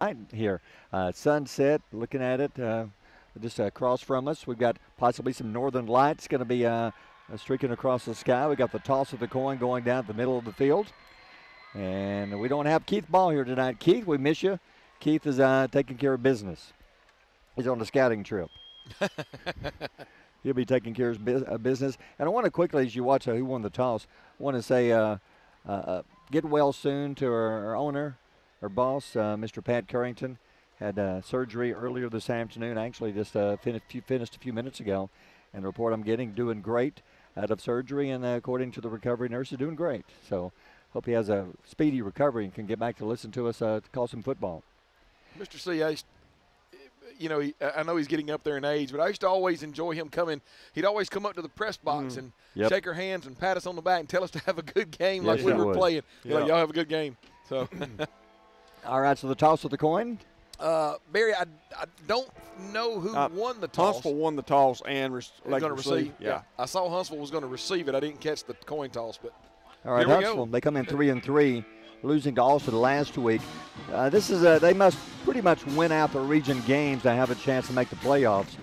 right here. Sunset, looking at it, just across from us. We've got possibly some northern lights going to be streaking across the sky. We got the toss of the coin going down the middle of the field. And we don't have Keith Ball here tonight. Keith, we miss you. Keith is taking care of business. He's on a scouting trip. He'll be taking care of business. And I want to quickly, as you watch who won the toss, I want to say get well soon to our owner, our boss, Mr. Pat Currington. Had surgery earlier this afternoon. Actually just finished a few minutes ago. And the report I'm getting, doing great out of surgery. And according to the recovery nurse, is doing great. So hope he has a speedy recovery and can get back to listen to us call some football. Mr. C, I know he's getting up there in age, but I used to always enjoy him coming. He'd always come up to the press box and shake our hands and pat us on the back and tell us to have a good game like we were playing. Like, y'all have a good game. So, all right, so the toss of the coin. Barry, I don't know who won the toss. Huntsville won the toss and going to receive. Yeah, I saw Huntsville was going to receive it. I didn't catch the coin toss, but all right, Huntsville. They come in 3-3, losing to Austin last week. They must pretty much win out the region games to have a chance to make the playoffs.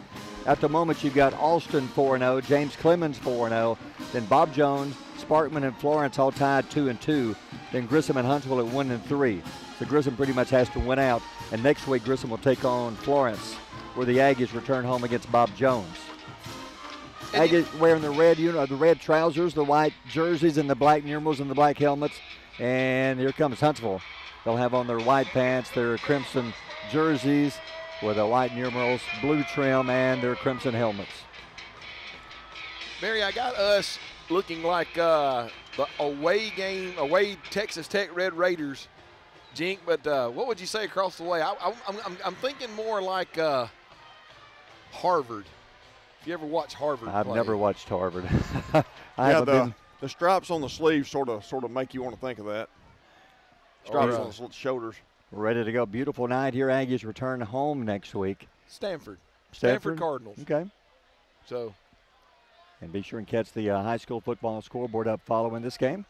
At the moment, you've got Austin 4-0, James Clemens 4-0, then Bob Jones, Sparkman, and Florence all tied 2-2. Then Grissom and Huntsville at 1-3. So Grissom pretty much has to win out. And next week, Grissom will take on Florence, where the Aggies return home against Bob Jones. Aggies wearing the red trousers, the white jerseys, and the black numerals and the black helmets. And here comes Huntsville. They'll have on their white pants, their crimson jerseys with the white numerals, blue trim, and their crimson helmets. Barry, I got us looking like the away Texas Tech Red Raiders. Jink, but what would you say across the way? I'm thinking more like Harvard. If you ever watch Harvard I've play. never watched Harvard. The stripes on the sleeves sort of make you want to think of that. Stripes on the shoulders. We're ready to go. Beautiful night here. Aggies return home next week. Stanford Cardinals. Okay. So. And be sure and catch the high school football scoreboard up following this game.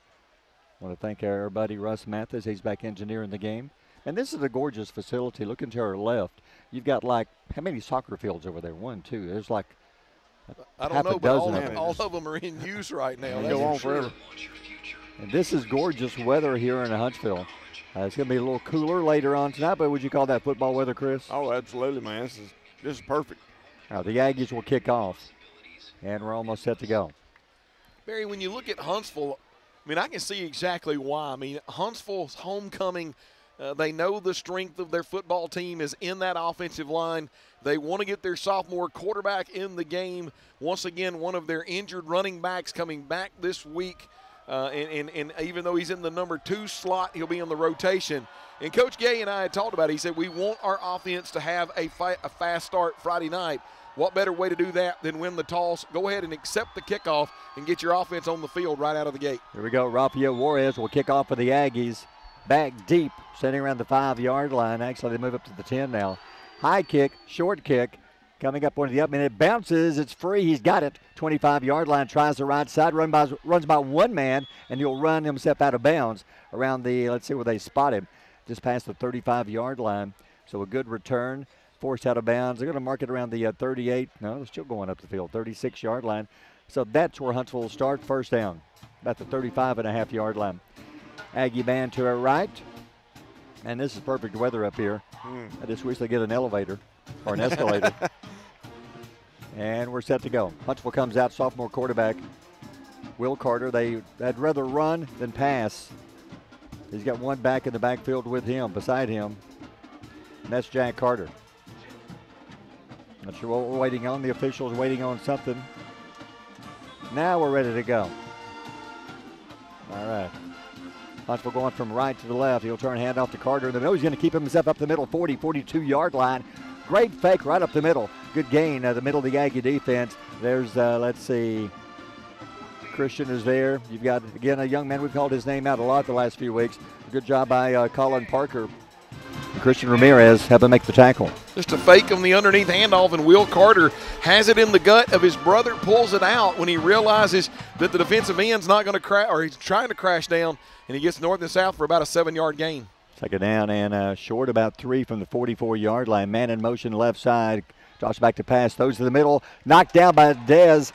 I want to thank our buddy Russ Mathis. He's back engineering the game. And this is a gorgeous facility. Looking to our left, you've got how many soccer fields over there? 1, 2. There's I don't know, but all of them are in use right now. They go on forever. And this is gorgeous weather here in Huntsville. It's going to be a little cooler later on tonight, but would you call that football weather, Chris? Oh, absolutely, man. This is perfect. Now, the Aggies will kick off, and we're almost set to go. Barry, when you look at Huntsville, I can see exactly why. Huntsville's homecoming, they know the strength of their football team is in that offensive line. They want to get their sophomore quarterback in the game. Once again, one of their injured running backs coming back this week. And even though he's in the number 2 slot, he'll be in the rotation. And Coach Gay and I had talked about it. He said, we want our offense to have a fast start Friday night. What better way to do that than win the toss? Go ahead and accept the kickoff and get your offense on the field right out of the gate. Here we go. Rafael Juarez will kick off for the Aggies. Back deep, sitting around the 5-yard line. Actually, they move up to the 10 now. High kick, short kick. Coming up on the up, and it bounces. It's free. He's got it. 25-yard line. Tries the right side. Runs by one man, and he'll run himself out of bounds around the, let's see where they spot him, just past the 35-yard line. So a good return. Forced out of bounds. They're going to mark it around the 38. No, they're still going up the field. 36-yard line. So that's where Huntsville will start. First down. About the 35.5-yard line. Aggie band to our right. And this is perfect weather up here. I just wish they get an elevator or an escalator. And we're set to go. Huntsville comes out, sophomore quarterback, Will Carter. They'd rather run than pass. He's got one back in the backfield with him, beside him. And that's Jack Carter. Not sure what we're waiting on. The officials waiting on something. Now we're ready to go. All right. Huntsville going from right to the left. He'll turn hand off to Carter in the middle. He's going to keep himself up the middle, 40, 42-yard line. Great fake right up the middle. Good gain, the middle of the Aggie defense. There's, let's see, Christian is there. You've got, again, a young man. We've called his name out a lot the last few weeks. Good job by Colin Parker. Christian Ramirez having to make the tackle. Just a fake on the underneath handoff, and Will Carter has it in the gut of his brother, pulls it out when he realizes that the defensive end's not going to crash, or he's trying to crash down, and he gets north and south for about a 7-yard gain. Second down and short, about 3 from the 44-yard line. Man in motion left side. Drops back to pass. Throws to the middle. Knocked down by Dez.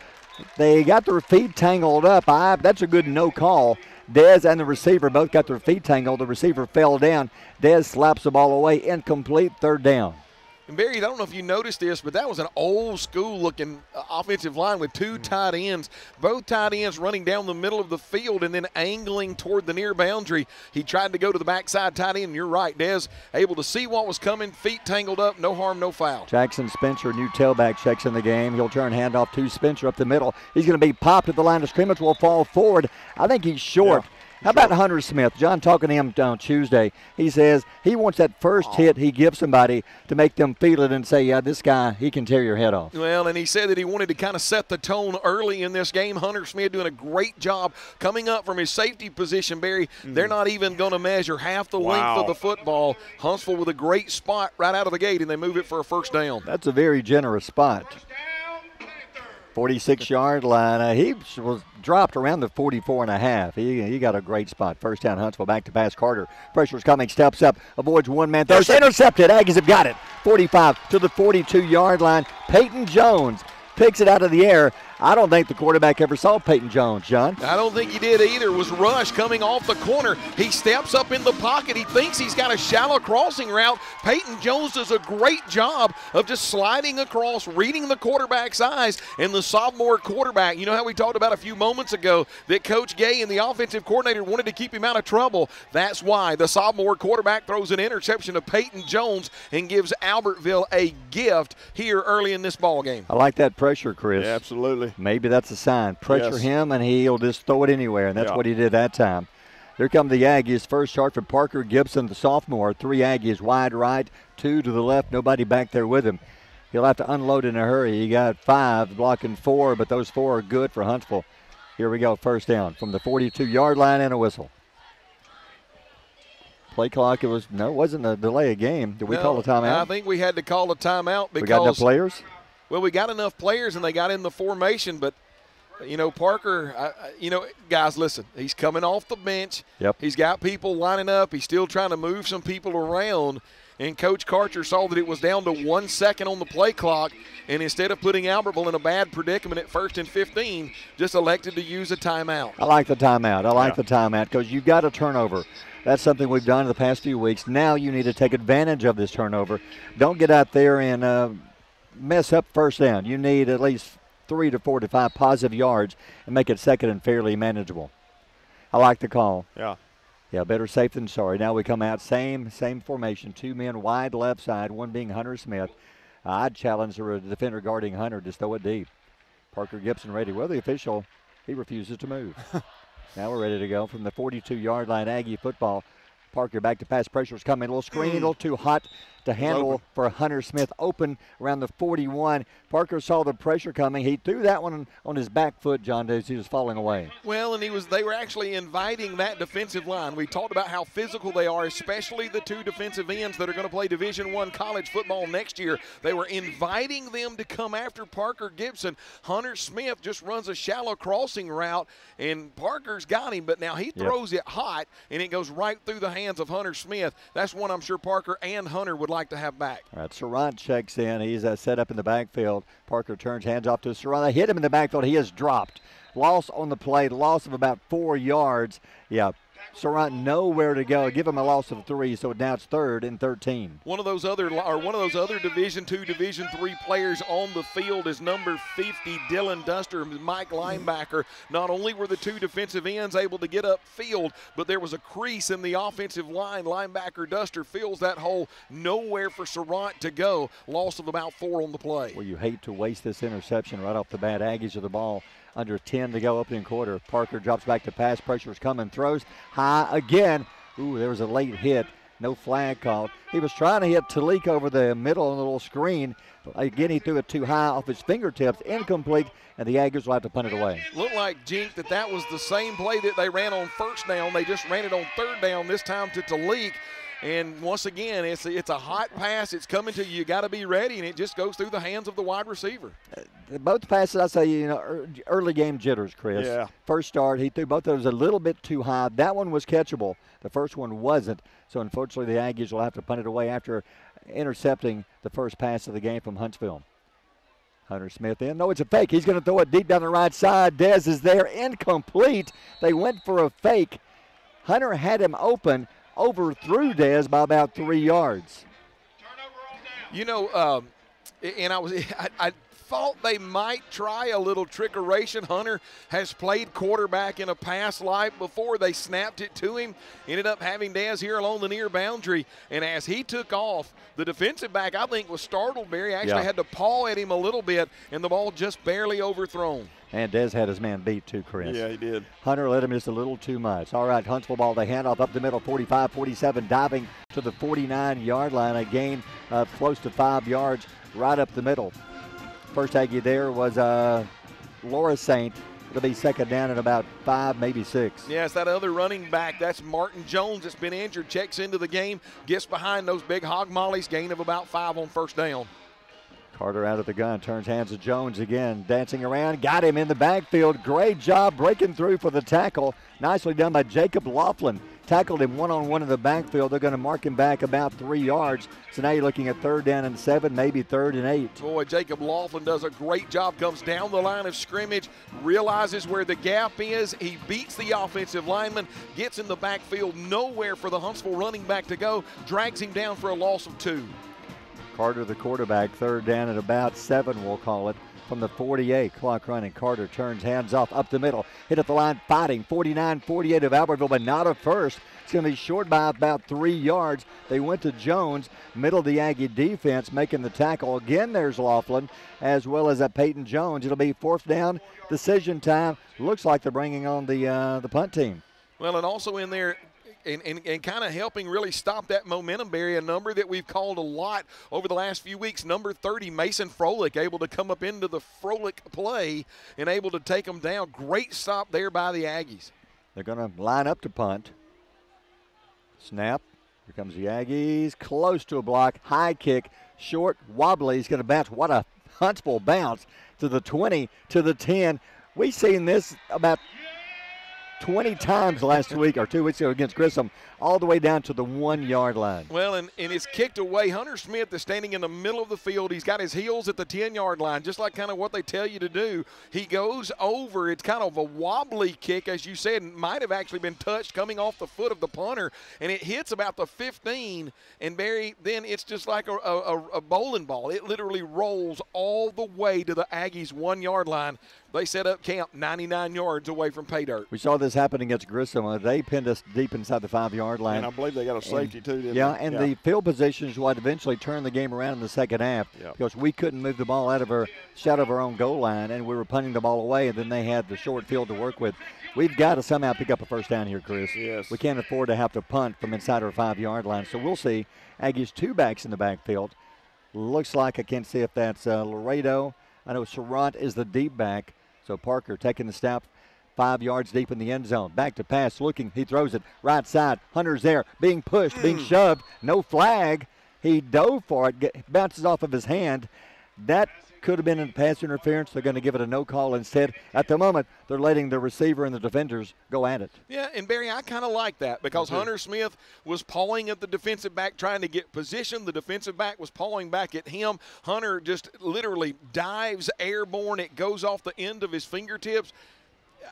They got their feet tangled up. That's a good no call. Dez and the receiver both got their feet tangled. The receiver fell down. Dez slaps the ball away. Incomplete. Third down. And Barry, I don't know if you noticed this, but that was an old school looking offensive line with two tight ends. Both tight ends running down the middle of the field and then angling toward the near boundary. He tried to go to the backside tight end. And you're right, Dez able to see what was coming, feet tangled up, no harm, no foul. Jackson Spencer, new tailback, checks in the game. He'll turn handoff to Spencer up the middle. He's going to be popped at the line of scrimmage, will fall forward. I think he's short. Yeah. How about Hunter Smith? John talking to him on Tuesday. He says he wants that first hit he gives somebody to make them feel it and say, yeah, this guy, he can tear your head off. Well, and he said that he wanted to kind of set the tone early in this game. Hunter Smith doing a great job coming up from his safety position, Barry. They're not even going to measure half the length of the football. Huntsville with a great spot right out of the gate, and they move it for a first down. That's a very generous spot. 46-yard line. He was dropped around the 44.5. He got a great spot. First down, Huntsville back to pass. Carter. Pressure's coming, steps up, avoids one-man throw. Intercepted. Aggies have got it. 45 to the 42-yard line. Peyton Jones picks it out of the air. I don't think the quarterback ever saw Peyton Jones, John. I don't think he did either. It was Rush coming off the corner. He steps up in the pocket. He thinks he's got a shallow crossing route. Peyton Jones does a great job of just sliding across, reading the quarterback's eyes, and the sophomore quarterback, you know how we talked about a few moments ago that Coach Gay and the offensive coordinator wanted to keep him out of trouble. That's why the sophomore quarterback throws an interception to Peyton Jones and gives Albertville a gift here early in this ball game. I like that pressure, Chris. Yeah, absolutely. Maybe that's a sign. Pressure him, and he'll just throw it anywhere, and that's what he did that time. Here come the Aggies. First start for Parker Gibson, the sophomore. 3 Aggies wide right, 2 to the left. Nobody back there with him. He'll have to unload in a hurry. He got 5, blocking 4, but those 4 are good for Huntsville. Here we go, first down from the 42-yard line and a whistle. Play clock, it wasn't a delay of game. Did we call a timeout? I think we had to call a timeout because we got enough players? Well, we got enough players, and they got in the formation, but, Parker, guys, listen, he's coming off the bench. Yep. He's got people lining up. He's still trying to move some people around, and Coach Karcher saw that it was down to 1 second on the play clock, and instead of putting Albertville in a bad predicament at 1st and 15, just elected to use a timeout. I like the timeout. I like the timeout because you've got a turnover. That's something we've done in the past few weeks. Now you need to take advantage of this turnover. Don't get out there and mess up first down. You need at least 3 to 4 to 5 positive yards and make it second and fairly manageable. I like the call. Yeah, better safe than sorry. Now we come out, same formation, 2 men wide left side, one being Hunter Smith. I'd challenge the defender guarding Hunter to throw it deep. Parker Gibson ready. Well, the official, he refuses to move. Now we're ready to go from the 42-yard line, Aggie football. Parker back to pass. Pressure's coming. A little screen, a little too hot to handle for Hunter Smith. Open around the 41. Parker saw the pressure coming. He threw that one on his back foot, John, as he was falling away. Well, and they were actually inviting that defensive line. We talked about how physical they are, especially the 2 defensive ends that are going to play Division I college football next year. They were inviting them to come after Parker Gibson. Hunter Smith just runs a shallow crossing route, and Parker's got him, but now he throws it hot, and it goes right through the hands of Hunter Smith. That's one I'm sure Parker and Hunter would like to have back. All right, Sarant checks in. He's set up in the backfield. Parker turns, hands off to Sarant. They hit him in the backfield. He is dropped. Loss on the play, loss of about 4 yards. Yeah, Sarant nowhere to go. Give him a loss of 3, so now it's 3rd and 13. One of those other Division II, Division III players on the field is number 50, Dylan Duster, Mike linebacker. Not only were the 2 defensive ends able to get upfield, but there was a crease in the offensive line. Linebacker Duster fills that hole. Nowhere for Sarant to go. Loss of about 4 on the play. Well, you hate to waste this interception right off the bat. Aggies of the ball. Under 10 to go, opening quarter. Parker drops back to pass. Pressure's coming. Throws high again. Ooh, there was a late hit. No flag called. He was trying to hit Talik over the middle on the little screen. Again, he threw it too high off his fingertips. Incomplete, and the Aggies will have to punt it away. Looked like, Jink, that was the same play that they ran on first down. They just ran it on 3rd down, this time to Talik. And once again, it's a hot pass. It's coming to you. You got to be ready, and it just goes through the hands of the wide receiver. Both passes, I say, early game jitters, Chris. Yeah. First start, he threw both of those a little bit too high. That one was catchable. The first one wasn't. So, unfortunately, the Aggies will have to punt it away after intercepting the first pass of the game from Huntsville. Hunter Smith in. No, it's a fake. He's going to throw it deep down the right side. Dez is there. Incomplete. They went for a fake. Hunter had him open. Overthrew Dez by about 3 yards. And I thought they might try a little trickeration. Hunter has played quarterback in a past life before. They snapped it to him, ended up having Dez here along the near boundary, and as he took off, the defensive back, I think, was startled. Barry actually had to paw at him a little bit, and the ball just barely overthrown. And Dez had his man beat too, Chris. Yeah, he did. Hunter let him just a little too much. All right, Huntsville ball, the handoff up the middle, 45-47, diving to the 49-yard line. A gain of close to 5 yards right up the middle. First Aggie there was Laura Saint. It'll be second down at about 5, maybe 6. Yes, that other running back, that's Martin Jones that's been injured, checks into the game, gets behind those big hog mollies, gain of about 5 on first down. Carter out of the gun, turns hands to Jones again, dancing around, got him in the backfield. Great job breaking through for the tackle. Nicely done by Jacob Laughlin. Tackled him one-on-one in the backfield. They're going to mark him back about 3 yards. So now you're looking at 3rd down and 7, maybe 3rd and 8. Boy, Jacob Laughlin does a great job, comes down the line of scrimmage, realizes where the gap is. He beats the offensive lineman, gets in the backfield, nowhere for the Huntsville running back to go, drags him down for a loss of 2. Carter, the quarterback, 3rd down at about 7, we'll call it, from the 48. Clock running. Carter turns hands off up the middle. Hit at the line, fighting. 49-48 of Albertville, but not a first. It's going to be short by about 3 yards. They went to Jones, middle of the Aggie defense, making the tackle. Again, there's Laughlin, as well as Peyton Jones. It'll be 4th down, decision time. Looks like they're bringing on the punt team. Well, and also in there, and kind of helping really stop that momentum, Barry, a number that we've called a lot over the last few weeks, number 30, Mason Froelich, able to come up into the Froelich play and able to take them down. Great stop there by the Aggies. They're going to line up to punt. Snap. Here comes the Aggies. Close to a block. High kick. Short. Wobbly. He's going to bounce. What a Huntsville bounce to the 20, to the 10. We've seen this about 20 times last week or 2 weeks ago against Grissom, all the way down to the 1-yard line. Well, and it's kicked away. Hunter Smith is standing in the middle of the field. He's got his heels at the 10-yard line, just like kind of what they tell you to do. He goes over. It's kind of a wobbly kick, as you said, might have actually been touched coming off the foot of the punter, and it hits about the 15, and Barry, then it's just like a bowling ball. It literally rolls all the way to the Aggies' 1-yard line. They set up camp 99 yards away from pay dirt. We saw this happen against Grissom. They pinned us deep inside the 5-yard line. And I believe they got a safety too, didn't they? And the field position is what eventually turned the game around in the second half because we couldn't move the ball out of our own goal line, and we were punting the ball away, and then they had the short field to work with. We've got to somehow pick up a first down here, Chris. Yes. We can't afford to have to punt from inside our 5-yard line. So we'll see. Aggies 2 backs in the backfield. Looks like I can't see if that's Laredo. I know Sarant is the deep back. So Parker taking the snap 5 yards deep in the end zone. Back to pass, looking. He throws it right side. Hunter's there, being pushed, being shoved. No flag. He dove for it, bounces off of his hand. That could have been in pass interference. They're going to give it a no call instead. At the moment, they're letting the receiver and the defenders go at it. Yeah, and Barry, I kind of like that because Hunter Smith was pawing at the defensive back trying to get position. The defensive back was pawing back at him. Hunter just literally dives airborne. It goes off the end of his fingertips.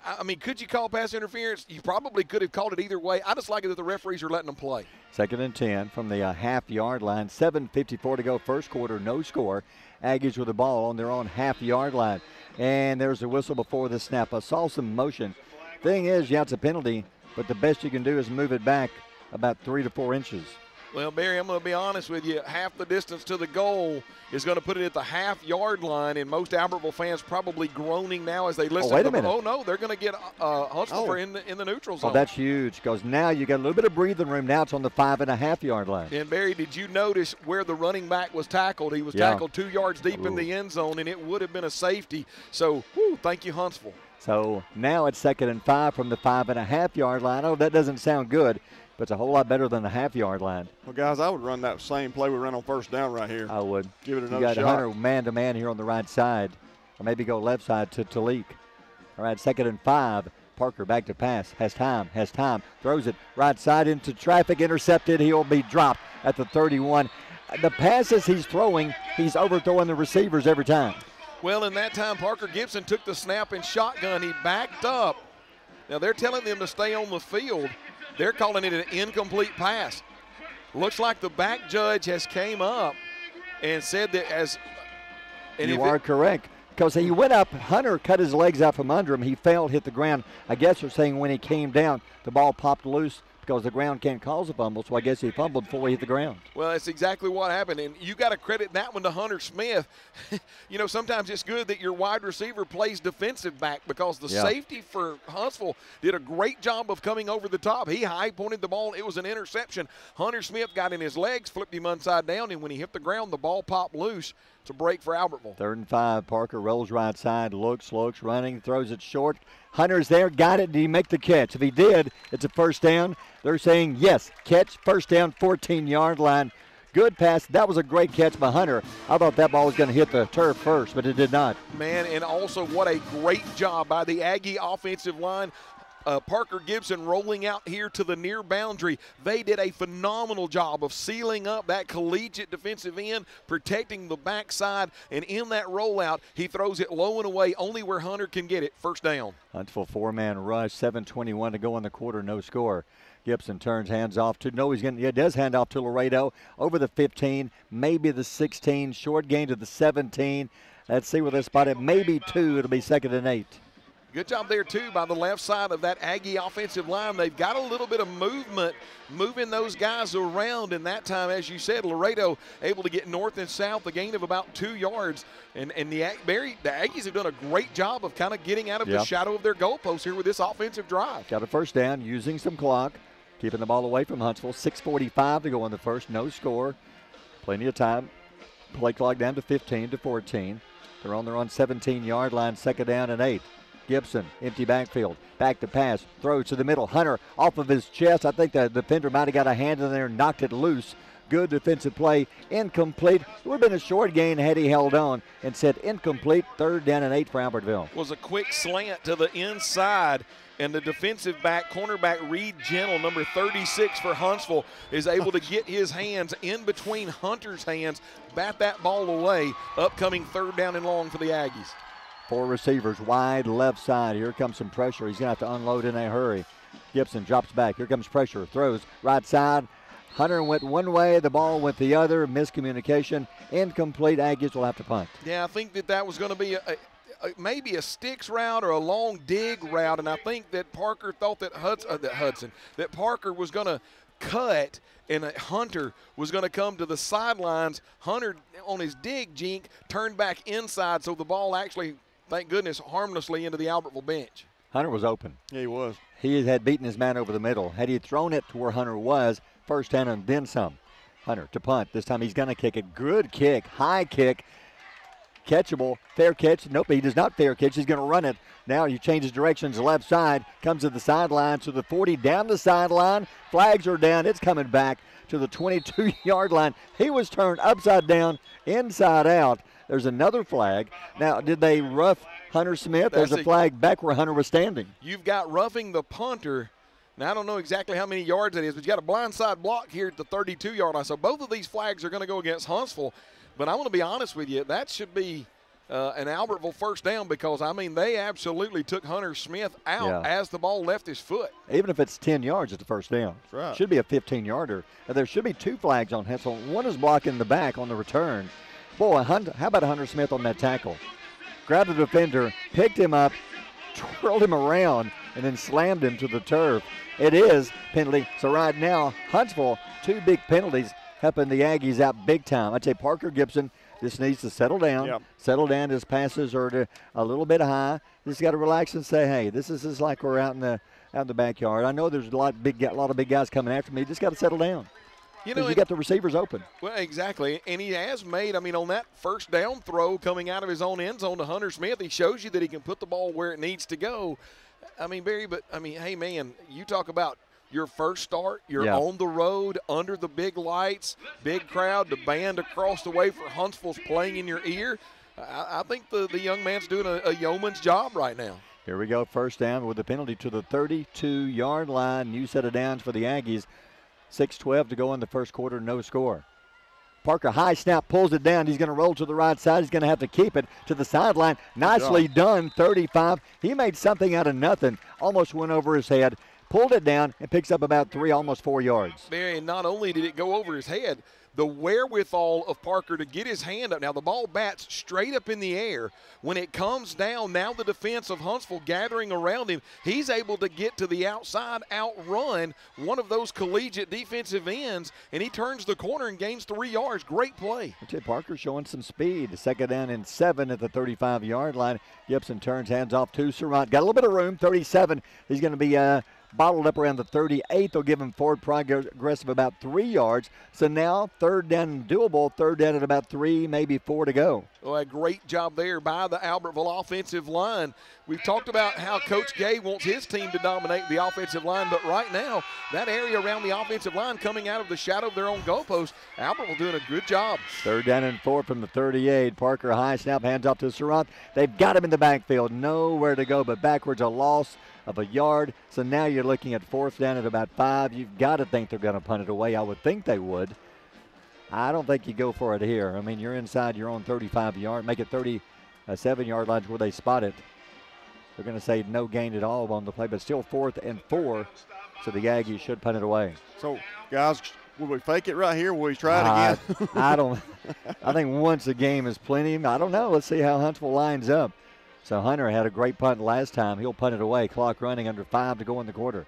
I mean, could you call pass interference? You probably could have called it either way. I just like it that the referees are letting them play. 2nd and 10 from the half-yard line. 7:54 to go, first quarter, no score. Aggies with the ball on their own half-yard line. And there's a whistle before the snap. I saw some motion. Thing is, it's a penalty, but the best you can do is move it back about 3 to 4 inches. Well, Barry, I'm going to be honest with you. Half the distance to the goal is going to put it at the half-yard line, and most Albertville fans probably groaning now as they listen. Wait a minute. Oh, no, they're going to get Huntsville in the neutral zone. Oh, that's huge because now you got a little bit of breathing room. Now it's on the 5.5-yard line. And, Barry, did you notice where the running back was tackled? He was tackled 2 yards deep in the end zone, and it would have been a safety. So, thank you, Huntsville. So now it's 2nd and 5 from the 5.5-yard line. Oh, that doesn't sound good. but it's a whole lot better than the half-yard line. Well, guys, I would run that same play we ran on first down right here. I would. Give it You another got shot. Hunter man-to-man here on the right side, or maybe go left side to Talik. All right, 2nd and 5. Parker back to pass. Has time. Throws it right side into traffic. Intercepted. He'll be dropped at the 31. The passes he's throwing, he's overthrowing the receivers every time. Well, in that time, Parker Gibson took the snap and shotgun. He backed up. Now, they're telling them to stay on the field. They're calling it an incomplete pass. Looks like the back judge has came up and said that as – You are correct. Because he went up, Hunter cut his legs out from under him. He fell, hit the ground. I guess they're saying when he came down, the ball popped loose because the ground can't cause a fumble, so I guess he fumbled before he hit the ground. Well, that's exactly what happened, and you got to credit that one to Hunter Smith. You know, sometimes it's good that your wide receiver plays defensive back because the safety for Huntsville did a great job of coming over the top. He high-pointed the ball. It was an interception. Hunter Smith got in his legs, flipped him upside down, and when he hit the ground, the ball popped loose. It's a break for Albertville. 3rd and 5. Parker rolls right side, looks, running, throws it short. Hunter's there, got it. Did he make the catch? If he did, it's a first down. They're saying yes, catch, first down, 14-yard line. Good pass. That was a great catch by Hunter. I thought that ball was going to hit the turf first, but it did not. Man, and also what a great job by the Aggie offensive line. Parker Gibson rolling out here to the near boundary. They did a phenomenal job of sealing up that collegiate defensive end, protecting the backside, and in that rollout, he throws it low and away, only where Hunter can get it. First down. Huntsville 4-man rush, 7:21 to go in the quarter, no score. Gibson turns, hands off to, no, he's going to, does hand off to Laredo, over the 15, maybe the 16, short gain to the 17. Let's see where they spot it, maybe 2, it'll be 2nd and 8. Good job there, too, by the left side of that Aggie offensive line. They've got a little bit of movement, moving those guys around. And that time, as you said, Laredo able to get north and south, a gain of about 2 yards. And the Aggies have done a great job of kind of getting out of the shadow of their goalposts here with this offensive drive. Got a first down, using some clock, keeping the ball away from Huntsville. 6:45 to go in the first, no score. Plenty of time. Play clock down to 15 to 14. They're on their own 17-yard line, 2nd down and 8. Gibson, empty backfield, back to pass, throws to the middle. Hunter off of his chest. I think the defender might have got a hand in there and knocked it loose. Good defensive play, incomplete. It would have been a short gain had he held on and said incomplete. 3rd down and 8 for Albertville. Was a quick slant to the inside, and the defensive back, cornerback Reed Gentle, number 36 for Huntsville, is able to get his hands in between Hunter's hands, bat that ball away. Upcoming 3rd down and long for the Aggies. 4 receivers wide left side. Here comes some pressure. He's going to have to unload in a hurry. Gibson drops back. Here comes pressure. Throws right side. Hunter went one way. The ball went the other. Miscommunication. Incomplete. Aggies will have to punt. Yeah, I think that was going to be maybe a sticks route or a long dig route, and I think that Parker thought that that Parker was going to cut and Hunter was going to come to the sidelines. Hunter, on his dig jink, turned back inside, so the ball actually, thank goodness, harmlessly into the Albertville bench. Hunter was open. Yeah, he was. He had beaten his man over the middle. Had he thrown it to where Hunter was, first down and then some. Hunter to punt. This time he's going to kick it. Good kick, high kick, catchable, fair catch. Nope, he does not fair catch. He's going to run it. Now he changes directions left side, comes to the sideline to the 40, down the sideline. Flags are down. It's coming back to the 22-yard line. He was turned upside down, inside out. There's another flag. Now, did they rough Hunter Smith? There's a flag back where Hunter was standing. You've got roughing the punter. Now, I don't know exactly how many yards it is, but you got a blindside block here at the 32-yard line. So both of these flags are going to go against Huntsville. But I want to be honest with you, that should be an Albertville first down because, I mean, they absolutely took Hunter Smith out as the ball left his foot. Even if it's 10 yards, it's a first down. That's right. Should be a 15-yarder. There should be 2 flags on Huntsville. One is blocking the back on the return. Boy, how about Hunter Smith on that tackle? Grabbed the defender, picked him up, twirled him around, and then slammed him to the turf. It is penalty. So right now, Huntsville, 2 big penalties helping the Aggies out big time. I'd say Parker Gibson just needs to settle down. Yep. Settle down. His passes are a little bit high. Just got to relax and say, hey, this is just like we're out in the backyard. I know there's a lot of big guys coming after me. Just got to settle down. You know, you got the receivers open. Well, exactly. And he has made, I mean, on that first down throw coming out of his own end zone to Hunter Smith, he shows you that he can put the ball where it needs to go. I mean, Barry, but, I mean, hey, man, you talk about your first start. You're Yeah. on the road, under the big lights, big crowd, the band across the way for Huntsville's playing in your ear. I think the young man's doing a yeoman's job right now. Here we go, first down with the penalty to the 32-yard line. New set of downs for the Aggies. 6:12 to go in the first quarter, no score. Parker, high snap, pulls it down. He's going to roll to the right side. He's going to have to keep it to the sideline. Nicely done, 35. He made something out of nothing. Almost went over his head, pulled it down, and picks up about 3, almost 4 yards. And not only did it go over his head, the wherewithal of Parker to get his hand up. Now, the ball bats straight up in the air. When it comes down, now the defense of Huntsville gathering around him, he's able to get to the outside, outrun one of those collegiate defensive ends, and he turns the corner and gains 3 yards. Great play. Parker showing some speed. Second down and 7 at the 35-yard line. Gibson turns, hands off to Surratt. Got a little bit of room, 37. He's going to be bottled up around the 38. They'll give him forward progress of about 3 yards. So now third down and doable, third down at about 3, maybe 4 to go. Well, a great job there by the Albertville offensive line. We've talked about how Coach Gay wants his team to dominate the offensive line, but right now, that area around the offensive line coming out of the shadow of their own goalpost, Albertville doing a good job. Third down and 4 from the 38. Parker high snap, hands off to Surratt. They've got him in the backfield. Nowhere to go but backwards, a loss of a yard. So now you're looking at fourth down at about 5. You've got to think they're going to punt it away. I would think they would. I don't think you go for it here. I mean, you're inside your own 35-yard. Make it 37-yard lines where they spot it. They're going to say no gain at all on the play, but still 4th and 4. So the Aggies should punt it away. So, guys, will we fake it right here? Will we try it again? I think once a game is plenty. I don't know. Let's see how Huntsville lines up. So Hunter had a great punt last time. He'll punt it away. Clock running, under 5 to go in the quarter.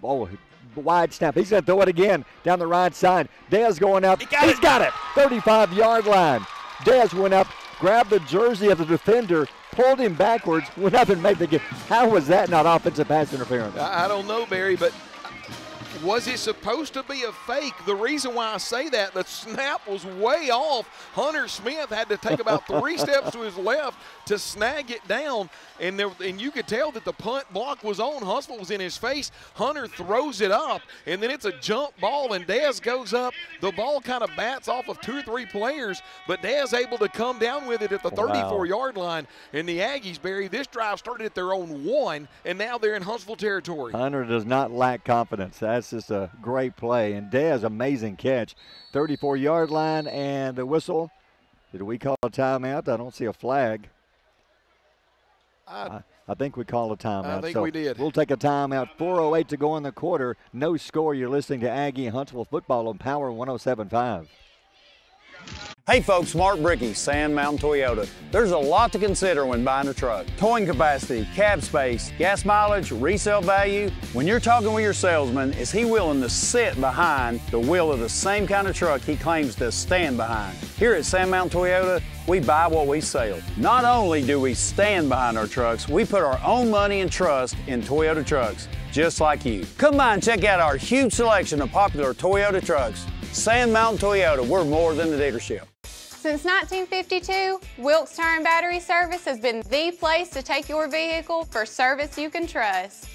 Oh, wide snap. He's going to throw it again down the right side. Dez going up. He's got it. 35-yard line. Dez went up, grabbed the jersey of the defender, pulled him backwards, went up and made the game. How was that not offensive pass interference? I don't know, Barry, but was it supposed to be a fake? The reason why I say that, the snap was way off. Hunter Smith had to take about 3 steps to his left to snag it down, and you could tell that the punt block was on. Huntsville was in his face. Hunter throws it up, and then it's a jump ball, and Dez goes up. The ball kind of bats off of 2 or 3 players, but Dez able to come down with it at the 34-yard line. And the Aggies, Barry, this drive started at their own 1, and now they're in Huntsville territory. Hunter does not lack confidence. That's just a great play. And Dez, amazing catch. 34-yard line and the whistle. Did we call a timeout? I don't see a flag. I think we called a timeout. I think we did. We'll take a timeout. 4:08 to go in the quarter. No score. You're listening to Aggie Huntsville football on Power 107.5. Hey folks, Mark Brickey, Sand Mountain Toyota. There's a lot to consider when buying a truck. Towing capacity, cab space, gas mileage, resale value. When you're talking with your salesman, is he willing to sit behind the wheel of the same kind of truck he claims to stand behind? Here at Sand Mountain Toyota, we buy what we sell. Not only do we stand behind our trucks, we put our own money and trust in Toyota trucks, just like you. Come by and check out our huge selection of popular Toyota trucks. Sand Mountain Toyota, we're more than a dealership. Since 1952, Wilkes Tire and Battery Service has been the place to take your vehicle for service you can trust.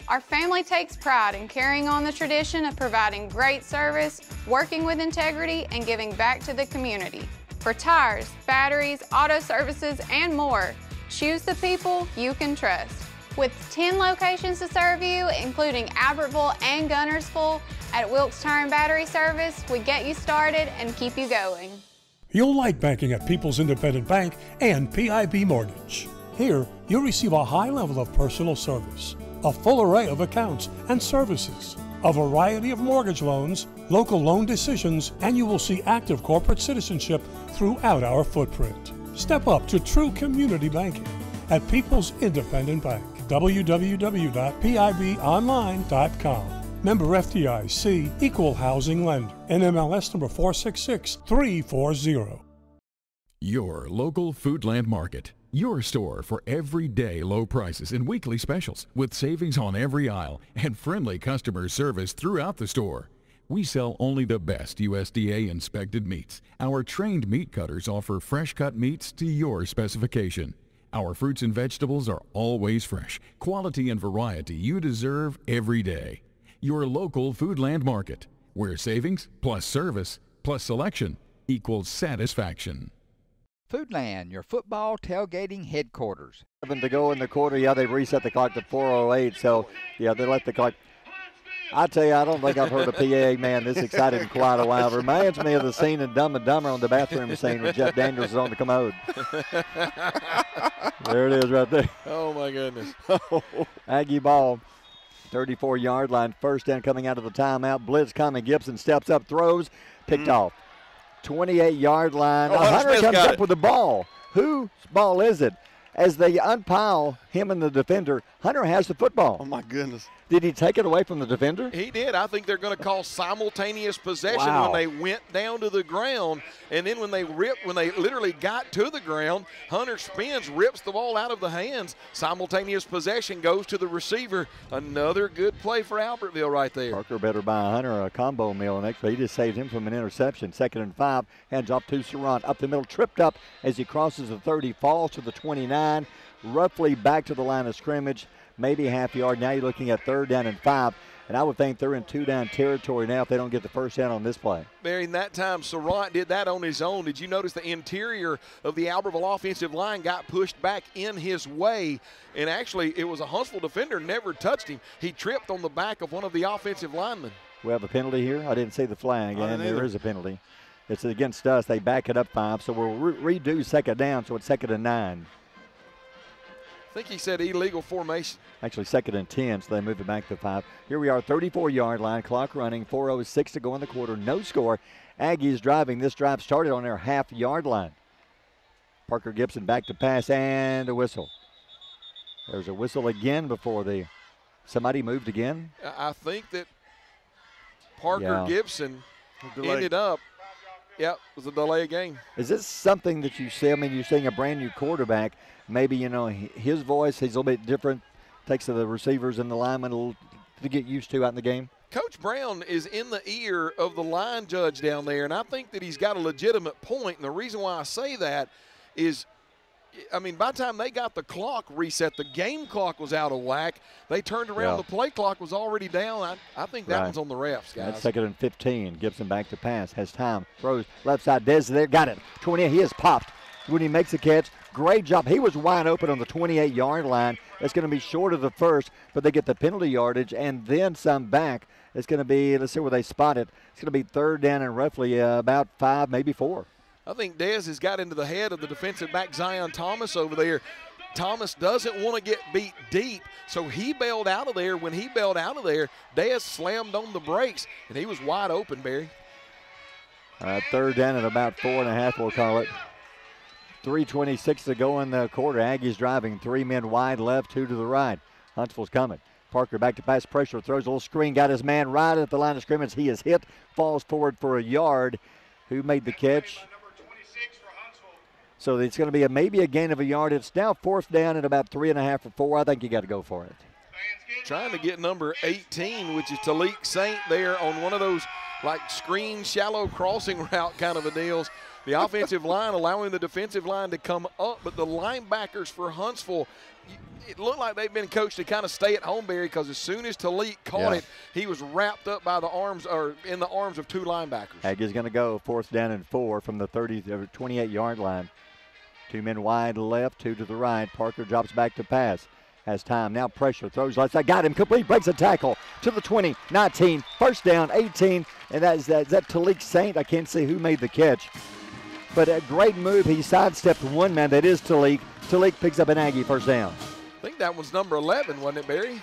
Our family takes pride in carrying on the tradition of providing great service, working with integrity, and giving back to the community. For tires, batteries, auto services, and more, choose the people you can trust. With 10 locations to serve you, including Albertville and Gunnersville, at Wilkes Tire and Battery Service, we get you started and keep you going. You'll like banking at People's Independent Bank and PIB Mortgage. Here, you'll receive a high level of personal service, a full array of accounts and services, a variety of mortgage loans, local loan decisions, and you will see active corporate citizenship throughout our footprint. Step up to true community banking at People's Independent Bank. www.pibonline.com. Member FDIC, Equal Housing Lender. NMLS number 466340. Your local Foodland Market. Your store for everyday low prices and weekly specials with savings on every aisle and friendly customer service throughout the store. We sell only the best USDA inspected meats. Our trained meat cutters offer fresh cut meats to your specification. Our fruits and vegetables are always fresh, quality and variety you deserve every day. your local Foodland Market, where savings plus service plus selection equals satisfaction. Foodland, your football tailgating headquarters. 7 to go in the quarter. Yeah, they reset the clock to 4:08. So, yeah, they let the clock. I tell you, I don't think I've heard a PAA man this excited in quite a while. It reminds me of the scene in Dumb and Dumber on the bathroom scene when Jeff Daniels is on the commode. There it is right there. Oh, my goodness. Aggie ball, 34-yard line. First down coming out of the timeout. Blitz coming. Gibson steps up, throws, picked off. 28-yard line. Oh, Hunter comes got up with the ball. Whose ball is it? As they unpile him and the defender, Hunter has the football. Oh, my goodness. Did he take it away from the defender? He did. I think they're going to call simultaneous possession Wow. when they went down to the ground, and then when they literally got to the ground, Hunter spins, rips the ball out of the hands. Simultaneous possession goes to the receiver. Another good play for Albertville right there. Parker better buy Hunter a combo meal next, but he just saved him from an interception. 2nd and 5, hands off to Sarant. Up the middle, tripped up as he crosses the 30, falls to the 29, roughly back to the line of scrimmage. Maybe a half yard. Now you're looking at 3rd down and 5. And I would think they're in 2-down territory now if they don't get the first down on this play. Barry, in that time, Sarant did that on his own. Did you notice the interior of the Albertville offensive line got pushed back in his way? And actually, it was a Huntsville defender, never touched him. He tripped on the back of one of the offensive linemen. We have a penalty here. I didn't see the flag, and there is a penalty. It's against us. They back it up 5, so we'll redo 2nd down, so it's 2nd and 9. I think he said illegal formation. Actually, 2nd and 10, so they move it back to 5. Here we are, 34-yard line, clock running, 4:06 to go in the quarter, no score. Aggies driving. This drive started on their half-yard line. Parker Gibson back to pass and a whistle. There's a whistle again before somebody moved again. I think that Parker Gibson ended up, it was a delay game. Is this something that you see? I mean, you're seeing a brand new quarterback. Maybe, his voice, he's a little bit different. Takes the receivers and the linemen a little to get used to out in the game. Coach Brown is in the ear of the line judge down there, and I think that he's got a legitimate point. And the reason why I say that is, by the time they got the clock reset, the game clock was out of whack. They turned around, the play clock was already down. I think that one's on the refs, guys. That's 2nd and 15. Gibson back to pass, has time, throws left side. Dez there, got it. 20, he is popped. When he makes a catch, great job. He was wide open on the 28-yard line. It's going to be short of the first, but they get the penalty yardage and then some back. It's going to be, let's see where they spot it. It's going to be 3rd down and roughly about 5, maybe 4. I think Dez has got into the head of the defensive back, Zion Thomas, over there. Thomas doesn't want to get beat deep, so he bailed out of there. When he bailed out of there, Dez slammed on the brakes, and he was wide open, Barry. 3rd down and about 4.5, we'll call it. 3:26 to go in the quarter. Aggies driving, 3 men wide left, 2 to the right. Huntsville's coming. Parker back to pass, pressure, throws a little screen, got his man right at the line of scrimmage. He is hit, falls forward for a yard. Who made the catch? So it's going to be maybe a gain of a yard. It's now 4th down and about 3.5 or 4. I think you got to go for it. Trying to get number 18, which is Talik Saint, there on one of those screen shallow crossing route kind of a deals. The offensive line allowing the defensive line to come up, but the linebackers for Huntsville, it looked like they've been coached to kind of stay at home, Barry, because as soon as Talik caught it, he was wrapped up by the arms, or in the arms of 2 linebackers. Aggies going to go 4th down and 4 from the 28-yard line. 2 men wide left, 2 to the right. Parker drops back to pass. Has time, now pressure, throws left side, got him, complete, breaks a tackle to the 20, 19, 1st down, 18, and is that Talik Saint? I can't see who made the catch. But a great move. He sidestepped one man. That is Talik. Talik picks up an Aggie 1st down. I think that was number 11, wasn't it, Barry?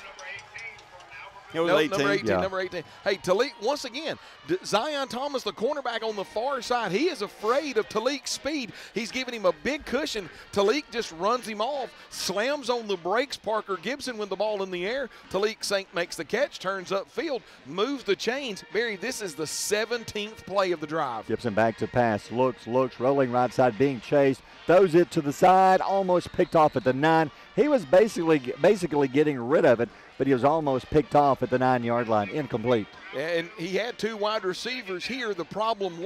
It was 18. Number 18, yeah. Number 18. Hey, Talik, once again, Zion Thomas, the cornerback on the far side, he is afraid of Talik's speed. He's giving him a big cushion. Talik just runs him off, slams on the brakes. Parker Gibson with the ball in the air. Talik Saint makes the catch, turns upfield, moves the chains. Barry, this is the 17th play of the drive. Gibson back to pass, looks, rolling right side, being chased, throws it to the side, almost picked off at the 9. He was basically getting rid of it. but he was almost picked off at the 9-yard line, incomplete. And he had 2 wide receivers here. The problem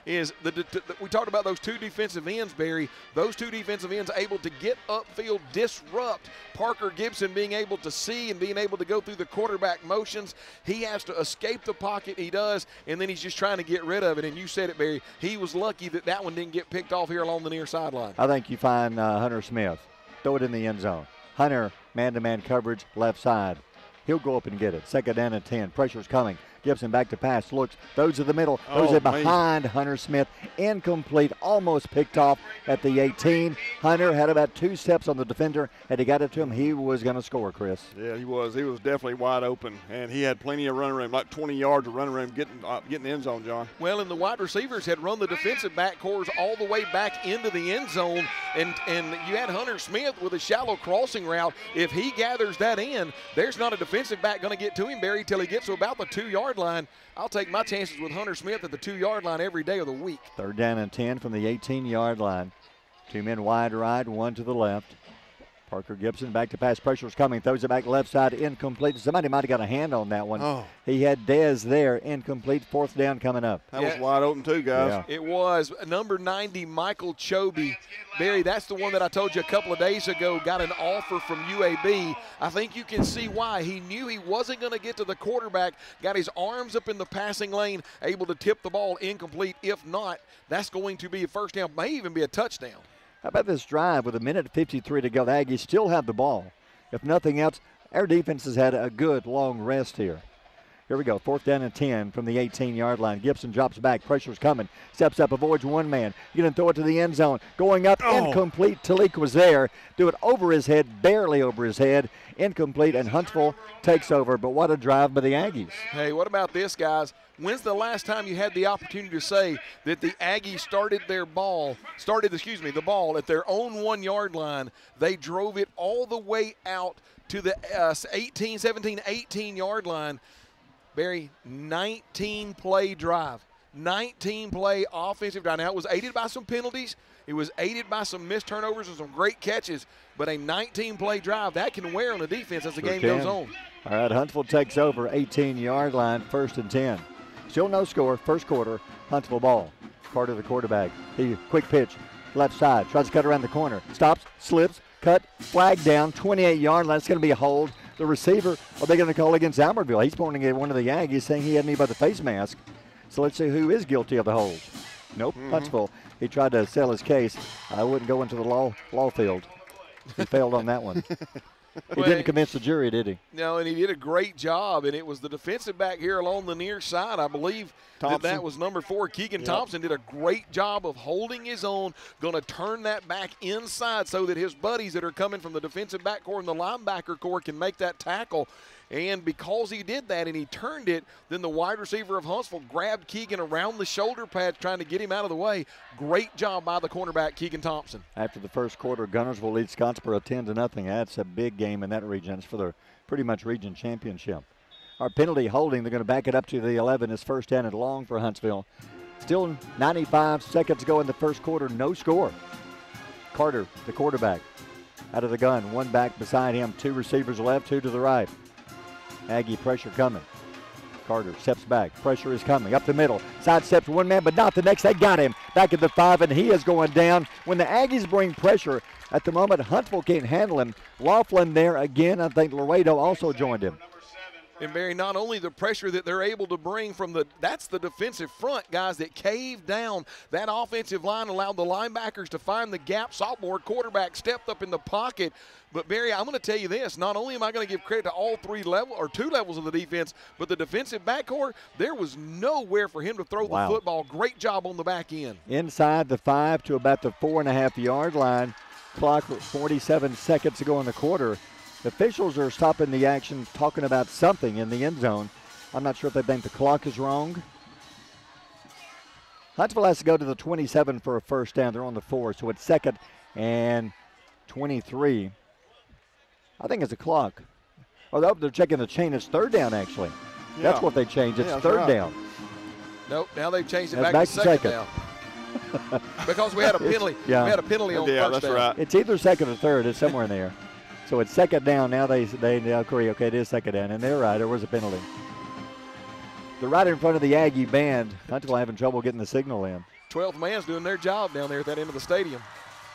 is we talked about those 2 defensive ends, Barry. Those 2 defensive ends able to get upfield, disrupt Parker Gibson being able to see and being able to go through the quarterback motions. He has to escape the pocket. He does, and then he's just trying to get rid of it. And you said it, Barry. He was lucky that one didn't get picked off here along the near sideline. I think you find Hunter Smith. Throw it in the end zone. Hunter, man-to-man coverage, left side. He'll go up and get it. 2nd down and 10. Pressure's coming. Gibson back to pass, looks, throws to the middle, throws it behind Hunter Smith, incomplete, almost picked off at the 18. Hunter had about 2 steps on the defender. Had he got it to him, he was going to score, Chris. Yeah, he was. He was definitely wide open, and he had plenty of running room, like 20 yards of running room getting the end zone, John. Well, and the wide receivers had run the defensive backcourts all the way back into the end zone, and you had Hunter Smith with a shallow crossing route. If he gathers that in, there's not a defensive back going to get to him, Barry, till he gets to about the 2-yard line. I'll take my chances with Hunter Smith at the 2-yard line every day of the week. 3rd down and 10 from the 18-yard line. 2 men wide right, 1 to the left. Parker Gibson back to pass. Pressure's coming. Throws it back left side. Incomplete. Somebody might have got a hand on that one. Oh. He had Dez there. Incomplete. 4th down coming up. That was wide open too, guys. Yeah. It was. Number 90, Michael Chobe. Barry, that's the one that I told you a couple of days ago got an offer from UAB. I think you can see why. He knew he wasn't going to get to the quarterback, got his arms up in the passing lane, able to tip the ball incomplete. If not, that's going to be a 1st down, may even be a touchdown. How about this drive with 1:53 to go? The Aggies still have the ball. If nothing else, our defense has had a good long rest here. Here we go, 4th down and 10 from the 18-yard line. Gibson drops back, pressure's coming, steps up, avoids 1 man. You're going to throw it to the end zone. Going up, incomplete. Talik was there. Do it over his head, barely over his head. Incomplete, and Huntsville takes over. But what a drive by the Aggies. Hey, what about this, guys? When's the last time you had the opportunity to say that the Aggies started the ball at their own 1-yard line? They drove it all the way out to the 18-yard line. Barry, 19-play drive. 19-play offensive drive. Now, it was aided by some penalties. It was aided by some missed turnovers and some great catches. But a 19-play drive, that can wear on the defense as the game goes on. All right, Huntsville takes over, 18-yard line, 1st and 10. Still no score, 1st quarter, Huntsville ball. Carter, the quarterback. He quick pitch, left side, tries to cut around the corner. Stops, slips, cut, flag down, 28-yard line. It's going to be a hold. The receiver, are they going to call against Albertville? He's pointing at one of the Aggies, saying he had me by the face mask. So let's see who is guilty of the hold. Nope, Huntsville. He tried to sell his case. I wouldn't go into the law field. He failed on that one. He didn't convince the jury, did he? No, and he did a great job, and it was the defensive back here along the near side. I believe that was number 4, Keegan Thompson, did a great job of holding his own, going to turn that back inside so that his buddies that are coming from the defensive back core and the linebacker core can make that tackle. And because he did that and he turned it, then the wide receiver of Huntsville grabbed Keegan around the shoulder pads trying to get him out of the way. Great job by the cornerback, Keegan Thompson. After the 1st quarter, Gunnersville leads Scottsboro 10-0. That's a big game in that region. It's for the pretty much region championship. Our penalty holding, they're going to back it up to the 11. It's 1st down and long for Huntsville. Still 95 seconds to go in the 1st quarter, no score. Carter, the quarterback, out of the gun. 1 back beside him, 2 receivers left, 2 to the right. Aggie pressure coming. Carter steps back. Pressure is coming. Up the middle. Side steps 1 man, but not the next. They got him back at the 5, and he is going down. When the Aggies bring pressure, at the moment, Huntsville can't handle him. Laughlin there again. I think Laredo also joined him. And, Barry, not only the pressure that they're able to bring from that's the defensive front, guys, that caved down. That offensive line allowed the linebackers to find the gap. Sophomore quarterback stepped up in the pocket. But, Barry, I'm going to tell you this. Not only am I going to give credit to all 2 levels of the defense, but the defensive backcourt, there was nowhere for him to throw the football. Great job on the back end. Inside the 5 to about the 4.5-yard line. Clock 47 seconds to go in the quarter. The officials are stopping the action, talking about something in the end zone. I'm not sure if they think the clock is wrong. Huntsville has to go to the 27 for a 1st down. They're on the 4, so it's 2nd and 23. I think it's a clock. Oh, they're checking the chain. It's 3rd down, actually. Yeah. That's what they changed. It's 3rd down. Nope, now they've changed it back to 2nd down. Because we had a penalty. We had a penalty on 1st down. Right. It's either 2nd or 3rd. It's somewhere in there. So it's second down. Now they agree, okay, it is second down. And they're right. There was a penalty. They're right in front of the Aggie band. Huntsville having trouble getting the signal in. 12th man's doing their job down there at that end of the stadium.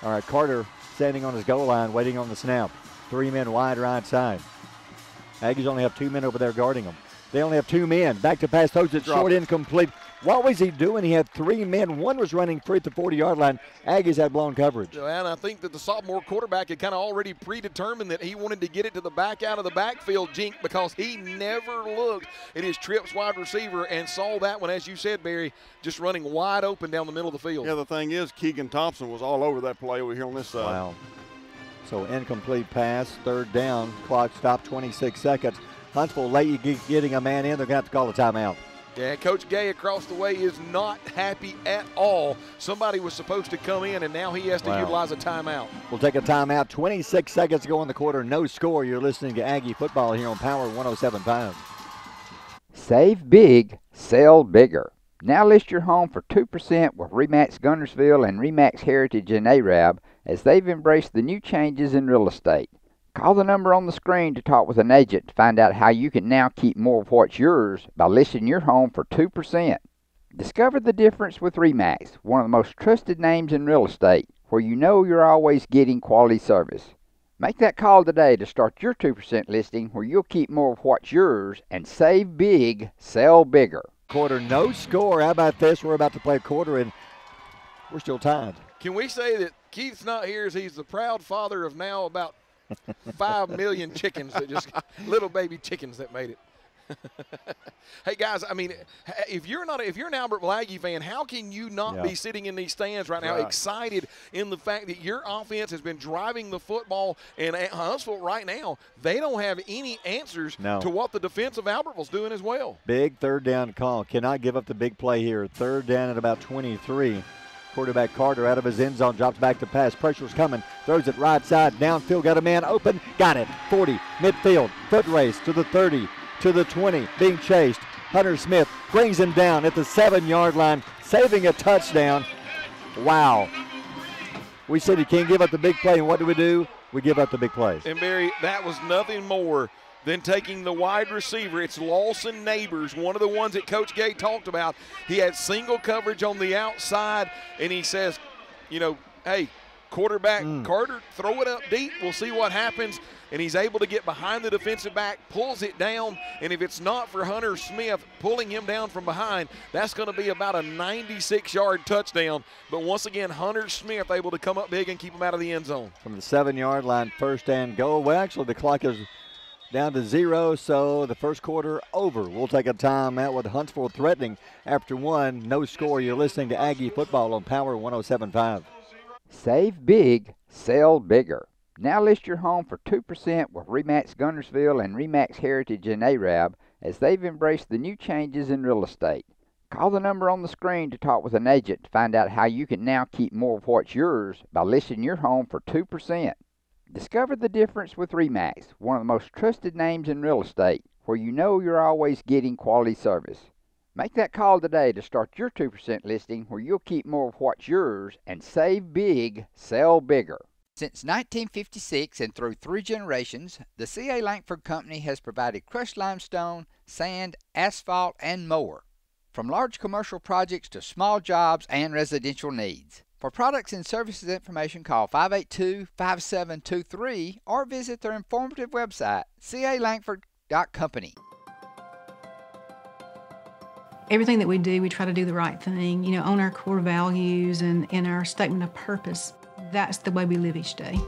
All right, Carter standing on his goal line, waiting on the snap. 3 men wide right side. Aggies only have 2 men over there guarding them. They only have 2 men. Back to pass, throws it short, incomplete. What was he doing? He had 3 men. One was running free at the 40-yard line. Aggies had blown coverage. And I think that the sophomore quarterback had kind of already predetermined that he wanted to get it to the back out of the backfield, Jink, because he never looked at his trips wide receiver and saw that one, as you said, Barry, just running wide open down the middle of the field. Yeah, the thing is, Keegan Thompson was all over that play over here on this side. Wow. So incomplete pass, third down. Clock stopped, 26 seconds. Huntsville late getting a man in. They're going to have to call a timeout. Yeah, Coach Gay across the way is not happy at all. Somebody was supposed to come in, and now he has to utilize a timeout. We'll take a timeout. 26 seconds to go in the quarter. No score. You're listening to Aggie football here on Power 107.5. Save big, sell bigger. Now list your home for 2% with RE/MAX Guntersville and RE/MAX Heritage in Arab as they've embraced the new changes in real estate. Call the number on the screen to talk with an agent to find out how you can now keep more of what's yours by listing your home for 2%. Discover the difference with RE/MAX, one of the most trusted names in real estate, where you know you're always getting quality service. Make that call today to start your 2% listing where you'll keep more of what's yours and save big, sell bigger. Quarter, no score. How about this? We're about to play a quarter, and we're still tied. Can we say that Keith's not here as he's the proud father of now about 5 million chickens that just little baby chickens that made it. Hey guys, I mean, if you're an Albertville Aggie fan, how can you not be sitting in these stands right now excited in the fact that your offense has been driving the football, and at Huntsville right now they don't have any answers to what the defense of Albertville's doing as well. Big third down call. Cannot give up the big play here. Third down at about 23. Quarterback Carter out of his end zone, drops back to pass. Pressure's coming, throws it right side, downfield, got a man open, got it. 40, midfield, foot race to the 30, to the 20, being chased. Hunter Smith brings him down at the 7-yard line, saving a touchdown. Wow. We said you can't give up the big play, and what do? We give up the big plays. And Barry, that was nothing more than taking the wide receiver. It's Lawson Neighbors, one of the ones that Coach Gay talked about. He had single coverage on the outside, and he says, you know, hey, quarterback Carter, throw it up deep. We'll see what happens. And he's able to get behind the defensive back, pulls it down, and if it's not for Hunter Smith pulling him down from behind, that's going to be about a 96-yard touchdown. But once again, Hunter Smith able to come up big and keep him out of the end zone. From the 7-yard line, first and goal. Well, actually, the clock is down to 0, so the first quarter over. We'll take a timeout with Huntsville threatening after 1. No score. You're listening to Aggie football on Power 107.5. Save big, sell bigger. Now list your home for 2% with RE/MAX Guntersville and RE/MAX Heritage in Arab as they've embraced the new changes in real estate. Call the number on the screen to talk with an agent to find out how you can now keep more of what's yours by listing your home for 2%. Discover the difference with RE/MAX, one of the most trusted names in real estate, where you know you're always getting quality service. Make that call today to start your 2% listing where you'll keep more of what's yours and save big, sell bigger. Since 1956 and through 3 generations, the C.A. Langford Company has provided crushed limestone, sand, asphalt, and more. From large commercial projects to small jobs and residential needs. For products and services information, call 582-5723 or visit their informative website, calangford.company. Everything that we do, we try to do the right thing, you know, on our core values and in our statement of purpose. That's the way we live each day.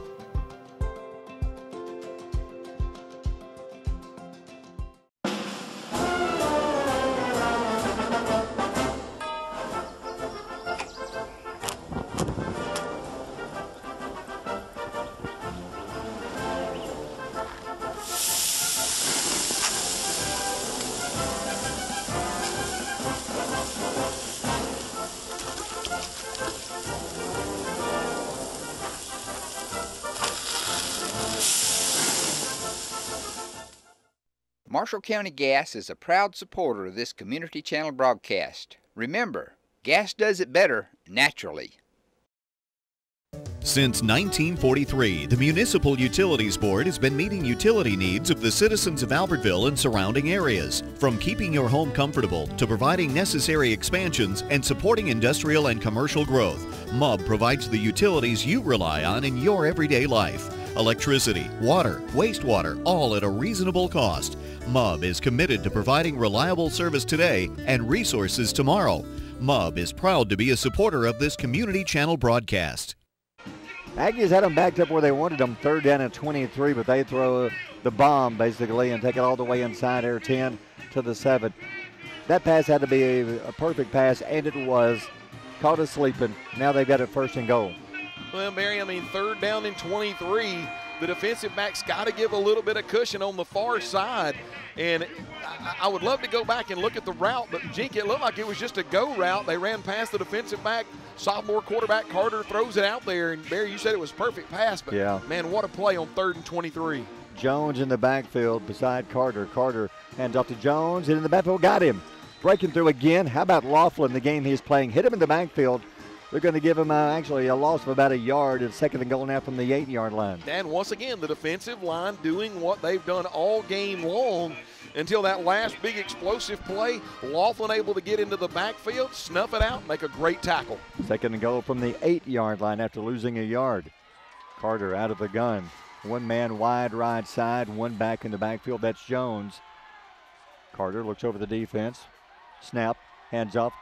Marshall County Gas is a proud supporter of this community channel broadcast. Remember, gas does it better naturally. Since 1943, the Municipal Utilities Board has been meeting utility needs of the citizens of Albertville and surrounding areas. From keeping your home comfortable to providing necessary expansions and supporting industrial and commercial growth, MUB provides the utilities you rely on in your everyday life. Electricity, water, wastewater, all at a reasonable cost. MUB is committed to providing reliable service today and resources tomorrow. MUB is proud to be a supporter of this community channel broadcast. Aggies had them backed up where they wanted them, 3rd down and 23, but they throw the bomb basically and take it all the way inside their 10 to the 7. That pass had to be a perfect pass, and it was. Caught us sleeping. Now they've got it 1st and goal. Well, Barry, I mean, 3rd down and 23. The defensive back's got to give a little bit of cushion on the far side. And I would love to go back and look at the route, but Jink, it looked like it was just a go route. They ran past the defensive back. Sophomore quarterback Carter throws it out there. And, Barry, you said it was a perfect pass, but, yeah, man, what a play on 3rd and 23. Jones in the backfield beside Carter. Carter hands off to Jones, and in the backfield, got him. Breaking through again. How about Laughlin, the game he's playing? Hit him in the backfield. They're going to give him actually a loss of about a yard and 2nd and goal now from the 8-yard line. And once again, the defensive line doing what they've done all game long until that last big explosive play. Laughlin able to get into the backfield, snuff it out, make a great tackle. 2nd and goal from the 8-yard line after losing a yard. Carter out of the gun. One man wide right side, one back in the backfield. That's Jones. Carter looks over the defense. Snap, hands off.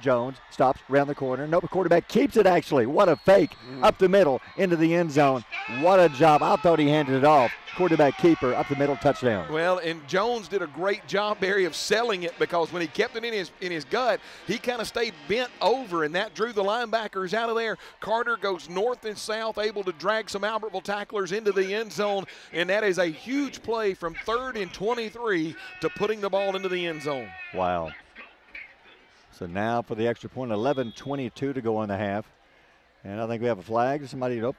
Jones stops around the corner. Nope, the quarterback keeps it actually. What a fake. Up the middle into the end zone. What a job. I thought he handed it off. Quarterback keeper up the middle, touchdown. Well, and Jones did a great job, Barry, of selling it, because when he kept it in his gut, he kind of stayed bent over, and that drew the linebackers out of there. Carter goes north and south, able to drag some Albertville tacklers into the end zone, and that is a huge play from 3rd and 23 to putting the ball into the end zone. Wow. So now for the extra point, 11:22 to go on the half. And I think we have a flag. Somebody, nope,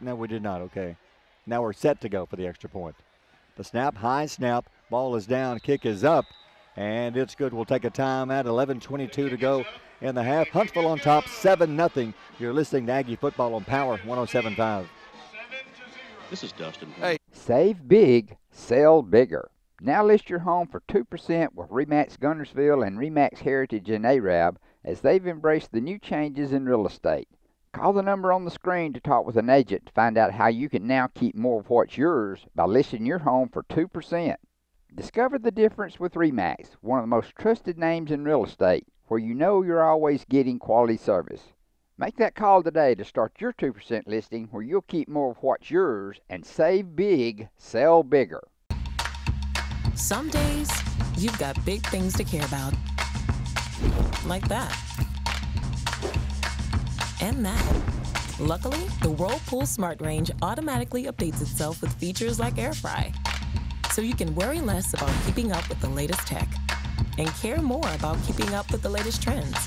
no, we did not. Okay. Now we're set to go for the extra point. The snap, high snap, ball is down, kick is up, and it's good. We'll take a timeout. 11:22 to go in the half. Huntsville on top, 7-0. You're listening to Aggie Football on Power 107.5. This is Dustin. Hey. Save big, sell bigger. Now list your home for 2% with RE/MAX Guntersville and RE/MAX Heritage in Arab, as they've embraced the new changes in real estate. Call the number on the screen to talk with an agent to find out how you can now keep more of what's yours by listing your home for 2%. Discover the difference with RE/MAX, one of the most trusted names in real estate, where you know you're always getting quality service. Make that call today to start your 2% listing, where you'll keep more of what's yours and save big, sell bigger. Some days, you've got big things to care about. Like that. And that. Luckily, the Whirlpool Smart Range automatically updates itself with features like Air Fry. So you can worry less about keeping up with the latest tech and care more about keeping up with the latest trends.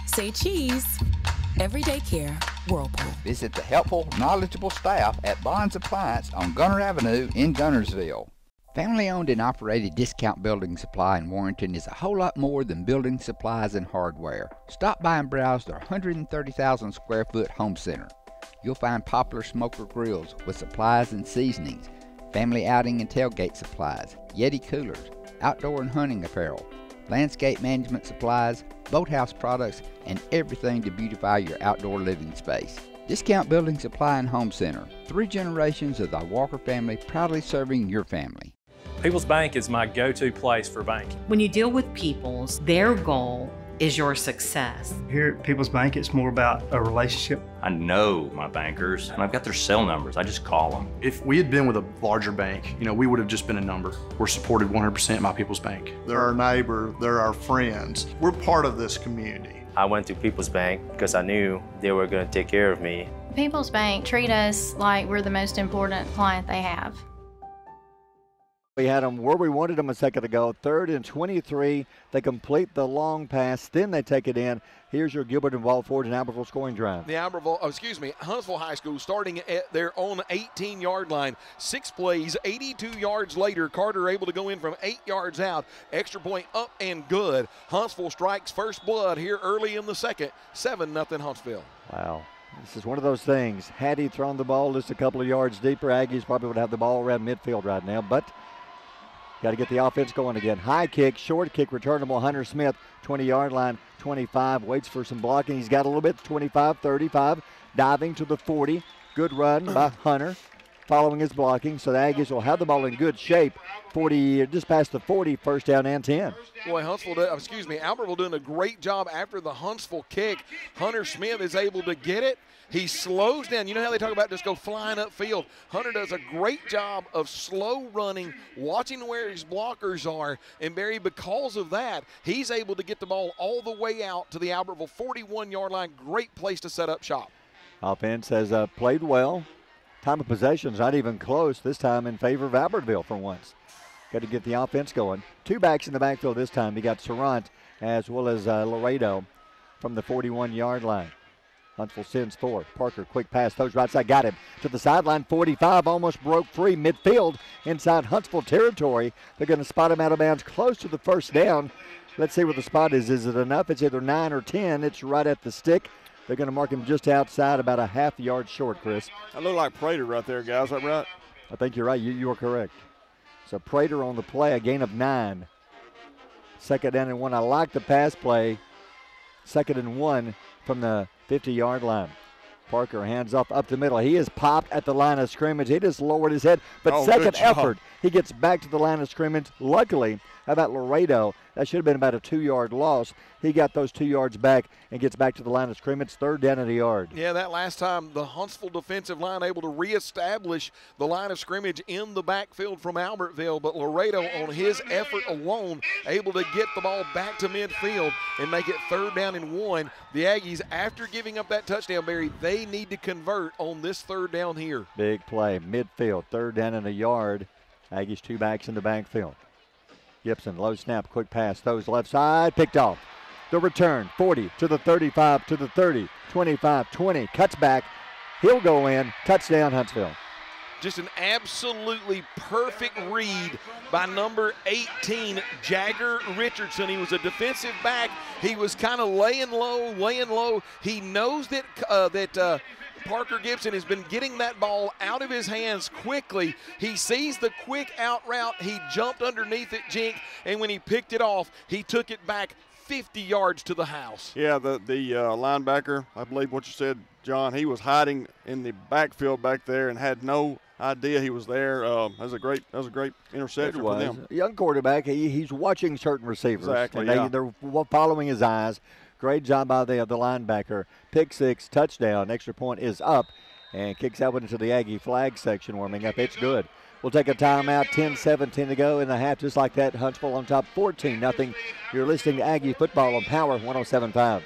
Say cheese. Everyday care, Whirlpool. Visit the helpful, knowledgeable staff at Bonds Appliance on Gunner Avenue in Guntersville. Family-owned and operated Discount Building Supply in Warrenton is a whole lot more than building supplies and hardware. Stop by and browse their 130,000 square foot home center. You'll find popular smoker grills with supplies and seasonings, family outing and tailgate supplies, Yeti coolers, outdoor and hunting apparel, landscape management supplies, boathouse products, and everything to beautify your outdoor living space. Discount Building Supply and Home Center. 3 generations of the Walker family proudly serving your family. People's Bank is my go-to place for banking. When you deal with People's, their goal is your success. Here at People's Bank, it's more about a relationship. I know my bankers, and I've got their cell numbers. I just call them. If we had been with a larger bank, we would have just been a number. We're supported 100% by People's Bank. They're our neighbor, they're our friends. We're part of this community. I went to People's Bank because I knew they were going to take care of me. People's Bank treat us like we're the most important client they have. We had them where we wanted them a second ago. 3rd and 23. They complete the long pass, then they take it in. Here's your Gilbert and Walford and Albertville scoring drive. The Huntsville High School starting at their own 18-yard line. 6 plays, 82 yards later. Carter able to go in from 8 yards out. Extra point up and good. Huntsville strikes first blood here early in the second. 7-0 Huntsville. Wow. This is one of those things. Had he thrown the ball just a couple of yards deeper, Aggies probably would have the ball around midfield right now, but got to get the offense going again. High kick, short kick, returnable. Hunter Smith, 20-yard line, 25, waits for some blocking. He's got a little bit, 25, 35, diving to the 40. Good run by Hunter, following his blocking, so the Aggies will have the ball in good shape. 40, just past the 40, first down and 10. Boy, Albertville doing a great job after the Huntsville kick. Hunter Smith is able to get it. He slows down. You know how they talk about just go flying upfield? Hunter does a great job of slow running, watching where his blockers are, and Barry, because of that, he's able to get the ball all the way out to the Albertville 41-yard line. Great place to set up shop. Offense has played well. Time of possession's not even close, this time in favor of Albertville for once. Got to get the offense going. Two backs in the backfield this time. You got Sarant as well as Laredo from the 41-yard line. Huntsville sends 4. Parker, quick pass, throws right side, got him to the sideline. 45, almost broke free midfield inside Huntsville territory. They're going to spot him out of bounds close to the first down. Let's see where the spot is. Is it enough? It's either 9 or 10. It's right at the stick. They're going to mark him just outside, about a half yard short, Chris. That looked like Prater right there, guys. Is that right? I think you're right. You are correct. So Prater on the play, a gain of 9. Second down and 1. I like the pass play. Second and 1 from the 50-yard line. Parker hands off up the middle. He is popped at the line of scrimmage. He just lowered his head, but second effort, he gets back to the line of scrimmage. Luckily, how about Laredo? That should have been about a 2-yard loss. He got those 2 yards back and gets back to the line of scrimmage. Third down at a yard. Yeah, that last time the Huntsville defensive line able to reestablish the line of scrimmage in the backfield from Albertville, but Laredo on his effort alone able to get the ball back to midfield and make it third down and 1. The Aggies, after giving up that touchdown, Barry, they need to convert on this third down here. Big play, midfield, third down and a yard. Aggies 2 backs in the backfield. Gibson, low snap, quick pass, throws left side, picked off. The return, 40 to the 35 to the 30, 25, 20, cuts back. He'll go in, touchdown Huntsville. Just an absolutely perfect read by number 18, Jagger Richardson. He was a defensive back. He was kind of laying low. He knows that Parker Gibson has been getting that ball out of his hands quickly. He sees the quick out route. He jumped underneath it, Jink, and when he picked it off, he took it back 50 yards to the house. Yeah, the linebacker, I believe what you said, John, he was hiding in the backfield back there and had no idea he was there. That was a great interception for them. Young quarterback, he's watching certain receivers. Exactly, and they're following his eyes. Great job by the linebacker. Pick 6, touchdown. Extra point is up and kicks that one into the Aggie flag section warming up. It's good. We'll take a timeout. 10-17 to go in the half. Just like that, Huntsville on top 14-0. You're listening to Aggie Football on Power 107.5.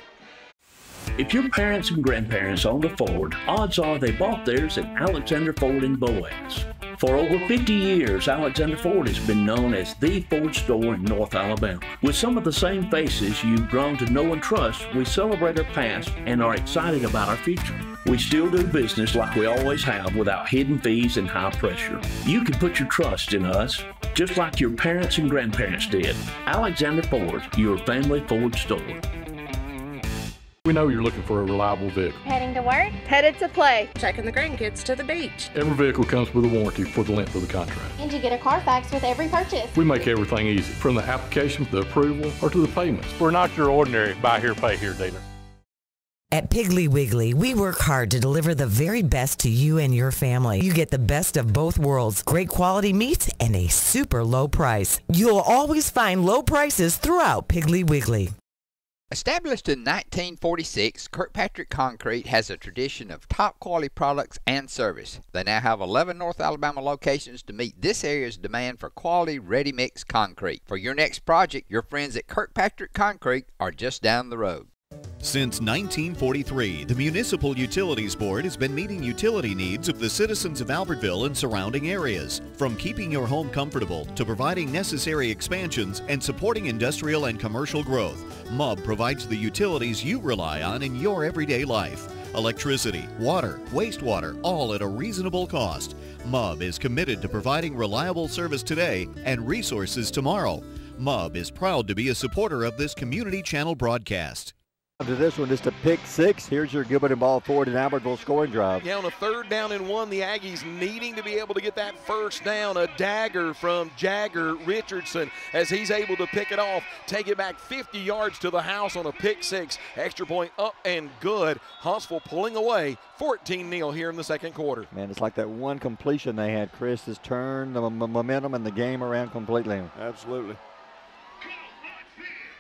If your parents and grandparents owned a Ford, odds are they bought theirs at Alexander Ford in Boaz. For over 50 years, Alexander Ford has been known as the Ford store in North Alabama. With some of the same faces you've grown to know and trust, we celebrate our past and are excited about our future. We still do business like we always have without hidden fees and high pressure. You can put your trust in us, just like your parents and grandparents did. Alexander Ford, your family Ford store. We know you're looking for a reliable vehicle. Heading to work? Headed to play. Taking the grandkids to the beach. Every vehicle comes with a warranty for the length of the contract. And you get a Carfax with every purchase. We make everything easy, from the application to the approval or to the payments. We're not your ordinary buy here, pay here dealer. At Piggly Wiggly, we work hard to deliver the very best to you and your family. You get the best of both worlds, great quality meats and a super low price. You'll always find low prices throughout Piggly Wiggly. Established in 1946, Kirkpatrick Concrete has a tradition of top quality products and service. They now have 11 North Alabama locations to meet this area's demand for quality ready-mix concrete. For your next project, your friends at Kirkpatrick Concrete are just down the road. Since 1943, the Municipal Utilities Board has been meeting utility needs of the citizens of Albertville and surrounding areas. From keeping your home comfortable to providing necessary expansions and supporting industrial and commercial growth, MUB provides the utilities you rely on in your everyday life. Electricity, water, wastewater, all at a reasonable cost. MUB is committed to providing reliable service today and resources tomorrow. MUB is proud to be a supporter of this community channel broadcast. To this one, just a pick six. Here's your Gilbert and ball forward in Albertville scoring drive. Yeah, on a 3rd down and 1, the Aggies needing to be able to get that first down. A dagger from Jagger Richardson as he's able to pick it off, take it back 50 yards to the house on a pick six. Extra point up and good. Huntsville pulling away 14-0 here in the 2nd quarter. Man, it's like that one completion they had, Chris, has turned the momentum and the game around completely. Absolutely.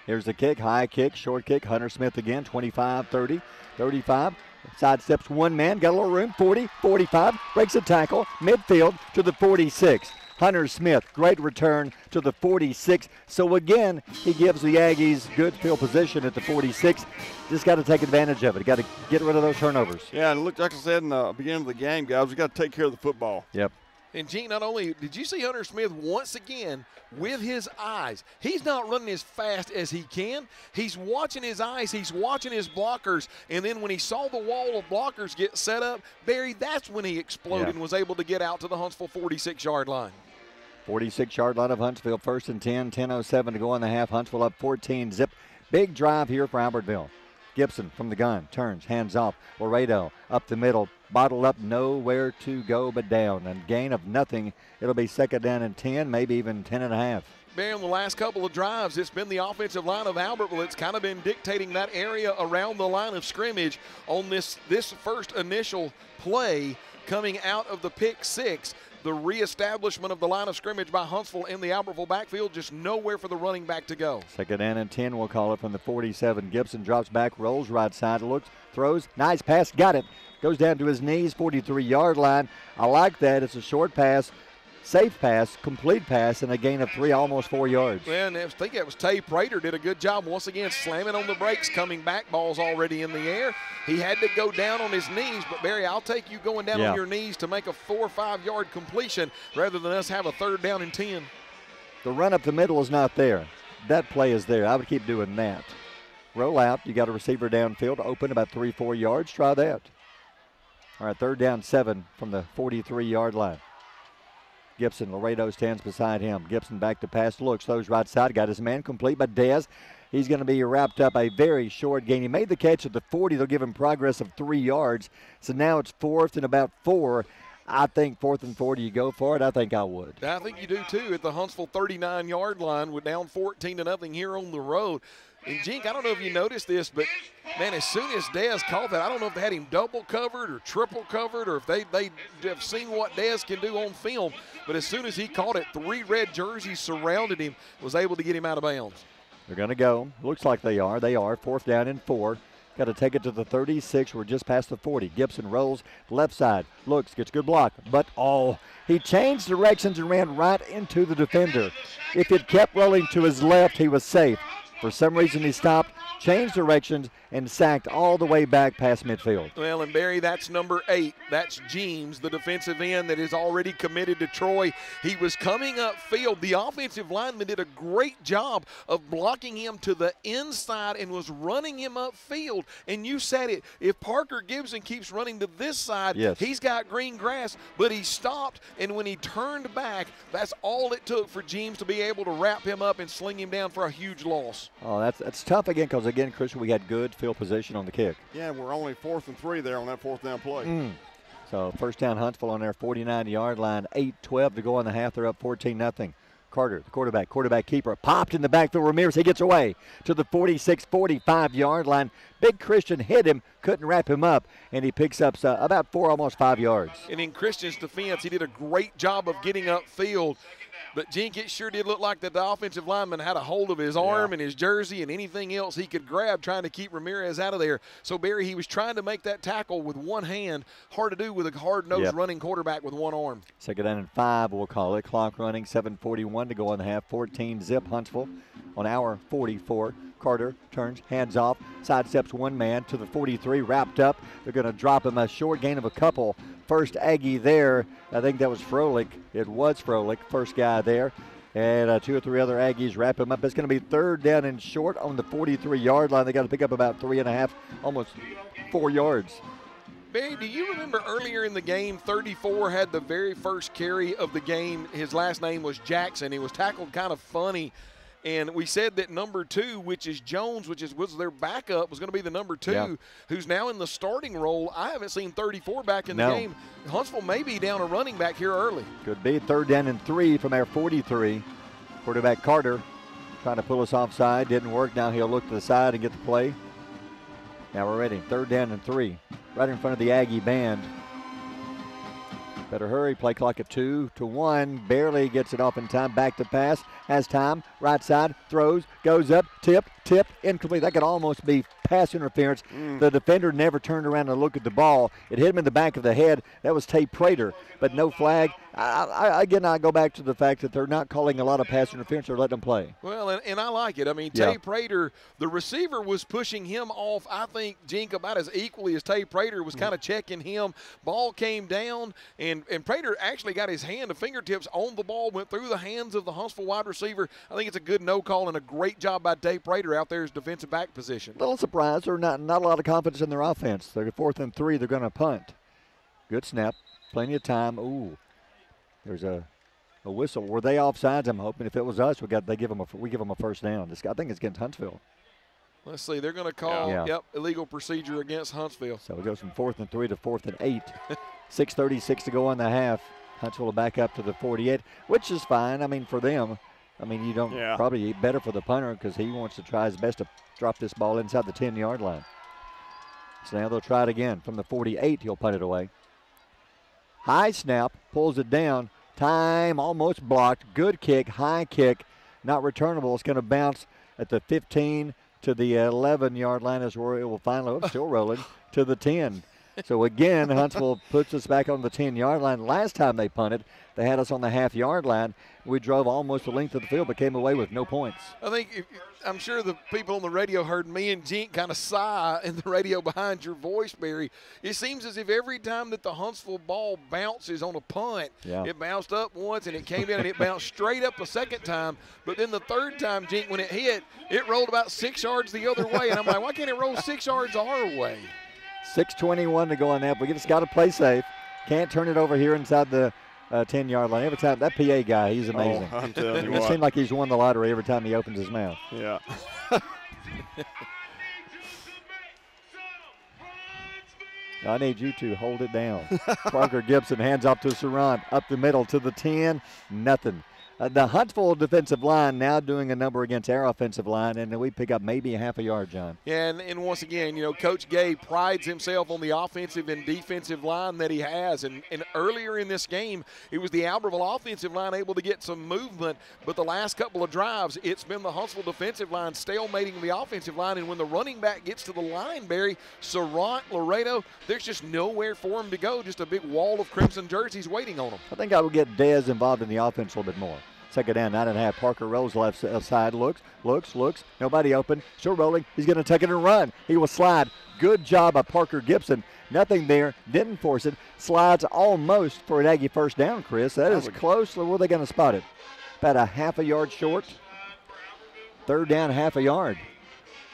Here's the kick, high kick, short kick. Hunter Smith again, 25, 30, 35. Sidesteps one man, got a little room, 40, 45. Breaks a tackle, midfield to the 46. Hunter Smith, great return to the 46. So again, he gives the Aggies good field position at the 46. Just got to take advantage of it. Got to get rid of those turnovers. Yeah, and look, like I said in the beginning of the game, guys, we got to take care of the football. Yep. And, Gene, not only did you see Hunter Smith once again with his eyes, he's not running as fast as he can. He's watching his eyes. He's watching his blockers. And then when he saw the wall of blockers get set up, Barry, that's when he exploded and was able to get out to the Huntsville 46-yard line. 46-yard line of Huntsville, 1st and 10, 10:07 to go in the half. Huntsville up 14 zip. Big drive here for Albertville. Gibson from the gun, turns, hands off. Laredo up the middle, bottled up, nowhere to go but down. And gain of nothing. It'll be 2nd down and 10, maybe even 10.5. Barry, on the last couple of drives, it's been the offensive line of Albertville. It's kind of been dictating that area around the line of scrimmage on this first initial play coming out of the pick six. The reestablishment of the line of scrimmage by Huntsville in the Albertville backfield, just nowhere for the running back to go. 2nd down and 10, we'll call it from the 47. Gibson drops back, rolls right side, looks, throws, nice pass, got it. Goes down to his knees, 43-yard line. I like that. It's a short pass, safe pass, complete pass, and a gain of 3, almost 4 yards. Well, and I think it was Tay Prater did a good job once again slamming on the brakes, coming back, ball's already in the air. He had to go down on his knees, but Barry, I'll take you going down on your knees to make a 4 or 5 yard completion rather than us have a 3rd down and 10. The run up the middle is not there. That play is there. I would keep doing that. Roll out. You got a receiver downfield, open about 3-4 yards. Try that. All right, 3rd down 7 from the 43-yard line. Gibson, Laredo stands beside him. Gibson back to pass, looks, throws right side, got his man complete, but Dez, he's going to be wrapped up, a very short gain. He made the catch at the 40. They'll give him progress of 3 yards. So now it's 4th and about 4. I think 4th and 4, do you go for it? I think I would. I think you do too at the Huntsville 39-yard line. We're down 14-0 here on the road. And, Jink, I don't know if you noticed this, but, man, as soon as Dez caught that, I don't know if they had him double covered or triple covered or if they have seen what Dez can do on film. But as soon as he caught it, 3 red jerseys surrounded him, was able to get him out of bounds. They're going to go. Looks like they are. They are. 4th down and 4. Got to take it to the 36. We're just past the 40. Gibson rolls left side. Looks, gets good block. But, he changed directions and ran right into the defender. If it kept rolling to his left, he was safe. For some reason, he stopped, changed directions, and sacked all the way back past midfield. Well, and Barry, that's number 8. That's James, the defensive end that is already committed to Troy. He was coming upfield. The offensive lineman did a great job of blocking him to the inside and was running him upfield. And you said it, if Parker Gibson keeps running to this side, he's got green grass, but he stopped, and when he turned back, that's all it took for James to be able to wrap him up and sling him down for a huge loss. Oh, that's tough again because, again, Christian, we had good field position on the kick. Yeah, we're only 4th and 3 there on that 4th down play. So 1st down Huntsville on their 49-yard line, 8-12 to go in the half. They're up 14-0. Carter, the quarterback keeper, popped in the backfield. Ramirez, he gets away to the 46, 45-yard line. Big Christian hit him, couldn't wrap him up, and he picks up about 4, almost 5 yards. And in Christian's defense, he did a great job of getting upfield. But, Jink, it sure did look like that the offensive lineman had a hold of his arm and his jersey and anything else he could grab trying to keep Ramirez out of there. So, Barry, he was trying to make that tackle with one hand. Hard to do with a hard-nosed running quarterback with one arm. 2nd down and 5, we'll call it. Clock running, 7:41 to go in the half. 14-zip Huntsville on our 44. Carter turns, hands off, sidesteps one man to the 43, wrapped up. They're going to drop him a short gain of a couple. First Aggie there, I think that was Froelich. It was Froelich, first guy there. And 2 or 3 other Aggies wrap him up. It's going to be 3rd down and short on the 43-yard line. They got to pick up about 3.5, almost 4 yards. Barry, do you remember earlier in the game, 34 had the very first carry of the game. His last name was Jackson. He was tackled kind of funny. And we said that number 2, which is Jones, was their backup, was going to be the number 2, who's now in the starting role. I haven't seen 34 back in the game. Huntsville may be down a running back here early. Could be 3rd down and 3 from our 43. Quarterback Carter trying to pull us offside. Didn't work. Now he'll look to the side and get the play. Now we're ready. 3rd down and 3. Right in front of the Aggie band. Better hurry. Play clock at 2-1. Barely gets it off in time. Back to pass. Has time. Right side. Throws. Goes up. Tip. Incomplete. That could almost be pass interference. The defender never turned around to look at the ball. It hit him in the back of the head. That was Tate Prater, but no flag. I go back to the fact that they're not calling a lot of pass interference. They're letting them play. Well, and I like it. I mean, Tate Prater, the receiver was pushing him off, I think, Jink, about as equally as Tate Prater was kind of checking him. Ball came down, and Prater actually got his hand, the fingertips on the ball, went through the hands of the Huntsville wide receiver. I think it's a good no call and a great job by Tate Prater out there as defensive back position. Little surprised. They're not a lot of confidence in their offense. They're 4th and 3. They're going to punt. Good snap. Plenty of time. Ooh, there's a whistle. Were they offsides? I'm hoping. If it was us, we give them a first down. I think it's against Huntsville. Let's see. They're going to call illegal procedure against Huntsville. So it goes from 4th and 3 to 4th and 8. 6:36 to go in the half. Huntsville will back up to the 48, which is fine. I mean, for them. I mean, you don't probably better for the punter because he wants to try his best to drop this ball inside the 10-yard line. So now they'll try it again. From the 48, he'll punt it away. High snap, pulls it down. Time almost blocked. Good kick, high kick, not returnable. It's going to bounce at the 15 to the 11-yard line is where it will finally, still rolling, to the 10. So again, Huntsville puts us back on the 10-yard line. Last time they punted, they had us on the half-yard line. We drove almost the length of the field but came away with no points. I'm sure the people on the radio heard me and Jink kind of sigh in the radio behind your voice, Barry. It seems as if every time that the Huntsville ball bounces on a punt, it bounced up once and it came down and it bounced straight up a second time. But then the third time, Jink, when it hit, it rolled about 6 yards the other way. And I'm like, why can't it roll 6 yards our way? 6:21 to go on that. We just got to play safe. Can't turn it over here inside the 10-yard line. Every time, that PA guy, he's amazing. I'm telling you It what. seems like he's won the lottery every time he opens his mouth. Yeah. I need you to hold it down. Parker Gibson hands off to Sarant. Up the middle to the 10. Nothing. The Huntsville defensive line now doing a number against our offensive line, and then we pick up maybe a half a yard, John. Yeah, and once again, Coach Gay prides himself on the offensive and defensive line that he has. And earlier in this game, it was the Albertville offensive line able to get some movement, but the last couple of drives, it's been the Huntsville defensive line stalemating the offensive line. And when the running back gets to the line, Barry, Sarant, Laredo, there's just nowhere for him to go, just a big wall of crimson jerseys waiting on him. I think I would get Dez involved in the offense a little bit more. Second down, 9.5. Parker rolls left side, looks. Nobody open. Still rolling. He's going to take it and run. He will slide. Good job by Parker Gibson. Nothing there. Didn't force it. Slides almost for an Aggie first down, Chris. That is close. Where are they going to spot it? About a half a yard short. 3rd down, half a yard.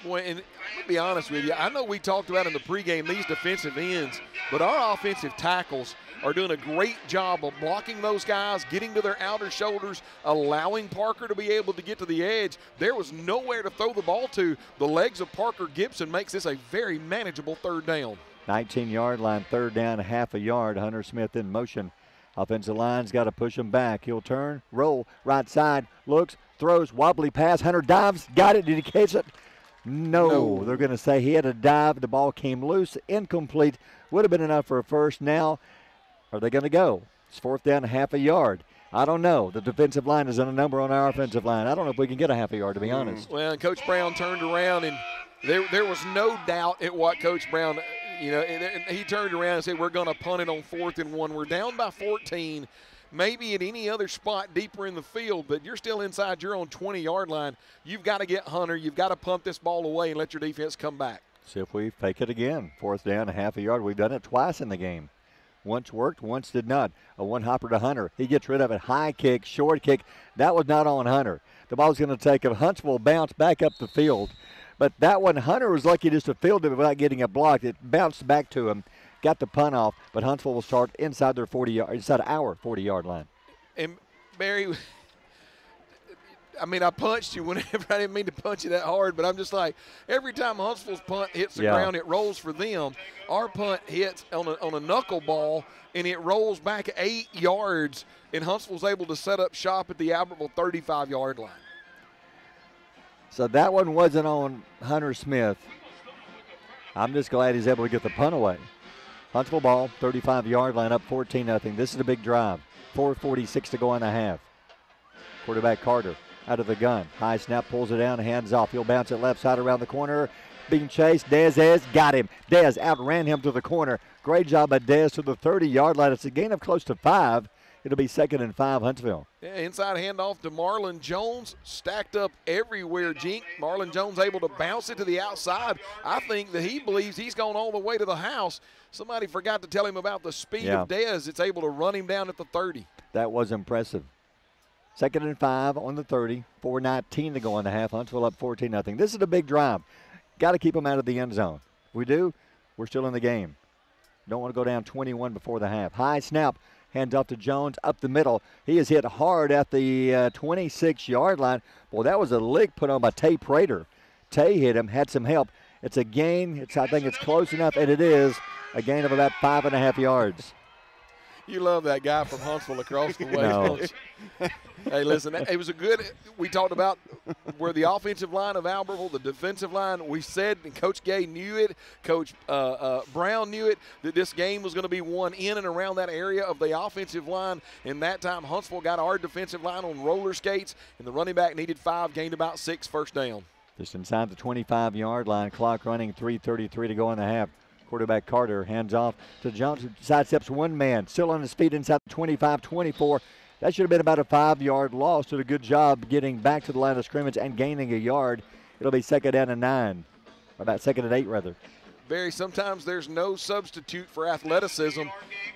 Boy, and I'll be honest with you, I know we talked about in the pregame these defensive ends, but our offensive tackles are doing a great job of blocking those guys, getting to their outer shoulders, allowing Parker to be able to get to the edge. There was nowhere to throw the ball to. The legs of Parker Gibson makes this a very manageable 3rd down. 19-yard line, 3rd down, half a yard. Hunter Smith in motion. Offensive line's got to push him back. He'll turn, roll, right side, looks, throws, wobbly pass. Hunter dives, got it. Did he catch it? No. They're going to say he had a dive. The ball came loose, incomplete. Would have been enough for a first. Now, are they going to go? It's 4th down, half a yard. I don't know. The defensive line is in a number on our offensive line. I don't know if we can get a half a yard, to be honest. Well, and Coach Brown turned around, and there was no doubt at what Coach Brown, he turned around and said, we're going to punt it on 4th and 1. We're down by 14. Maybe at any other spot deeper in the field, but you're still inside your own 20-yard line. You've got to get Hunter. You've got to pump this ball away and let your defense come back. See if we fake it again. 4th down, half a yard. We've done it twice in the game. Once worked, once did not. A one-hopper to Hunter. He gets rid of it. High kick, short kick. That was not on Hunter. The ball's going to take a Huntsville bounce back up the field. But that one, Hunter was lucky just to field it without getting it blocked. It bounced back to him, got the punt off, but Huntsville will start inside their inside our 40-yard line. And, Barry, I mean, I punched you whenever I didn't mean to punch you that hard, but I'm just like, every time Huntsville's punt hits the ground, it rolls for them. Our punt hits on a knuckleball, and it rolls back 8 yards, and Huntsville's able to set up shop at the Albertville 35-yard line. So that one wasn't on Hunter Smith. I'm just glad he's able to get the punt away. Huntsville ball, 35-yard line, up 14-0. This is a big drive. 4:46 to go in the half. Quarterback Carter out of the gun. High snap, pulls it down, hands off. He'll bounce it left side around the corner. Being chased. Dez got him. Dez outran him to the corner. Great job by Dez to the 30-yard line. It's a gain of close to 5. It'll be 2nd and 5, Huntsville. Yeah, inside handoff to Marlon Jones. Stacked up everywhere, Jink. Marlon Jones able to bounce it to the outside. I think that he believes he's gone all the way to the house. Somebody forgot to tell him about the speed of Dez. It's able to run him down at the 30. That was impressive. 2nd and 5 on the 30. 4:19 to go in the half. Huntsville up 14-0. This is a big drive. Got to keep them out of the end zone. If we do, we're still in the game. Don't want to go down 21 before the half. High snap. Hands off to Jones up the middle. He is hit hard at the 26-yard line. Boy, that was a lick put on by Tay Prater. Tay hit him, had some help. It's a gain. I think it's close enough, and it is a gain of about 5.5 yards. You love that guy from Huntsville across the way. No. Hey, listen, it was a good – we talked about where the offensive line of Albertville, the defensive line, we said, and Coach Gay knew it, Coach Brown knew it, that this game was going to be won in and around that area of the offensive line. And that time, Huntsville got our defensive line on roller skates, and the running back needed 5, gained about 6 first down. Just inside the 25-yard line, clock running, 3:33 to go in the half. Quarterback Carter hands off to Jones, who sidesteps one man, still on his feet inside the 25-24. That should have been about a 5-yard loss. Did a good job getting back to the line of scrimmage and gaining a yard. It'll be 2nd down and 9, or about 2nd and 8 rather. Barry, sometimes there's no substitute for athleticism,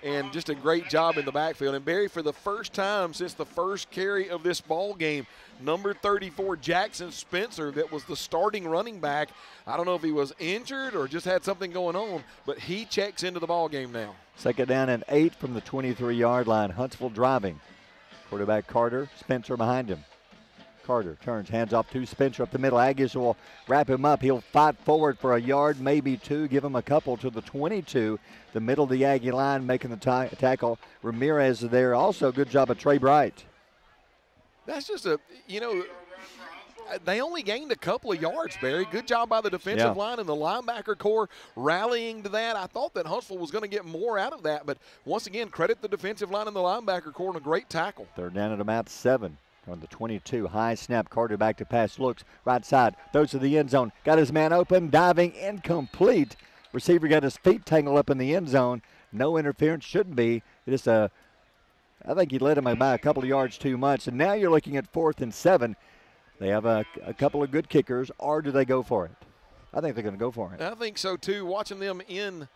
and just a great job in the backfield. And Barry, for the first time since the first carry of this ball game, number 34, Jackson Spencer, that was the starting running back. I don't know if he was injured or just had something going on, but he checks into the ball game now. 2nd down and 8 from the 23-yard line. Huntsville driving. Quarterback Carter, Spencer behind him. Carter turns, hands off to Spencer up the middle. Aggies will wrap him up. He'll fight forward for a yard, maybe 2, give him a couple to the 22. The middle of the Aggie line making the tackle. Ramirez is there. Also, good job of Trey Bright. That's just they only gained a couple of yards, Barry. Good job by the defensive line and the linebacker core rallying to that. I thought that Huntsville was going to get more out of that, but once again, credit the defensive line and the linebacker core on a great tackle. 3rd down at about 7 on the 22. High snap, Carter back to pass, looks right side, throws to the end zone. Got his man open, diving, incomplete. Receiver got his feet tangled up in the end zone. No interference, shouldn't be. Just I think he led him by a couple of yards too much. And now you're looking at 4th and 7. They have a couple of good kickers, or do they go for it? I think they're going to go for it. I think so, too. Watching them in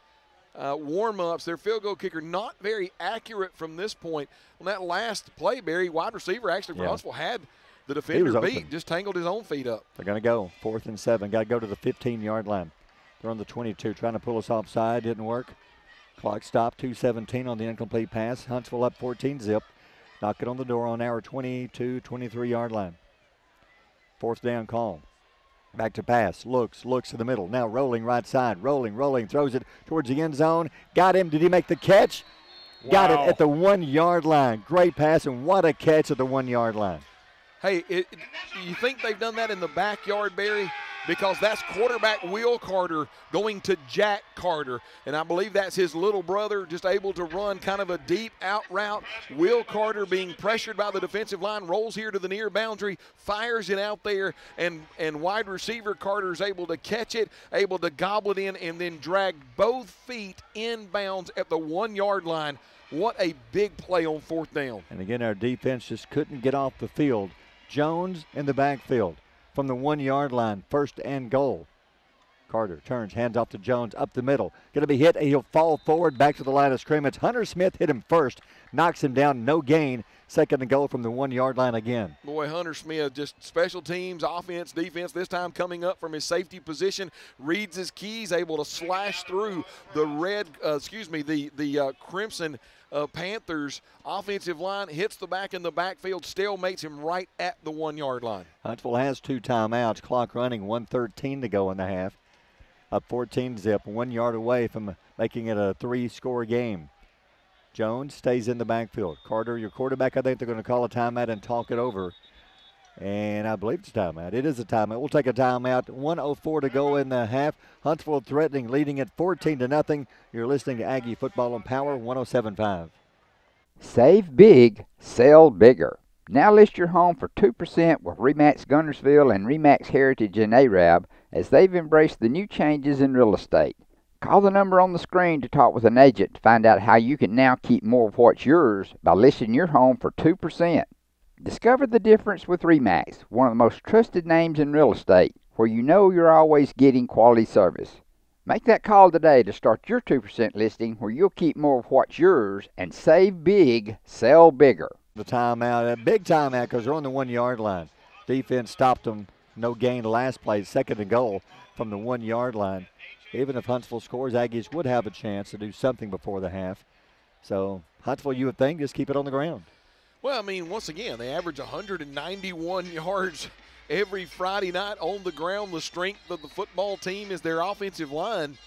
warm-ups, their field goal kicker not very accurate from this point. On that last play, Barry, wide receiver actually for Huntsville had the defender beat, just tangled his own feet up. They're going to go 4th and 7. Got to go to the 15-yard line. They're on the 22, trying to pull us offside. Didn't work. Clock stopped, 2:17 on the incomplete pass. Huntsville up 14-zip. Knock it on the door on our 22, 23-yard line. 4th down call. Back to pass. Looks to the middle. Now rolling right side. Rolling. Throws it towards the end zone. Got him. Did he make the catch? Wow. Got it at the 1-yard line. Great pass, and what a catch at the 1-yard line. Hey, you think they've done that in the backyard, Barry? Because that's quarterback Will Carter going to Jack Carter. And I believe that's his little brother, just able to run kind of a deep out route. Will Carter being pressured by the defensive line, rolls here to the near boundary, fires it out there, and wide receiver Carter's able to catch it, able to gobble it in, and then drag both feet inbounds at the 1-yard line. What a big play on 4th down. And again, our defense just couldn't get off the field. Jones in the backfield. From the 1-yard line, 1st and goal. Carter turns, hands off to Jones up the middle. Going to be hit. He'll fall forward back to the line of scrimmage. Hunter Smith hit him first, knocks him down, no gain. 2nd and goal from the 1-yard line again. Boy, Hunter Smith, just special teams, offense, defense, this time coming up from his safety position, reads his keys, able to slash through the Crimson Panthers offensive line, hits the back in the backfield, stalemates him right at the 1-yard line. Huntsville has 2 timeouts, clock running, 1:13 to go in the half. Up 14-zip, 1 yard away from making it a 3-score game. Jones stays in the backfield. Carter, your quarterback, I think they're going to call a timeout and talk it over. And I believe it's a timeout. It is a timeout. We'll take a timeout. 1:04 to go in the half. Huntsville threatening, leading it 14-0. You're listening to Aggie Football on Power 107.5. Save big, sell bigger. Now list your home for 2% with RE/MAX Guntersville and RE/MAX Heritage in Arab, as they've embraced the new changes in real estate. Call the number on the screen to talk with an agent to find out how you can now keep more of what's yours by listing your home for 2%. Discover the difference with RE/MAX, one of the most trusted names in real estate, where you know you're always getting quality service. Make that call today to start your 2% listing, where you'll keep more of what's yours and save big, sell bigger. The timeout, a big timeout because they're on the 1-yard line. Defense stopped them. No gain last play, 2nd and goal from the 1-yard line. Even if Huntsville scores, Aggies would have a chance to do something before the half. So Huntsville, you would think, just keep it on the ground. Well, I mean, once again, they average 191 yards every Friday night on the ground. The strength of the football team is their offensive line.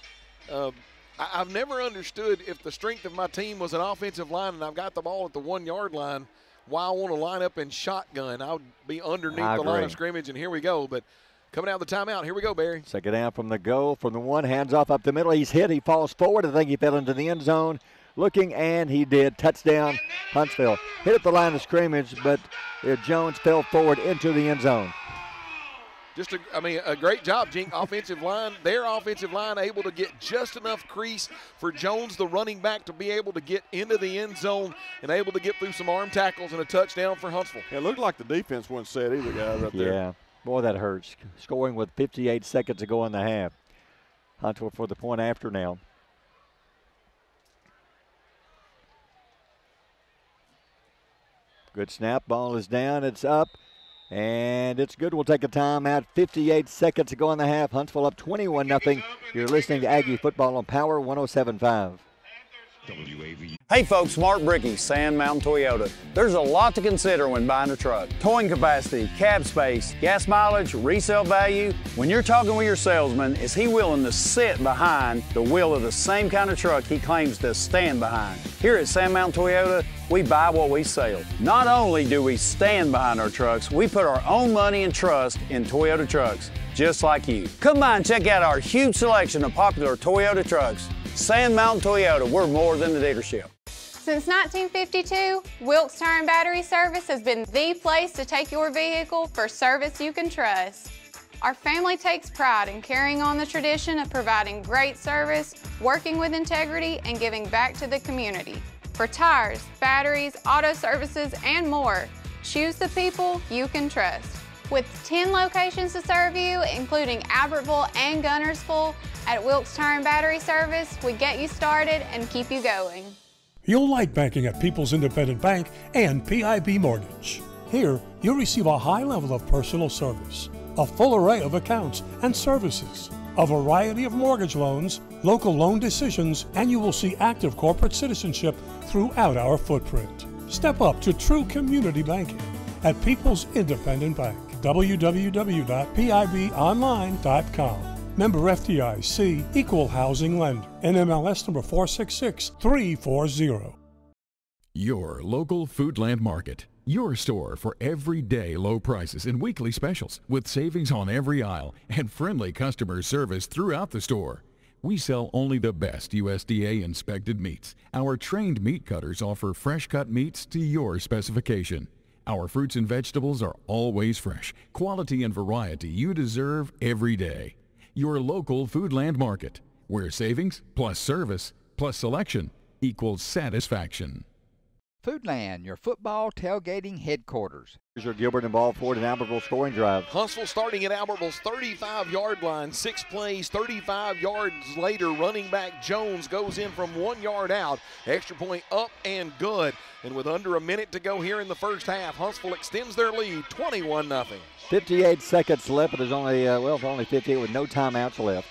I've never understood, if the strength of my team was an offensive line and I've got the ball at the 1-yard line, why I want to line up in shotgun. I would be underneath the line of scrimmage, and here we go. But coming out of the timeout, here we go, Barry. 2nd down from the goal, from the 1, hands off up the middle. He's hit, he falls forward. I think he fell into the end zone. Looking, and he did. Touchdown, Huntsville. Hit at the line of scrimmage, but Jones fell forward into the end zone. Just a great job, Jink. Their offensive line able to get just enough crease for Jones, the running back, to be able to get into the end zone and able to get through some arm tackles and a touchdown for Huntsville. It looked like the defense wasn't set either, guys, right there. Yeah, boy, that hurts. Scoring with 58 seconds to go in the half. Huntsville for the point after now. Good snap, ball is down, it's up. And it's good. We'll take a timeout. 58 seconds to go in the half. Huntsville up 21-0. You're listening to Aggie Football on Power 107.5. Hey folks, Mark Brickey, Sand Mountain Toyota. There's a lot to consider when buying a truck. Towing capacity, cab space, gas mileage, resale value. When you're talking with your salesman, is he willing to sit behind the wheel of the same kind of truck he claims to stand behind? Here at Sand Mountain Toyota, we buy what we sell. Not only do we stand behind our trucks, we put our own money and trust in Toyota trucks, just like you. Come by and check out our huge selection of popular Toyota trucks. Sand Mountain Toyota, we're more than a dealership. Since 1952, Wilkes Tire and Battery Service has been the place to take your vehicle for service you can trust. Our family takes pride in carrying on the tradition of providing great service, working with integrity, and giving back to the community. For tires, batteries, auto services, and more, choose the people you can trust. With 10 locations to serve you, including Albertville and Guntersville, at Wilkes Tire and Battery Service, we get you started and keep you going. You'll like banking at People's Independent Bank and PIB Mortgage. Here, you'll receive a high level of personal service, a full array of accounts and services, a variety of mortgage loans, local loan decisions, and you will see active corporate citizenship throughout our footprint. Step up to true community banking at People's Independent Bank. www.pibonline.com. Member FDIC, Equal Housing Lender. NMLS number 466340. Your local Foodland Market. Your store for everyday low prices and weekly specials with savings on every aisle and friendly customer service throughout the store. We sell only the best USDA inspected meats. Our trained meat cutters offer fresh cut meats to your specification. Our fruits and vegetables are always fresh, quality and variety you deserve every day. Your local Foodland Market, where savings plus service plus selection equals satisfaction. Foodland, your football tailgating headquarters. Here's your Gilbert and Ball Ford and Albertville scoring drive. Huntsville starting at Albertville's 35-yard line. 6 plays, 35 yards later, running back Jones goes in from 1 yard out. Extra point up and good. And with under a minute to go here in the first half, Huntsville extends their lead 21-0. 58 seconds left, but there's only, only 58 with no timeouts left.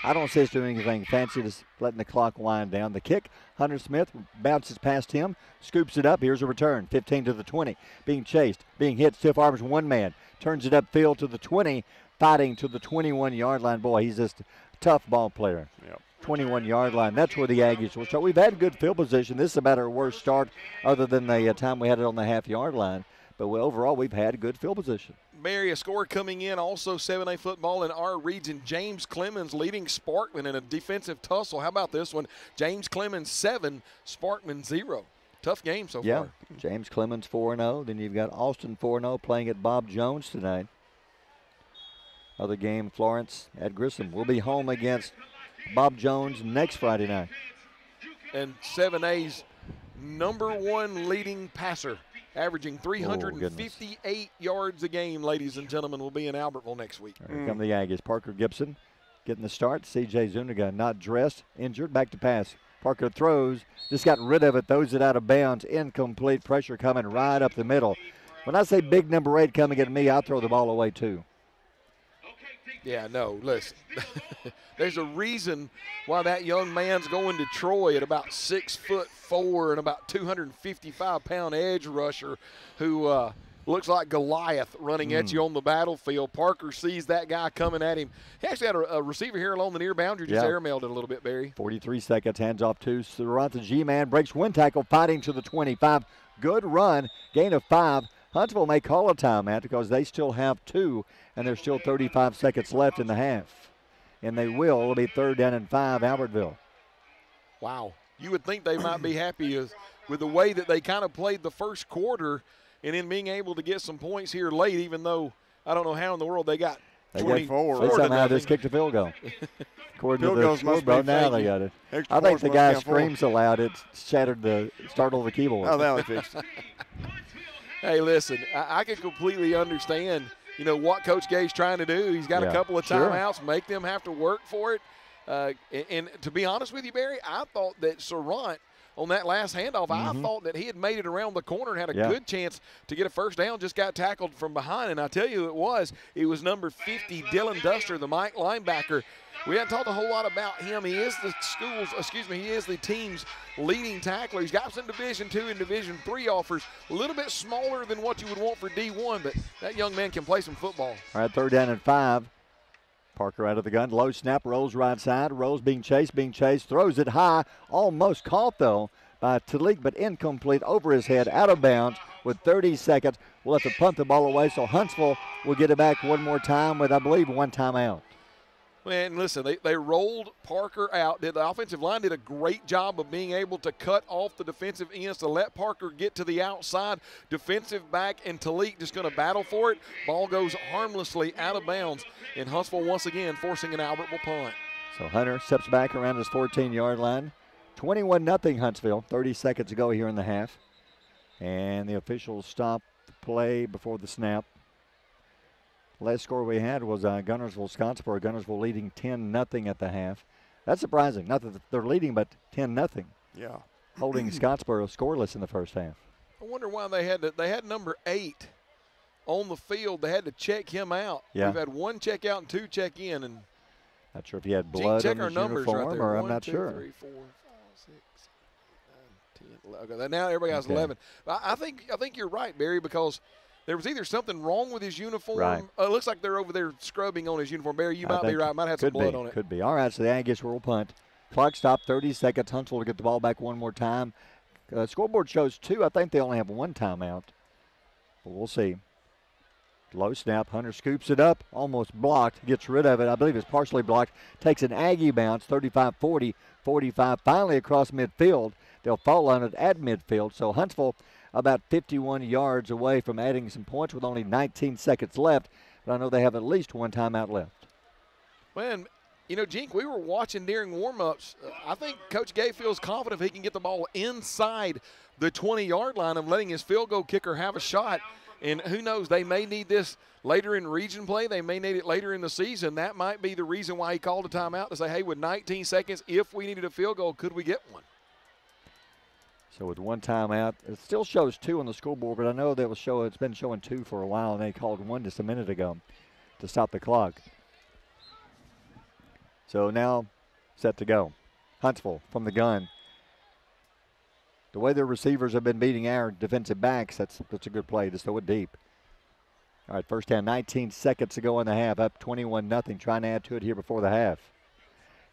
I don't see us doing anything fancy, just letting the clock wind down. The kick, Hunter Smith bounces past him, scoops it up. Here's a return, 15 to the 20. Being chased, being hit, stiff arms one man. Turns it upfield to the 20, fighting to the 21-yard line. Boy, he's just a tough ball player. Yep. 21-yard line. That's where the Aggies will start. We've had good field position. This is about our worst start other than the time we had it on the half-yard line. But overall, we've had good field position. Barry, a score coming in, also 7A football in our region. James Clemens leading Sparkman in a defensive tussle. How about this one? James Clemens 7, Sparkman 0. Tough game so yeah. far. James Clemens 4-0. Then you've got Austin 4-0 playing at Bob Jones tonight. Other game, Florence at Grissom will be home against Bob Jones next Friday night. And 7A's #1 leading passer, averaging 358 yards a game, ladies and gentlemen, will be in Albertville next week. Here come the Aggies. Parker Gibson getting the start. C.J. Zuniga not dressed, injured, back to pass. Parker throws, just got rid of it, throws it out of bounds. Incomplete, pressure coming right up the middle. When I say big number 8 coming at me, I'll throw the ball away too. Yeah, no, listen. There's a reason why that young man's going to Troy at about 6'4" and about 255-pound edge rusher who looks like Goliath running at you on the battlefield. Parker sees that guy coming at him. He actually had a receiver here along the near boundary, just airmailed it a little bit, Barry. 43 seconds, hands off to Surratt. The G-man breaks one tackle, fighting to the 25. Good run, gain of 5. Huntsville may call a timeout because they still have 2, and there's still 35 seconds left in the half. And they will. It'll be 3rd down and 5, Albertville. Wow. You would think they might be happy with the way that they kind of played the first quarter and then being able to get some points here late, even though I don't know how in the world they got 24. They somehow just kicked a field goal. According to the scoreboard, now they got it. I think the guy screamed so loud it shattered the startled the keyboard. Oh, that was fixed. Hey, listen, I can completely understand, what Coach Gay's trying to do. He's got a couple of timeouts, make them have to work for it. And to be honest with you, Barry, I thought that Surratt on that last handoff, I thought that he had made it around the corner and had a good chance to get a first down, just got tackled from behind. And I tell you, it was number 50, Dylan Duster, the Mike linebacker. We haven't talked a whole lot about him. He is the team's leading tackler. He's got some Division II and Division III offers, a little bit smaller than what you would want for D1, but that young man can play some football. All right, 3rd down and 5. Parker out of the gun, low snap, rolls right side, rolls being chased, throws it high, almost caught though by Talik, but incomplete over his head, out of bounds with 30 seconds. We'll have to punt the ball away, so Huntsville will get it back one more time with, I believe, 1 timeout. Man, listen, they rolled Parker out. The offensive line did a great job of being able to cut off the defensive ends to let Parker get to the outside. Defensive back and Talik just going to battle for it. Ball goes harmlessly out of bounds, and Huntsville once again forcing an Albertville punt. So Hunter steps back around his 14-yard line. 21-0 Huntsville, 30 seconds to go here in the half. And the officials stop the play before the snap. Last score we had was Gunnersville-Scottsboro. Gunnersville leading 10-0 at the half. That's surprising. Not that they're leading, but 10-0. Yeah. Holding Scottsboro scoreless in the first half. I wonder why they had number 8 on the field. They had to check him out. Yeah. We've had 1 check out and 2 check in. And not sure if he had blood on his uniform right or 1, I'm not 2, sure. 3, 4, 5, 6, 7, 8, 9, 10, 11. Okay, now everybody has 11. I think you're right, Barry, because there was either something wrong with his uniform. Right. It looks like they're over there scrubbing on his uniform. Barry, you might be right. Might have some blood on it. Could be. All right, so the Aggies will punt. Clock stop, 30 seconds. Huntsville will get the ball back one more time. Scoreboard shows 2. I think they only have 1 timeout. But we'll see. Low snap. Hunter scoops it up. Almost blocked. Gets rid of it. I believe it's partially blocked. Takes an Aggie bounce. 35-40. 45 finally across midfield. They'll fall on it at midfield. So Huntsville about 51 yards away from adding some points with only 19 seconds left. But I know they have at least 1 timeout left. Man, you know, Jink, we were watching during warm-ups. I think Coach Gay feels confident if he can get the ball inside the 20-yard line of letting his field goal kicker have a shot. And who knows, they may need this later in region play. They may need it later in the season. That might be the reason why he called a timeout to say, hey, with 19 seconds, if we needed a field goal, could we get one? So with one timeout, it still shows 2 on the scoreboard, but I know that it's been showing 2 for a while, and they called 1 just a minute ago to stop the clock. So now set to go. Huntsville from the gun. The way their receivers have been beating our defensive backs, that's a good play. Just throw it deep. All right, first down, 19 seconds to go in the half, up 21-0, trying to add to it here before the half.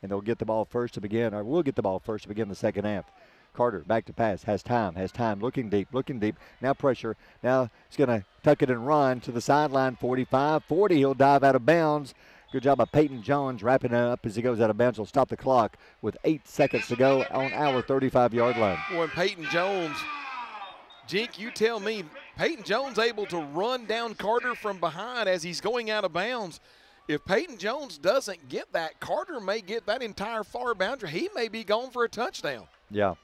And they'll get the ball first to begin, or we'll get the ball first to begin the second half. Carter back to pass, has time, looking deep. Now pressure. Now he's going to tuck it and run to the sideline, 45, 40. He'll dive out of bounds. Good job by Peyton Jones wrapping it up as he goes out of bounds. He'll stop the clock with 8 seconds to go on our 35-yard line. Boy, and Peyton Jones, Jink, you tell me, Peyton Jones able to run down Carter from behind as he's going out of bounds. If Peyton Jones doesn't get that, Carter may get that entire far boundary. He may be gone for a touchdown. Yeah,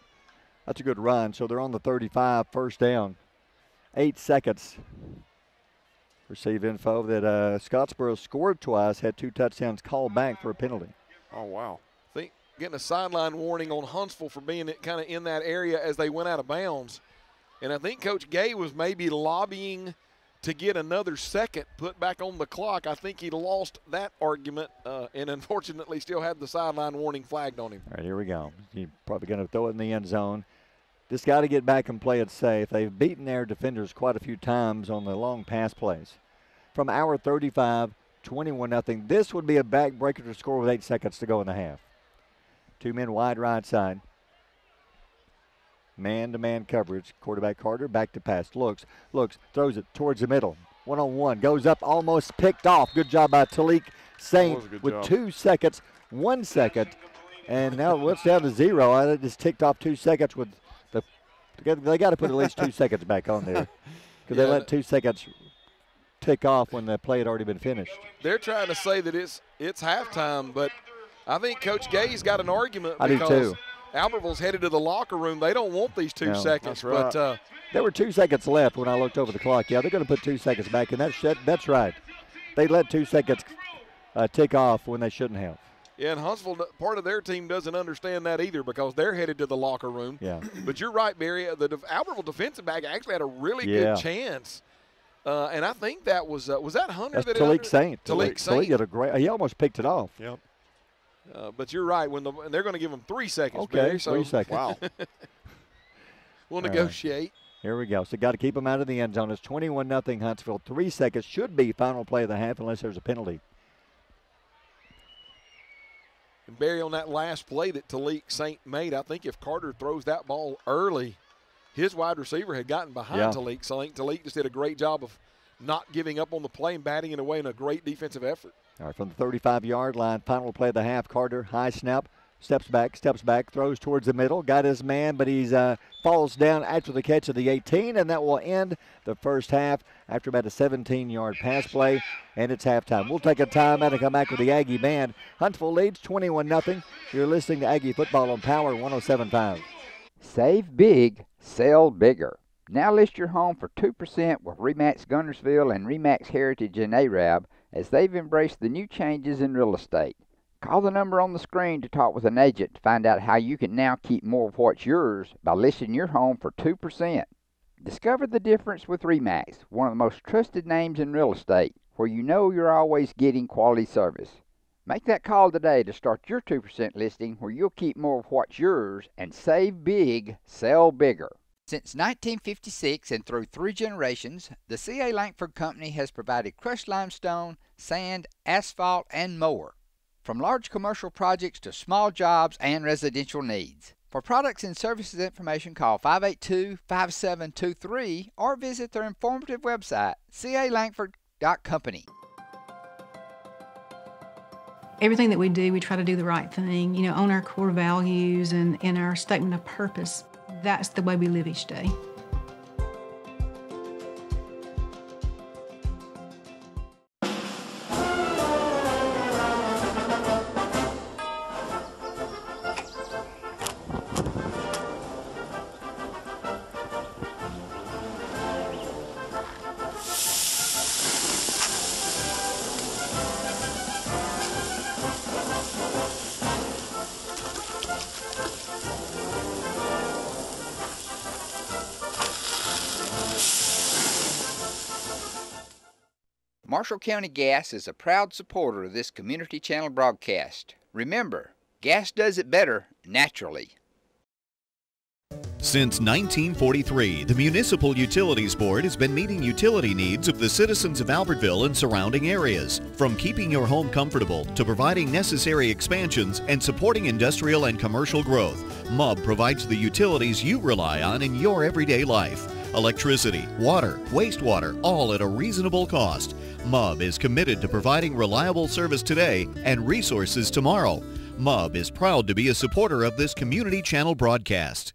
that's a good run. So they're on the 35, first down. 8 seconds. Receive info that Scottsboro scored twice, had 2 touchdowns called back for a penalty. Oh, wow. I think getting a sideline warning on Huntsville for being kind of in that area as they went out of bounds. And I think Coach Gay was maybe lobbying to get another second put back on the clock. I think he lost that argument and unfortunately still had the sideline warning flagged on him. All right, here we go. He's probably going to throw it in the end zone. Just got to get back and play it safe. They've beaten their defenders quite a few times on the long pass plays. From our 35, 21-0. This would be a backbreaker to score with 8 seconds to go in the half. 2 men wide right side. Man-to-man coverage. Quarterback Carter back to pass. Looks, throws it towards the middle. One-on-one. Goes up, almost picked off. Good job by Talik Saint with 2 seconds, 1 second. And now it's down to 0. I just ticked off 2 seconds with the. They got to put at least 2 seconds back on there because they let 2 seconds tick off when the play had already been finished. They're trying to say that it's halftime, but I think Coach Gay's got an argument I do too. Albertville's headed to the locker room. They don't want these 2 seconds. That's right. But there were 2 seconds left when I looked over the clock. Yeah, they're going to put 2 seconds back, and that's right. They let 2 seconds tick off when they shouldn't have. Yeah, and Huntsville, part of their team doesn't understand that either because they're headed to the locker room. Yeah. But you're right, Barry. The Albertville defensive back actually had a really good chance. And I think that was that Hunter? That's Talik Saint. Talik Saint. Talik had a great. He almost picked it off. Yep. But you're right. And they're going to give him 3 seconds. Okay, Barry, 3 seconds. Wow. We'll negotiate. Here we go. So got to keep them out of the end zone. It's 21-0 Huntsville. 3 seconds should be final play of the half unless there's a penalty. And Barry, on that last play that Talik Saint made, I think if Carter throws that ball early, his wide receiver had gotten behind Talik Saint. Talik just did a great job of not giving up on the play and batting it away in a great defensive effort. All right, from the 35-yard line, final play of the half. Carter, high snap, steps back, throws towards the middle, got his man, but he's falls down after the catch of the 18, and that will end the first half after about a 17-yard pass play, and it's halftime. We'll take a timeout and come back with the Aggie Band. Huntsville leads 21-0. You're listening to Aggie Football on Power 107.5. Save big, sell bigger. Now list your home for 2% with RE/MAX Guntersville and RE/MAX Heritage in Arab as they've embraced the new changes in real estate. Call the number on the screen to talk with an agent to find out how you can now keep more of what's yours by listing your home for 2%. Discover the difference with RE/MAX, one of the most trusted names in real estate, where you know you're always getting quality service. Make that call today to start your 2% listing where you'll keep more of what's yours and save big, sell bigger. Since 1956 and through 3 generations, the C.A. Langford Company has provided crushed limestone, sand, asphalt, and more. From large commercial projects to small jobs and residential needs. For products and services information, call 582-5723 or visit their informative website, calangford.company. Everything that we do, we try to do the right thing, own our core values and our statement of purpose. That's the way we live each day. Marshall County Gas is a proud supporter of this Community Channel broadcast. Remember, gas does it better naturally. Since 1943, the Municipal Utilities Board has been meeting utility needs of the citizens of Albertville and surrounding areas. From keeping your home comfortable to providing necessary expansions and supporting industrial and commercial growth, MUB provides the utilities you rely on in your everyday life. Electricity, water, wastewater, all at a reasonable cost. MUB is committed to providing reliable service today and resources tomorrow. MUB is proud to be a supporter of this Community Channel broadcast.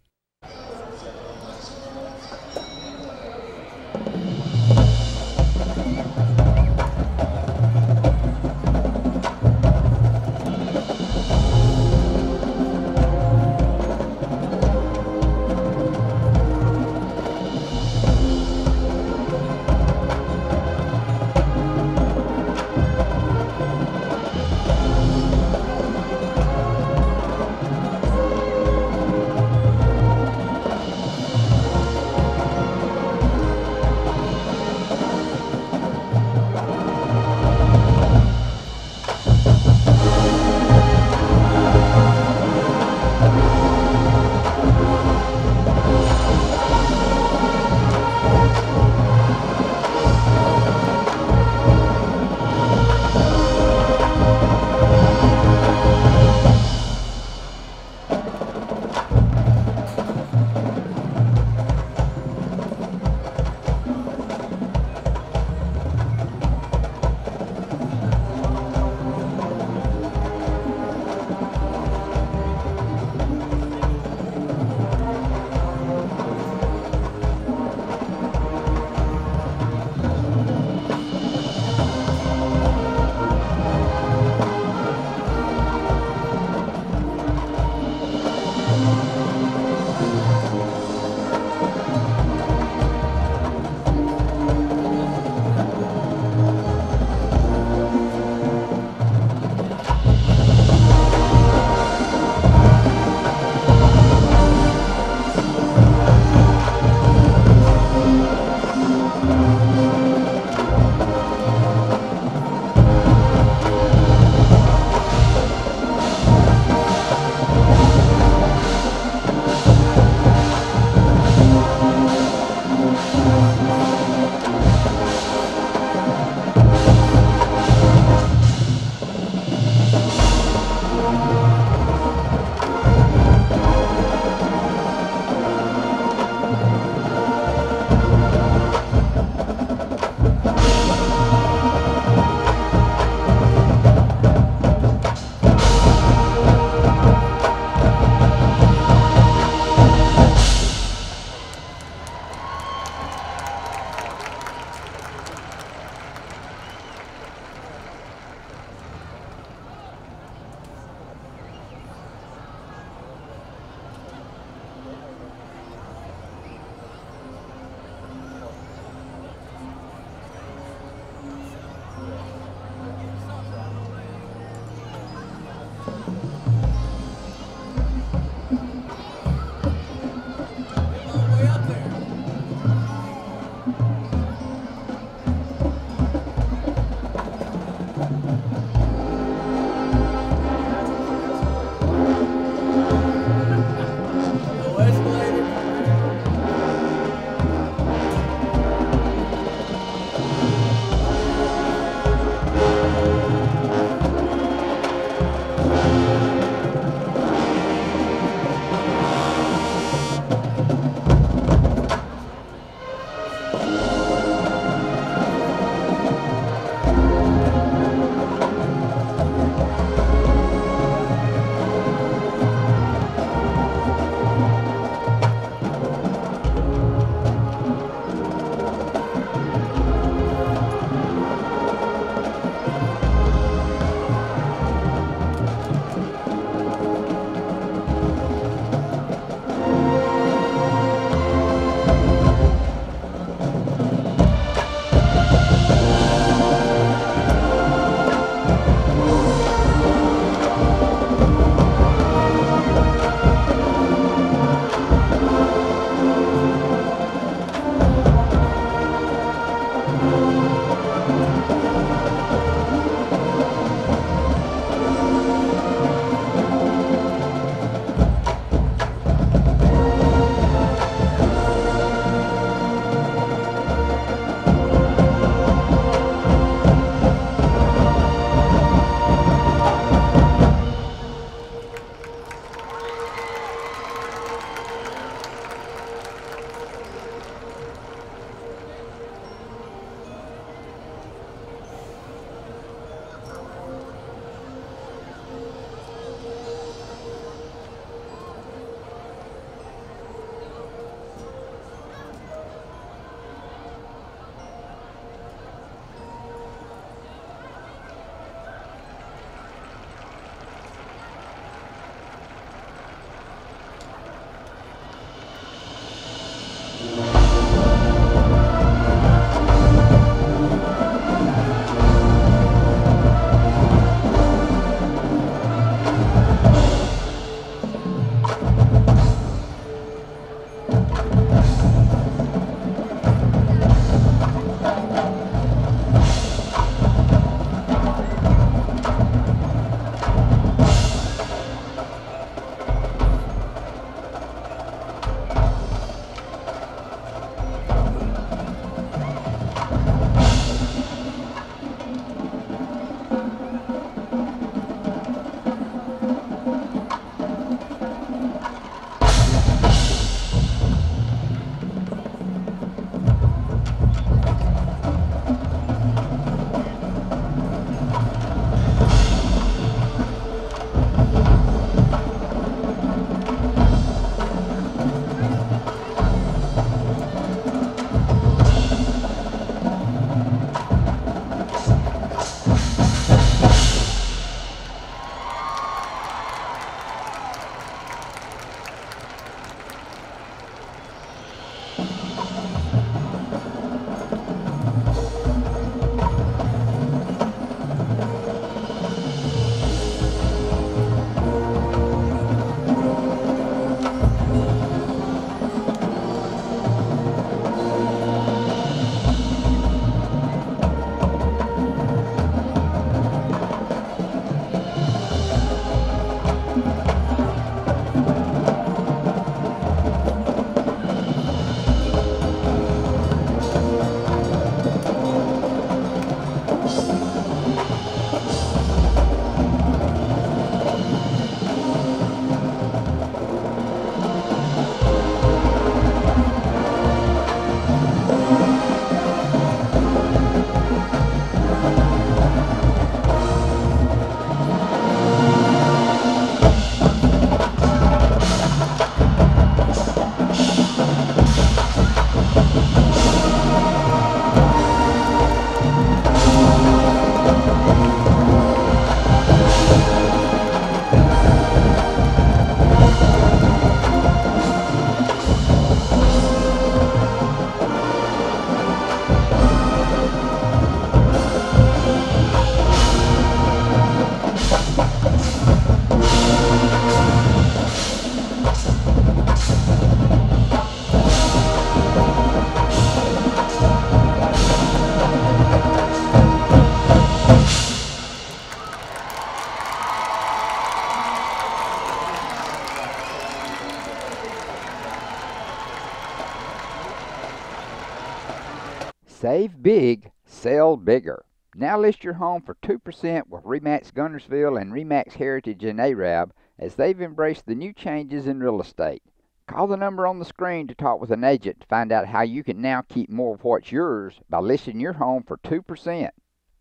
Save big, sell bigger. Now list your home for 2% with RE/MAX Guntersville and RE/MAX Heritage in Arab as they've embraced the new changes in real estate. Call the number on the screen to talk with an agent to find out how you can now keep more of what's yours by listing your home for 2%.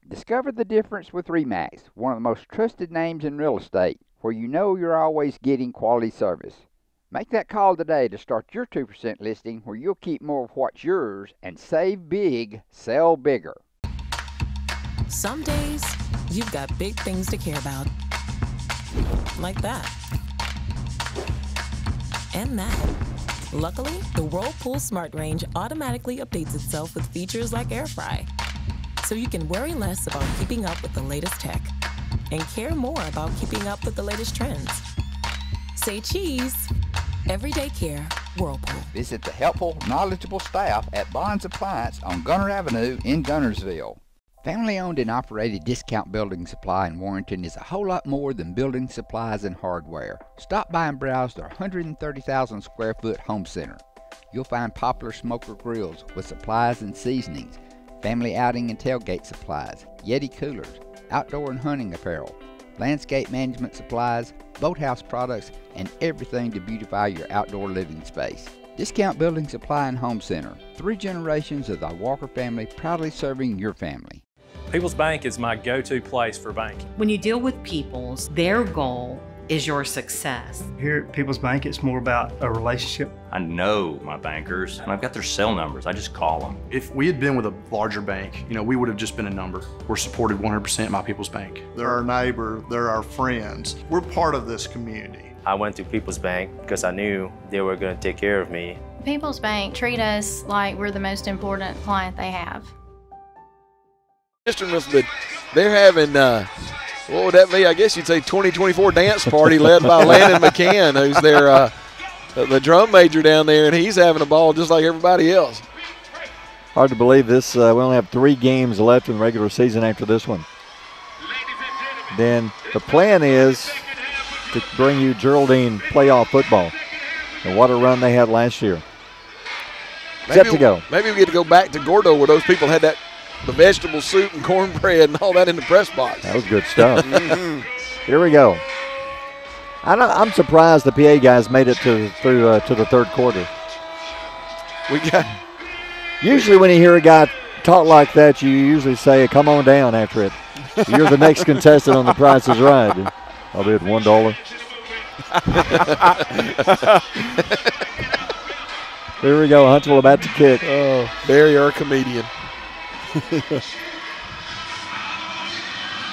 Discover the difference with RE/MAX, one of the most trusted names in real estate, where you know you're always getting quality service. Make that call today to start your 2% listing where you'll keep more of what's yours and save big, sell bigger. Some days, you've got big things to care about. Like that. And that. Luckily, the Whirlpool Smart Range automatically updates itself with features like Air Fry. So you can worry less about keeping up with the latest tech and care more about keeping up with the latest trends. Say cheese. Everyday care, Whirlpool. Visit the helpful, knowledgeable staff at Bonds Appliance on Gunner Avenue in Guntersville. Family-owned and operated Discount Building Supply in Warrenton is a whole lot more than building supplies and hardware. Stop by and browse their 130,000 square foot home center. You'll find popular smoker grills with supplies and seasonings, family outing and tailgate supplies, Yeti coolers, outdoor and hunting apparel, landscape management supplies, boathouse products, and everything to beautify your outdoor living space. Discount Building Supply and Home Center. 3 generations of the Walker family proudly serving your family. People's Bank is my go-to place for banking. When you deal with People's, their goal is your success. Here at People's Bank, it's more about a relationship. I know my bankers, and I've got their cell numbers. I just call them. If we had been with a larger bank, we would have just been a number. We're supported 100% by People's Bank. They're our neighbor, they're our friends. We're part of this community. I went to People's Bank because I knew they were going to take care of me. People's Bank treat us like we're the most important client they have. But they're having, what would that be? I guess you'd say 2024 dance party led by Landon McCann, who's their the drum major down there, and he's having a ball just like everybody else. Hard to believe this. We only have 3 games left in the regular season after this one. Then the plan is to bring you Geraldine playoff football. And what a run they had last year. Set to go. Maybe we get to go back to Gordo where those people had the vegetable soup and cornbread and all that in the press box. That was good stuff. Here we go. I'm surprised the PA guys made it through to the third quarter. Usually when you hear a guy talk like that, you usually say, come on down after it. You're the next contestant on The Price is Right. I'll be at $1. Here we go. Huntsville about to kick. Oh, Barry, our comedian.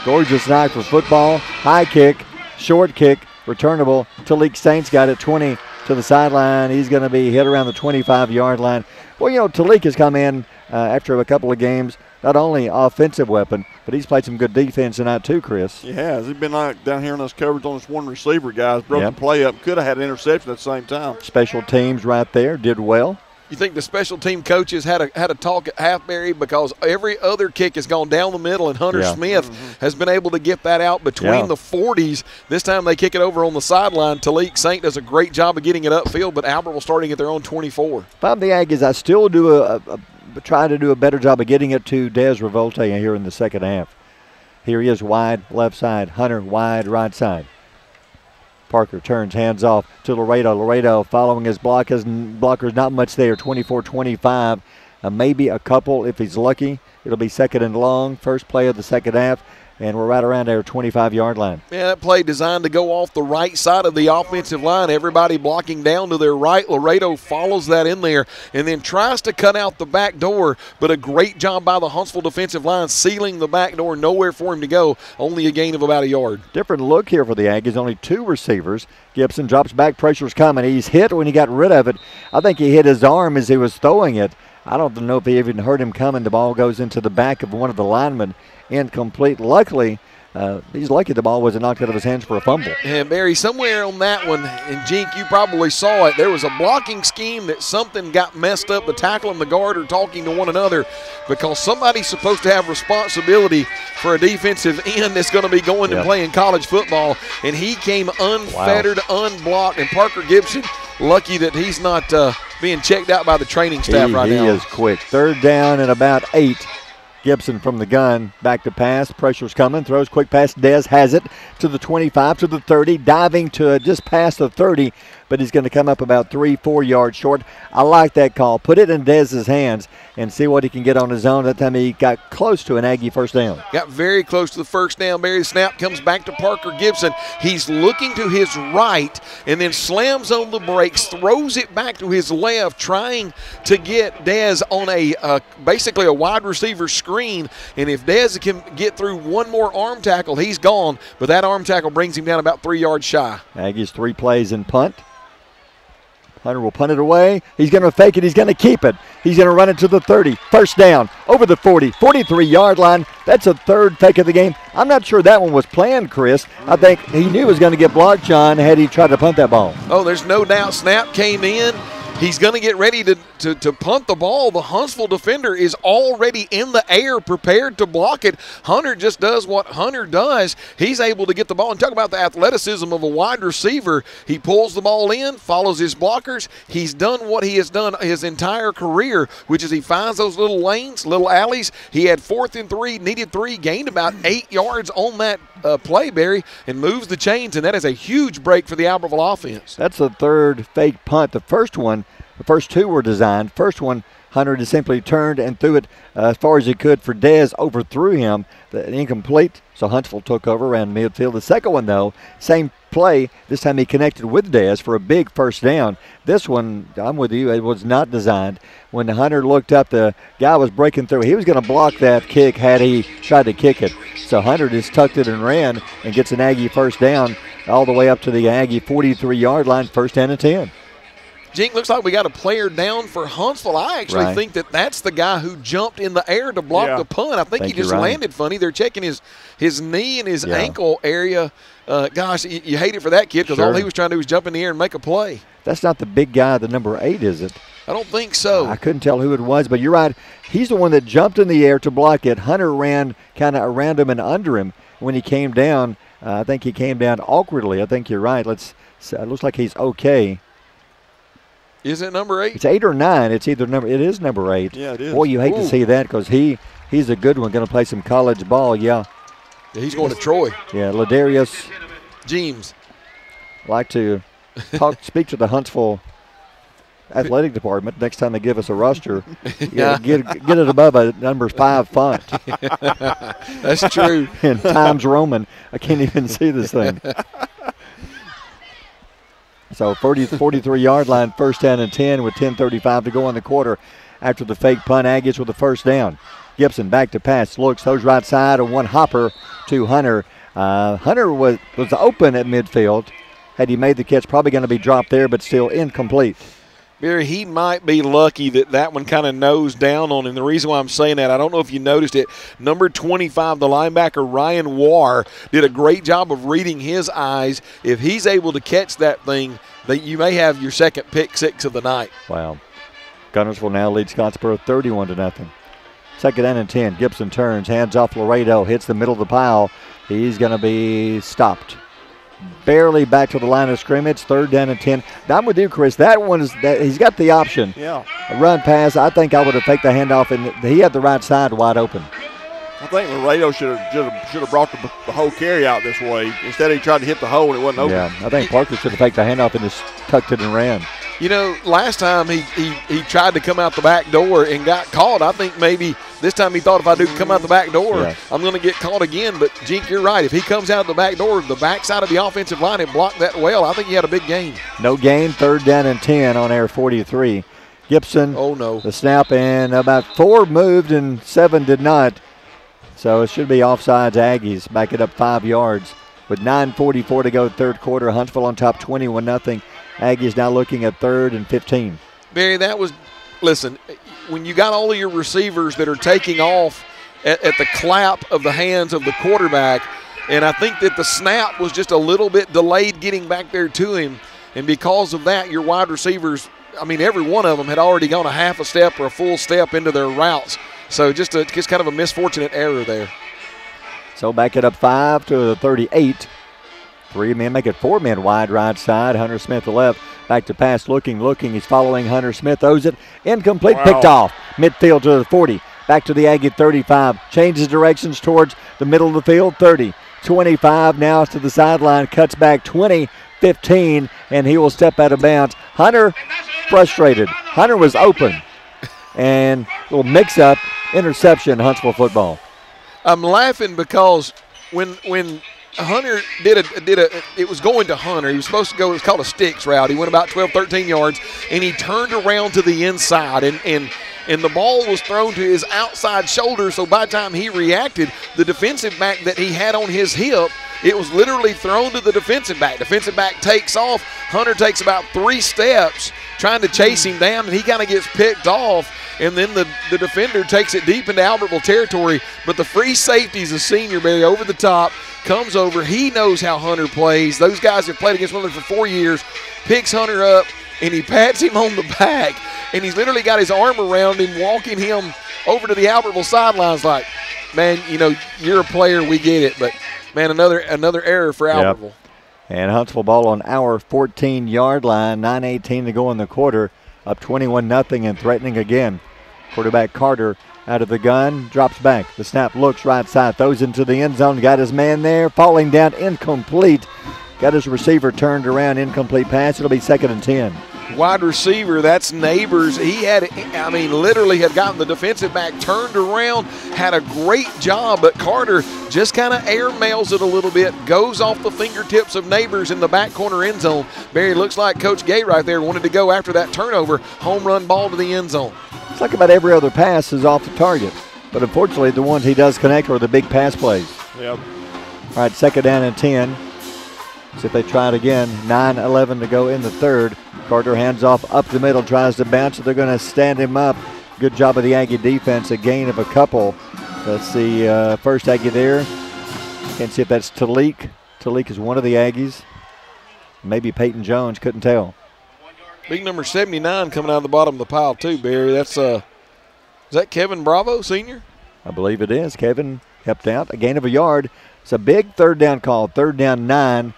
Gorgeous night for football. High kick, short kick, returnable. Talik Saints got it 20 to the sideline. He's going to be hit around the 25-yard line. Well, Talik has come in after a couple of games, not only offensive weapon, but he's played some good defense tonight too, Chris. He has. He's been down here in this coverage on this one receiver, guys. Broke the play up. Could have had an interception at the same time. Special teams right there did well. You think the special team coaches had a talk at half-Barry because every other kick has gone down the middle, and Hunter Smith has been able to get that out between the 40s. This time they kick it over on the sideline. Talik Saint does a great job of getting it upfield, but Albertville starting at their own 24. If I'm the Aggies, I still do try to do a better job of getting it to Des Revolte here in the second half. Here he is wide left side. Hunter wide right side. Parker turns, hands off to Laredo. Laredo following his blockers, not much there, 24-25. Maybe a couple if he's lucky. It'll be second and long, first play of the second half, and we're right around our 25-yard line. Yeah, that play designed to go off the right side of the offensive line. Everybody blocking down to their right. Laredo follows that in there and then tries to cut out the back door, but a great job by the Huntsville defensive line sealing the back door. Nowhere for him to go, only a gain of about a yard. Different look here for the Aggies, only 2 receivers. Gibson drops back, pressure's coming. He's hit when he got rid of it. I think he hit his arm as he was throwing it. I don't know if he even heard him coming. The ball goes into the back of one of the linemen. Incomplete. Luckily, he's lucky the ball wasn't knocked out of his hands for a fumble. And Barry, somewhere on that one, and Jink, you probably saw it, there was a blocking scheme that something got messed up. The tackle and the guard are talking to one another because somebody's supposed to have responsibility for a defensive end that's going to be going and playing college football, and he came unfettered, unblocked, and Parker Gibson, lucky that he's not being checked out by the training staff right now. He is quick. 3rd down and about 8. Gibson from the gun, back to pass. Pressure's coming. Throws quick pass. Dez has it to the 25, to the 30, diving to just past the 30, but he's going to come up about 3-4 yards short. I like that call. Put it in Dez's hands and see what he can get on his own. That time he got close to an Aggie first down. Got very close to the first down. Barry, the snap comes back to Parker Gibson. He's looking to his right and then slams on the brakes, throws it back to his left, trying to get Dez on a basically a wide receiver screen. And if Dez can get through one more arm tackle, he's gone. But that arm tackle brings him down about 3 yards shy. Aggies 3 plays and punt. Hunter will punt it away. He's going to fake it. He's going to keep it. He's going to run it to the 30. First down, over the 40, 43-yard line. That's a 3rd fake of the game. I'm not sure that one was planned, Chris. I think he knew it was going to get blocked, John, had he tried to punt that ball. Oh, there's no doubt. Snap came in. He's going to get ready to punt the ball. The Huntsville defender is already in the air, prepared to block it. Hunter just does what Hunter does. He's able to get the ball. And talk about the athleticism of a wide receiver. He pulls the ball in, follows his blockers. He's done what he has done his entire career, which is he finds those little lanes, little alleys. He had 4th and 3, needed 3, gained about 8 yards on that play, Barry, and moves the chains, and that is a huge break for the Albertville offense. That's the 3rd fake punt. The first 2 were designed. First one, Hunter just simply turned and threw it as far as he could for Dez, overthrew him. The incomplete, so Huntsville took over around midfield. The second one, though, same play. This time he connected with Dez for a big first down. This one, I'm with you, it was not designed. When Hunter looked up, the guy was breaking through. He was going to block that kick had he tried to kick it. So Hunter just tucked it and ran and gets an Aggie first down all the way up to the Aggie 43-yard line, 1st down and 10. Jink, looks like we got a player down for Huntsville. I actually think that's the guy who jumped in the air to block the punt. I think he just landed funny. They're checking his knee and his ankle area. Gosh, you hate it for that kid because all he was trying to do was jump in the air and make a play. That's not the big guy, the number 8, is it? I don't think so. I couldn't tell who it was, but you're right. He's the one that jumped in the air to block it. Hunter ran kind of around him and under him when he came down. I think he came down awkwardly. I think you're right. It looks like he's okay. Is it number 8? It's 8 or 9. It is number 8. Yeah, it is. Boy, you hate to see that because he's a good one, going to play some college ball, He's going to Troy. Yeah, Ladarius James. Like to speak to the Huntsville athletic department next time they give us a roster. Get it above a number 5 font. That's true. And Times Roman. I can't even see this thing. So 43-yard line, 1st down and 10 with 10:35 to go on the quarter after the fake punt. Aggies with the first down. Gibson back to pass, looks, throws right side, a one hopper to Hunter. Hunter was open at midfield. Had he made the catch, probably going to be dropped there, but still incomplete. Barry, he might be lucky that one kind of nosed down on him. The reason why I'm saying that, I don't know if you noticed it, number 25, the linebacker Ryan Warr, did a great job of reading his eyes. If he's able to catch that thing, you may have your second pick 6 of the night. Wow. Gunnersville now leads Scottsboro 31-0. 2nd down and 10. Gibson turns, hands off Laredo, hits the middle of the pile. He's going to be stopped. Barely back to the line of scrimmage, 3rd down and 10. I'm with you, Chris. That one he's got the option. Yeah. A run pass. I think I would have taken the handoff, and he had the right side wide open. I think Laredo should have brought the whole carry out this way. Instead, he tried to hit the hole and it wasn't open. Yeah, I think Parker should have taken the handoff and just tucked it and ran. You know, last time he tried to come out the back door and got caught. I think maybe this time he thought if I do come out the back door, I'm going to get caught again. But, Jink, you're right. If he comes out the back door, the backside of the offensive line and blocked that well, I think he had a big gain. No gain, 3rd down and 10 on air 43. Gibson, the snap, and about 4 moved and 7 did not. So it should be offsides Aggies. Back it up 5 yards. With 9:44 to go, 3rd quarter, Huntsville on top 21-0. Aggies now looking at 3rd and 15. Barry, listen, when you got all of your receivers that are taking off at the clap of the hands of the quarterback, and I think that the snap was just a little bit delayed getting back there to him, and because of that, your wide receivers, every one of them had already gone a half a step or a full step into their routes. So just kind of a misfortunate error there. So back it up 5 to the 38. 3 men, make it 4 men wide right side. Hunter Smith the left. Back to pass, looking. He's following Hunter Smith. Throws it. Incomplete. Wow. Picked off. Midfield to the 40. Back to the Aggie 35. Changes directions towards the middle of the field. 30. 25 now to the sideline. Cuts back 20. 15. And he will step out of bounds. Hunter frustrated. Hunter was open. And a little mix-up. Interception, Huntsville football. I'm laughing because when Hunter it was going to Hunter. He was supposed to go, it was called a sticks route. He went about 12, 13 yards, and he turned around to the inside, and the ball was thrown to his outside shoulder, so by the time he reacted, the defensive back that he had on his hip, it was literally thrown to the defensive back. Defensive back takes off. Hunter takes about 3 steps trying to chase him down, and he kind of gets picked off, and then the defender takes it deep into Albertville territory, but the free safety's a senior, Barry, over the top, comes over. He knows how Hunter plays. Those guys have played against one another for 4 years, picks Hunter up, and he pats him on the back, and he's literally got his arm around him, walking him over to the Albertville sidelines like, man, you know, you're a player, we get it, but, man, another error for Albertville. Yep. And Huntsville ball on our 14-yard line, 9:18 to go in the quarter, up 21-0 and threatening again. Quarterback Carter out of the gun, drops back. The snap looks right side, throws into the end zone, got his man there, falling down, incomplete. Got his receiver turned around, incomplete pass. It'll be 2nd and 10. Wide receiver, that's Neighbors. He had, I mean, literally had gotten the defensive back turned around, had a great job, but Carter just kind of airmails it a little bit, goes off the fingertips of Neighbors in the back corner end zone. Barry, looks like Coach Gay right there wanted to go after that turnover, home run ball to the end zone. It's like about every other pass is off the target, but unfortunately the ones he does connect are the big pass plays. Yep. All right, 2nd down and 10. See if they try it again. 9:11 to go in the third. Carter hands off up the middle, tries to bounce it. They're going to stand him up. Good job of the Aggie defense, a gain of a couple. Let's see, first Aggie there. Can't see if that's Talik. Talik is one of the Aggies. Maybe Peyton Jones, couldn't tell. Big number 79 coming out of the bottom of the pile too, Barry. That's is that Kevin Bravo, senior? I believe it is. Kevin helped out. A gain of a yard. It's a big 3rd down call. 3rd down 9.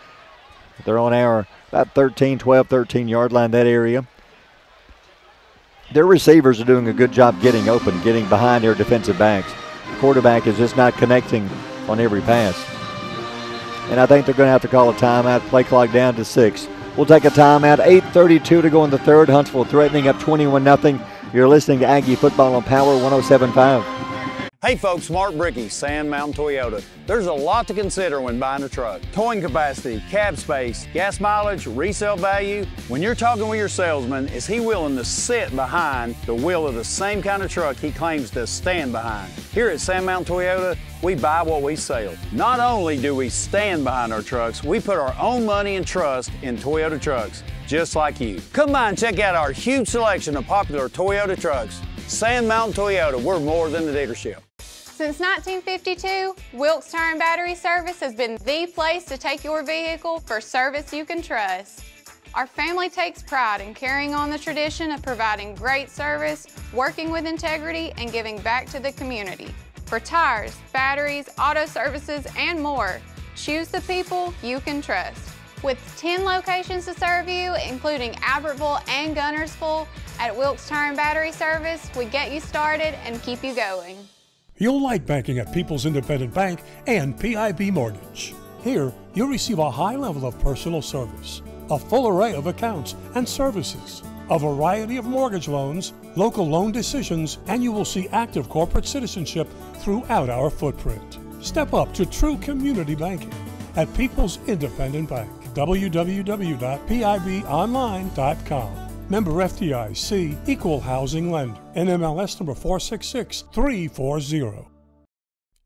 They're on our about 13-yard line, that area. Their receivers are doing a good job getting open, getting behind their defensive backs. The quarterback is just not connecting on every pass. And I think they're going to have to call a timeout. Play clock down to 6. We'll take a timeout. 8:32 to go in the third. Huntsville threatening up 21-0. You're listening to Aggie Football on Power 107.5. Hey folks, Mark Bricky, Sand Mountain Toyota. There's a lot to consider when buying a truck. Towing capacity, cab space, gas mileage, resale value. When you're talking with your salesman, is he willing to sit behind the wheel of the same kind of truck he claims to stand behind? Here at Sand Mountain Toyota, we buy what we sell. Not only do we stand behind our trucks, we put our own money and trust in Toyota trucks, just like you. Come by and check out our huge selection of popular Toyota trucks. Sand Mountain Toyota, we're more than a dealership. Since 1952, Wilkes Tire and Battery Service has been the place to take your vehicle for service you can trust. Our family takes pride in carrying on the tradition of providing great service, working with integrity, and giving back to the community. For tires, batteries, auto services, and more, choose the people you can trust. With 10 locations to serve you, including Albertville and Gunnersville, at Wilkes Tire and Battery Service, we get you started and keep you going. You'll like banking at People's Independent Bank and PIB Mortgage. Here, you'll receive a high level of personal service, a full array of accounts and services, a variety of mortgage loans, local loan decisions, and you will see active corporate citizenship throughout our footprint. Step up to true community banking at People's Independent Bank. www.pibonline.com. Member FDIC, Equal Housing Lender. NMLS number 466340.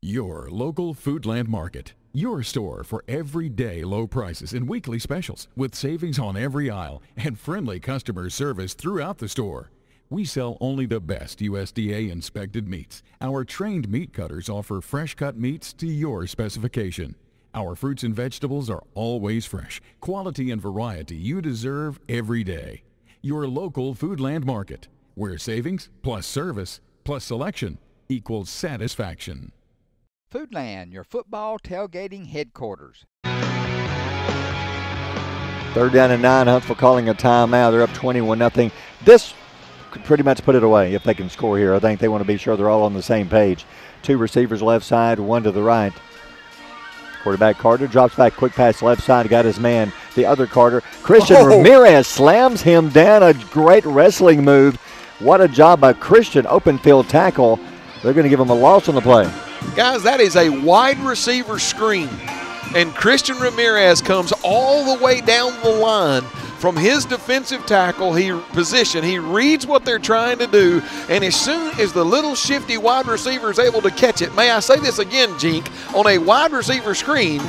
Your local Foodland Market. Your store for everyday low prices and weekly specials with savings on every aisle and friendly customer service throughout the store. We sell only the best USDA inspected meats. Our trained meat cutters offer fresh cut meats to your specification. Our fruits and vegetables are always fresh, quality and variety you deserve every day. Your local Foodland Market, where savings plus service plus selection equals satisfaction. Foodland, your football tailgating headquarters. 3rd down and 9. Huntsville calling a timeout. They're up 21-0. This could pretty much put it away if they can score here. I think they want to be sure they're all on the same page. 2 receivers left side, 1 to the right. Quarterback Carter drops back, quick pass left side, got his man, the other Carter. Christian Ramirez slams him down, a great wrestling move. What a job by Christian, open field tackle. They're going to give him a loss on the play. Guys, that is a wide receiver screen, and Christian Ramirez comes all the way down the line from his defensive tackle position. He reads what they're trying to do, and as soon as the little shifty wide receiver is able to catch it, may I say this again, Jink, on a wide receiver screen,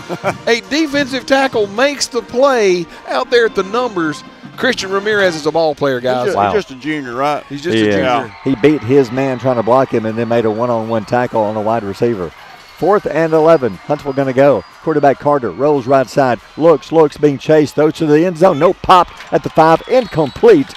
a defensive tackle makes the play out there at the numbers. Christian Ramirez is a ball player, guys. He's just a junior, right? He's just a junior. He beat his man trying to block him and then made a one-on-one tackle on the wide receiver. 4th and 11. Huntsville going to go. Quarterback Carter rolls right side. Looks, being chased. Throws to the end zone. No pop at the 5. Incomplete.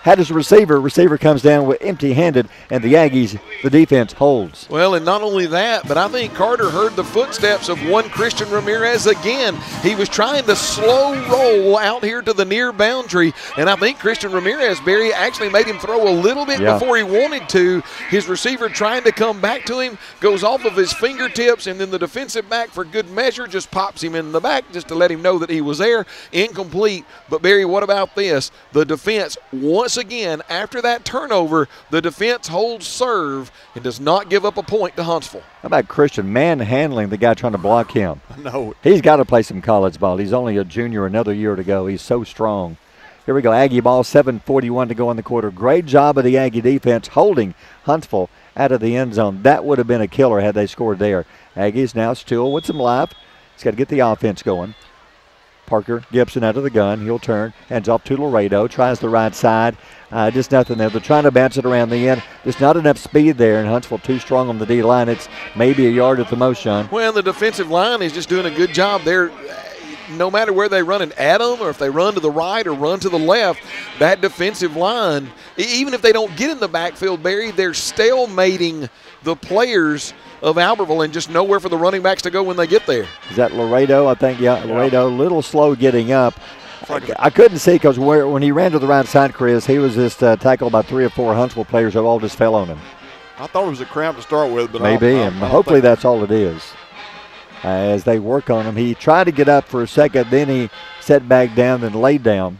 Had his receiver. Receiver comes down with empty-handed, and the Aggies, the defense, holds. Well, and not only that, but I think Carter heard the footsteps of one Christian Ramirez again. He was trying to slow roll out here to the near boundary, and I think Christian Ramirez, Barry, actually made him throw a little bit before he wanted to. His receiver trying to come back to him, goes off of his fingertips, and then the defensive back, for good measure, just pops him in the back just to let him know that he was there. Incomplete. But, Barry, what about this? The defense, once again, after that turnover, the defense holds serve and does not give up a point to Huntsville. How about Christian manhandling the guy trying to block him? No. He's got to play some college ball. He's only a junior, another year to go. He's so strong. Here we go. Aggie ball, 7:41 to go in the quarter. Great job of the Aggie defense holding Huntsville out of the end zone. That would have been a killer had they scored there. Aggies now still with some life. He's got to get the offense going. Parker Gibson out of the gun. He'll turn, hands off to Laredo, tries the right side. Just nothing there. They're trying to bounce it around the end. There's not enough speed there, and Huntsville too strong on the D line. It's maybe a yard at the most, Sean. Well, the defensive line is just doing a good job there. No matter where they run it at them, or if they run to the right or run to the left, that defensive line, even if they don't get in the backfield, Barry, they're stalemating the players of Albertville and just nowhere for the running backs to go when they get there. Is that Laredo? I think, yeah. Laredo, a little slow getting up. I couldn't see because when he ran to the right side, Chris, he was just tackled by 3 or 4 Huntsville players who all just fell on him. I thought it was a cramp to start with, but maybe, and hopefully that's all it is. As they work on him, he tried to get up for a second, then he sat back down and laid down.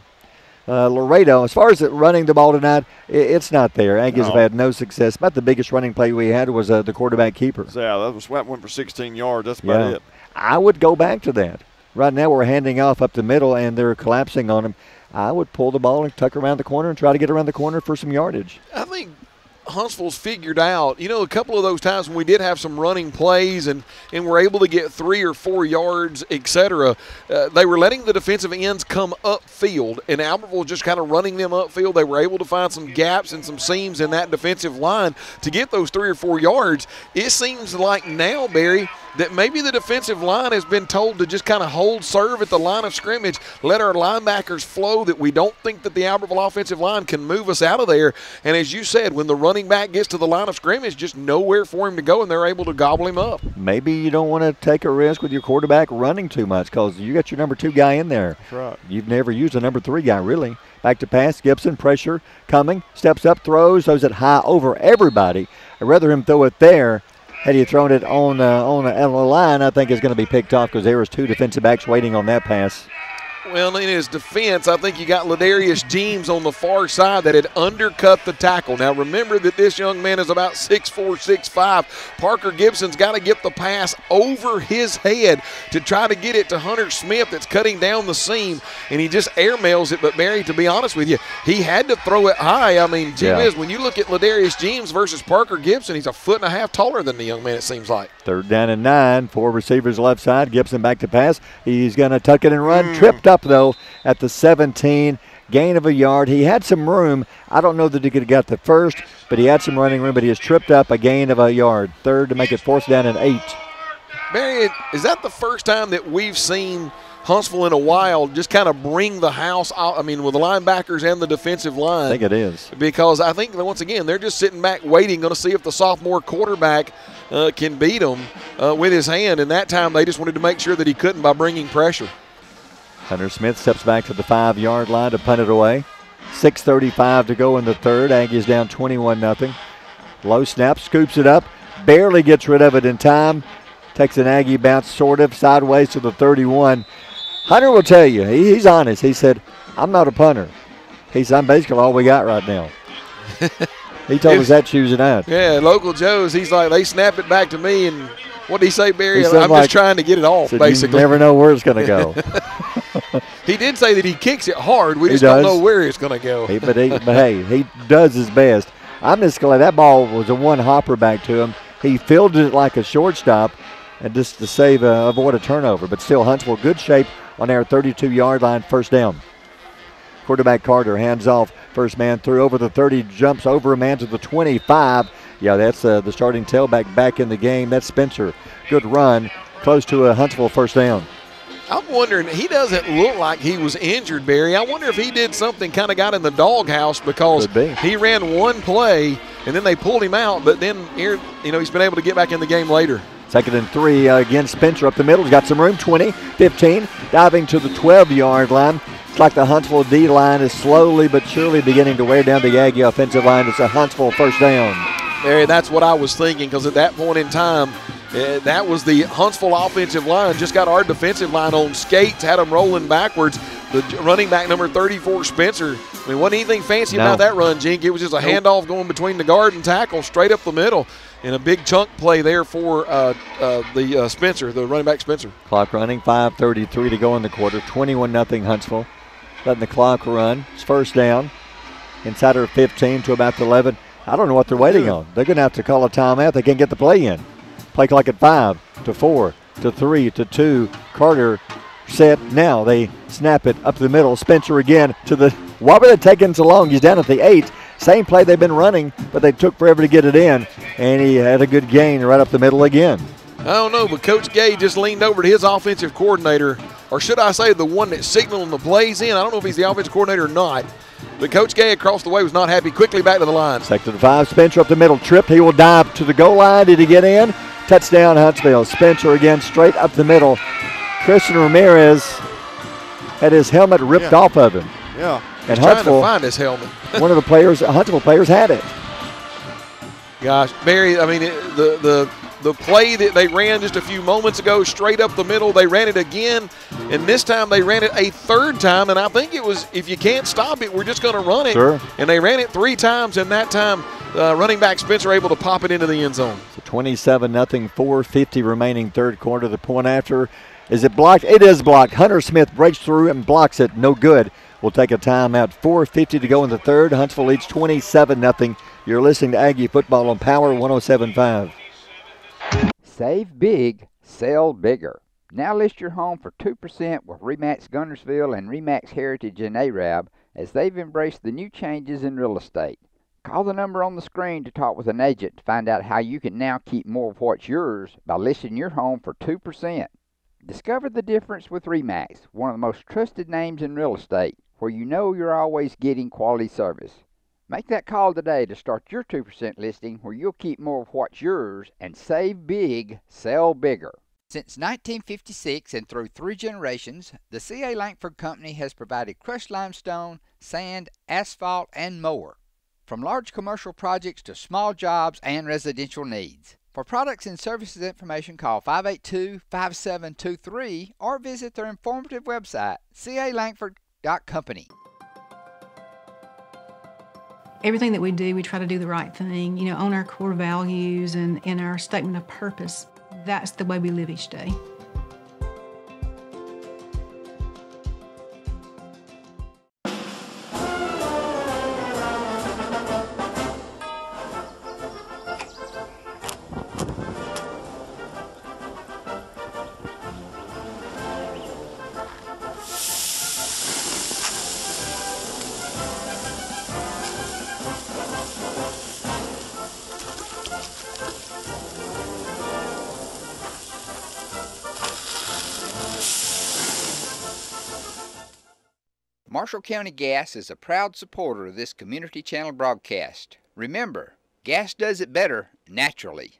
Laredo, as far as running the ball tonight, it's not there. Aggies have had no success. About the biggest running play we had was the quarterback keeper. Yeah, that was went for 16 yards. That's about it. I would go back to that. Right now we're handing off up the middle, and they're collapsing on him. I would pull the ball and tuck around the corner and try to get around the corner for some yardage. I think Huntsville's figured out, a couple of those times when we did have some running plays and were able to get 3 or 4 yards, etc., they were letting the defensive ends come upfield, and Albertville just kind of running them upfield. They were able to find some gaps and some seams in that defensive line to get those 3 or 4 yards. It seems like now, Barry, that maybe the defensive line has been told to just kind of hold serve at the line of scrimmage, let our linebackers flow, that we don't think that the Albertville offensive line can move us out of there. And as you said, when the running back gets to the line of scrimmage, just nowhere for him to go, and they're able to gobble him up. Maybe you don't want to take a risk with your quarterback running too much because you got your number 2 guy in there. That's right. You've never used a number 3 guy, really. Back to pass, Gibson, pressure, coming, steps up, throws it high over everybody. I'd rather him throw it there. Had he thrown it on the line, I think it's going to be picked off because there was 2 defensive backs waiting on that pass. Well, in his defense, I think you got Ladarius James on the far side that had undercut the tackle. Now, remember that this young man is about 6'4", 6'5". Parker Gibson's got to get the pass over his head to try to get it to Hunter Smith that's cutting down the seam, and he just airmails it. But, Barry, to be honest with you, he had to throw it high. I mean, gee whiz, when you look at Ladarius James versus Parker Gibson, he's 1.5 feet taller than the young man, it seems like. 3rd down and 9, 4 receivers left side. Gibson back to pass. He's going to tuck it and run. Tripped up, though, at the 17, gain of a yard. He had some room. I don't know that he could have got the first, but he had some running room, but he has tripped up, a gain of a yard. 3rd to make it 4th down and 8. Barry, is that the first time that we've seen Huntsville in a while just kind of bring the house out, with the linebackers and the defensive line? I think it is. Because I think, once again, they're just sitting back waiting, going to see if the sophomore quarterback can beat him with his hand, and that time they just wanted to make sure that he couldn't by bringing pressure. Hunter Smith steps back to the 5-yard line to punt it away. 6:35 to go in the third. Aggies down 21-0. Low snap, scoops it up, barely gets rid of it in time. Takes an Aggie bounce sort of sideways to the 31. Hunter will tell you, he's honest. He said, I'm not a punter. He said, I'm basically all we got right now. He told us that Tuesday night. Yeah, local Joe's, he's like, they snap it back to me, and what did he say, Barry? I'm just trying to get it off, basically. You never know where it's going to go. He did say that he kicks it hard. We just don't know where it's going to go. But hey, he does his best. I'm just glad that ball was a one hopper back to him. He fielded it like a shortstop, and just to avoid a turnover. But still, Huntsville, good shape on their 32-yard line, first down. Quarterback Carter hands off. First man through over the 30, jumps over a man to the 25. Yeah, that's the starting tailback back in the game. That's Spencer. Good run, close to a Huntsville first down. I'm wondering, he doesn't look like he was injured, Barry. I wonder if he did something, kind of got in the doghouse, because he ran one play and then they pulled him out, but then he's been able to get back in the game later. 2nd and 3, again, Spencer up the middle. He's got some room, 20, 15, diving to the 12-yard line. It's like the Huntsville D-line is slowly but surely beginning to wear down the Aggie offensive line. It's a Huntsville first down. Barry, that's what I was thinking, because at that point in time, that was the Huntsville offensive line. Just got our defensive line on skates, had them rolling backwards. The running back, number 34, Spencer, I mean, wasn't anything fancy about that run, Jink. It was just a handoff going between the guard and tackle, straight up the middle, and a big chunk play there for the Spencer, the running back Spencer. Clock running, 5:33 to go in the quarter, 21-0 Huntsville. Letting the clock run. It's first down. Inside our 15 to about the 11. I don't know what they're waiting on. They're going to have to call a timeout. They can't get the play in. Play clock at 5 to 4 to 3 to 2. Carter set. Now they snap it up the middle. Spencer again to the. Why were they taking so long? He's down at the 8. Same play they've been running, but they took forever to get it in. And he had a good gain right up the middle again. I don't know, but Coach Gay just leaned over to his offensive coordinator, or should I say the one that's signaling the plays in. I don't know if he's the offensive coordinator or not, but Coach Gay across the way was not happy. Quickly back to the line. 2nd and 5, Spencer up the middle, tripped. He will dive to the goal line. Did he get in? Touchdown, Huntsville. Spencer again, straight up the middle. Christian Ramirez had his helmet ripped off of him. Yeah. And He's trying to find his helmet. One of the Huntsville players had it. Gosh, Barry, I mean, the play that they ran just a few moments ago, straight up the middle, they ran it again, and this time they ran it a third time, and I think it was, if you can't stop it, we're just going to run it. Sure. And they ran it 3 times, and that time running back Spencer able to pop it into the end zone. So 27-0, 4:50 remaining third quarter. The point after, is it blocked? It is blocked. Hunter Smith breaks through and blocks it. No good. We'll take a timeout. 4:50 to go in the third. Huntsville leads 27-0. You're listening to Aggie Football on Power 107.5. Save big, sell bigger. Now list your home for 2% with RE/MAX Guntersville and RE/MAX Heritage in Arab, as they've embraced the new changes in real estate. Call the number on the screen to talk with an agent to find out how you can now keep more of what's yours by listing your home for 2%. Discover the difference with RE/MAX, one of the most trusted names in real estate, where you know you're always getting quality service. Make that call today to start your 2% listing, where you'll keep more of what's yours and save big, sell bigger. Since 1956 and through 3 generations, the C.A. Langford Company has provided crushed limestone, sand, asphalt, and more. From large commercial projects to small jobs and residential needs. For products and services information, call 582-5723 or visit their informative website, calangford.company. Everything that we do, we try to do the right thing, own our core values and our statement of purpose. That's the way we live each day. Marshall County Gas is a proud supporter of this community channel broadcast. Remember, gas does it better naturally.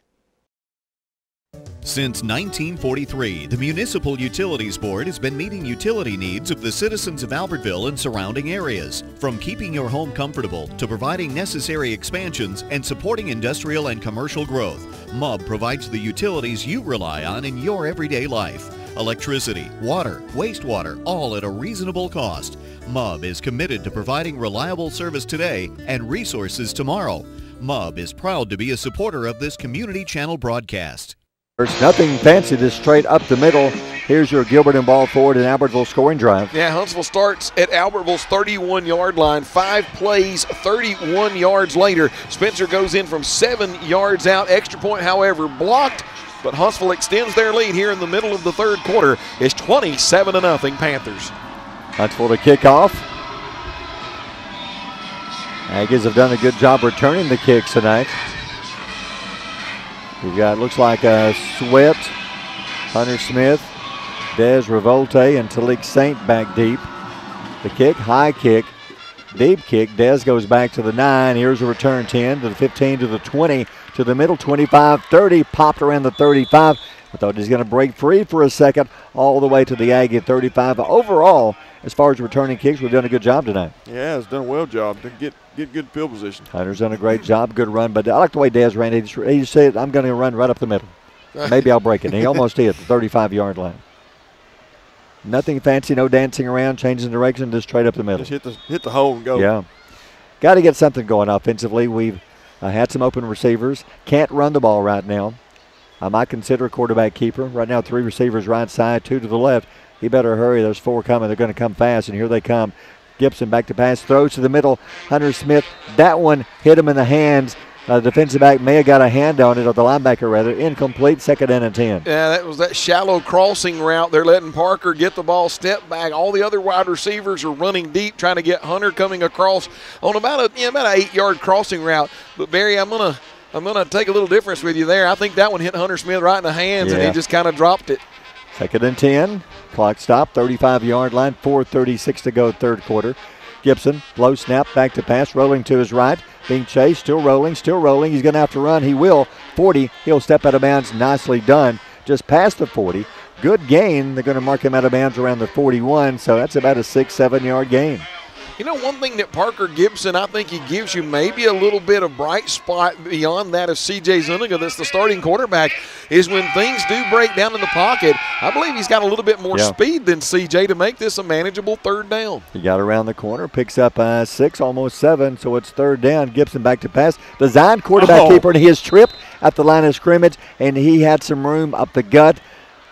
Since 1943, the Municipal Utilities Board has been meeting utility needs of the citizens of Albertville and surrounding areas. From keeping your home comfortable to providing necessary expansions and supporting industrial and commercial growth, MUB provides the utilities you rely on in your everyday life. Electricity, water, wastewater, all at a reasonable cost. MUB is committed to providing reliable service today and resources tomorrow. MUB is proud to be a supporter of this community channel broadcast. There's nothing fancy, this straight up the middle. Here's your Gilbert and ball forward and Albertville scoring drive. Yeah, Huntsville starts at Albertville's 31-yard line. 5 plays, 31 yards later. Spencer goes in from 7 yards out. Extra point, however, blocked, but Huntsville extends their lead here in the middle of the third quarter. It's 27-0 Panthers. Huntsville to kick off. Aggies have done a good job returning the kicks tonight. We've got, looks like Sweat, Hunter Smith, Des Revolte, and Talik Saint back deep. The kick, high kick, deep kick. Des goes back to the 9. Here's a return 10 to the 15 to the 20 to the middle, 25, 30, popped around the 35. I thought he was going to break free for a second, all the way to the Aggie 35. But overall, as far as returning kicks, we've done a good job tonight. Yeah, it's done a well job to get good field position. Hunter's done a great job, good run. But I like the way Des ran. He said, I'm going to run right up the middle. Maybe I'll break it. And he almost did, the 35-yard line. Nothing fancy, no dancing around, changing direction, just straight up the middle. Just hit the hole and go. Yeah. Got to get something going offensively. We've had some open receivers. Can't run the ball right now. I might consider a quarterback keeper. Right now, 3 receivers right side, 2 to the left. He better hurry. There's 4 coming. They're going to come fast, and here they come. Gibson back to pass, throws to the middle. Hunter Smith, that one hit him in the hands. Defensive back may have got a hand on it, or the linebacker rather. Incomplete, 2nd and 10. Yeah, that was that shallow crossing route. They're letting Parker get the ball, step back. All the other wide receivers are running deep, trying to get Hunter coming across on about an 8-yard crossing route. But Barry, I'm gonna take a little difference with you there. I think that one hit Hunter Smith right in the hands, and he just kind of dropped it. 2nd and 10. Clock stop, 35-yard line, 4:36 to go, third quarter. Gibson, low snap, back to pass, rolling to his right. Being chased, still rolling. He's going to have to run. He will. 40, he'll step out of bounds. Nicely done. Just past the 40. Good gain. They're going to mark him out of bounds around the 41, so that's about a 6-7-yard gain. You know, one thing that Parker Gibson, I think he gives you maybe a little bit of bright spot beyond that of C.J. Zuniga, that's the starting quarterback, is when things do break down in the pocket. I believe he's got a little bit more speed than C.J. to make this a manageable third down. He got around the corner, picks up 6, almost 7, so it's third down. Gibson back to pass. Design quarterback keeper, and he is tripped at the line of scrimmage, and he had some room up the gut.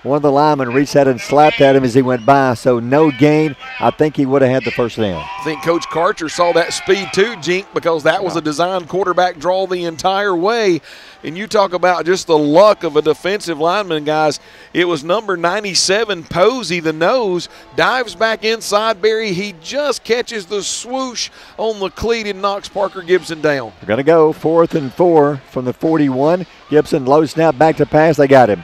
One of the linemen reached out and slapped at him as he went by, so no gain. I think he would have had the first down. I think Coach Karcher saw that speed too, Jink, because that was a designed quarterback draw the entire way. And you talk about just the luck of a defensive lineman, guys. It was number 97, Posey, the nose, dives back inside Barry. He just catches the swoosh on the cleat and knocks Parker Gibson down. We're going to go 4th and 4 from the 41. Gibson, low snap, back to pass. They got him.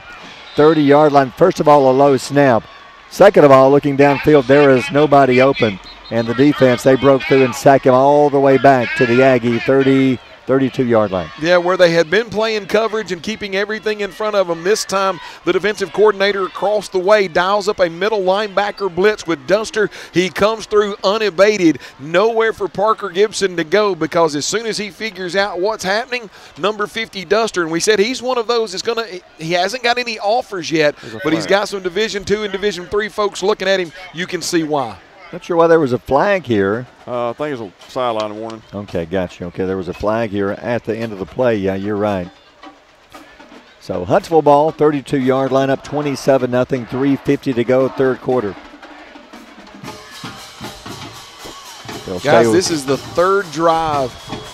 30-yard line. First of all, a low snap. Second of all, looking downfield, there is nobody open. And the defense, they broke through and sacked him all the way back to the Aggie 32-yard line. Yeah, where they had been playing coverage and keeping everything in front of them. This time, the defensive coordinator across the way dials up a middle linebacker blitz with Duster. He comes through unabated. Nowhere for Parker Gibson to go, because as soon as he figures out what's happening, number 50 Duster, and we said he's one of those he hasn't got any offers yet, but he's got some Division II and Division III folks looking at him. You can see why. Not sure why there was a flag here. I think it's a sideline warning. Okay, gotcha. Okay, there was a flag here at the end of the play. Yeah, you're right. So Huntsville ball, 32-yard line up, 27-0, 3:50 to go, third quarter. Guys, this is the third drive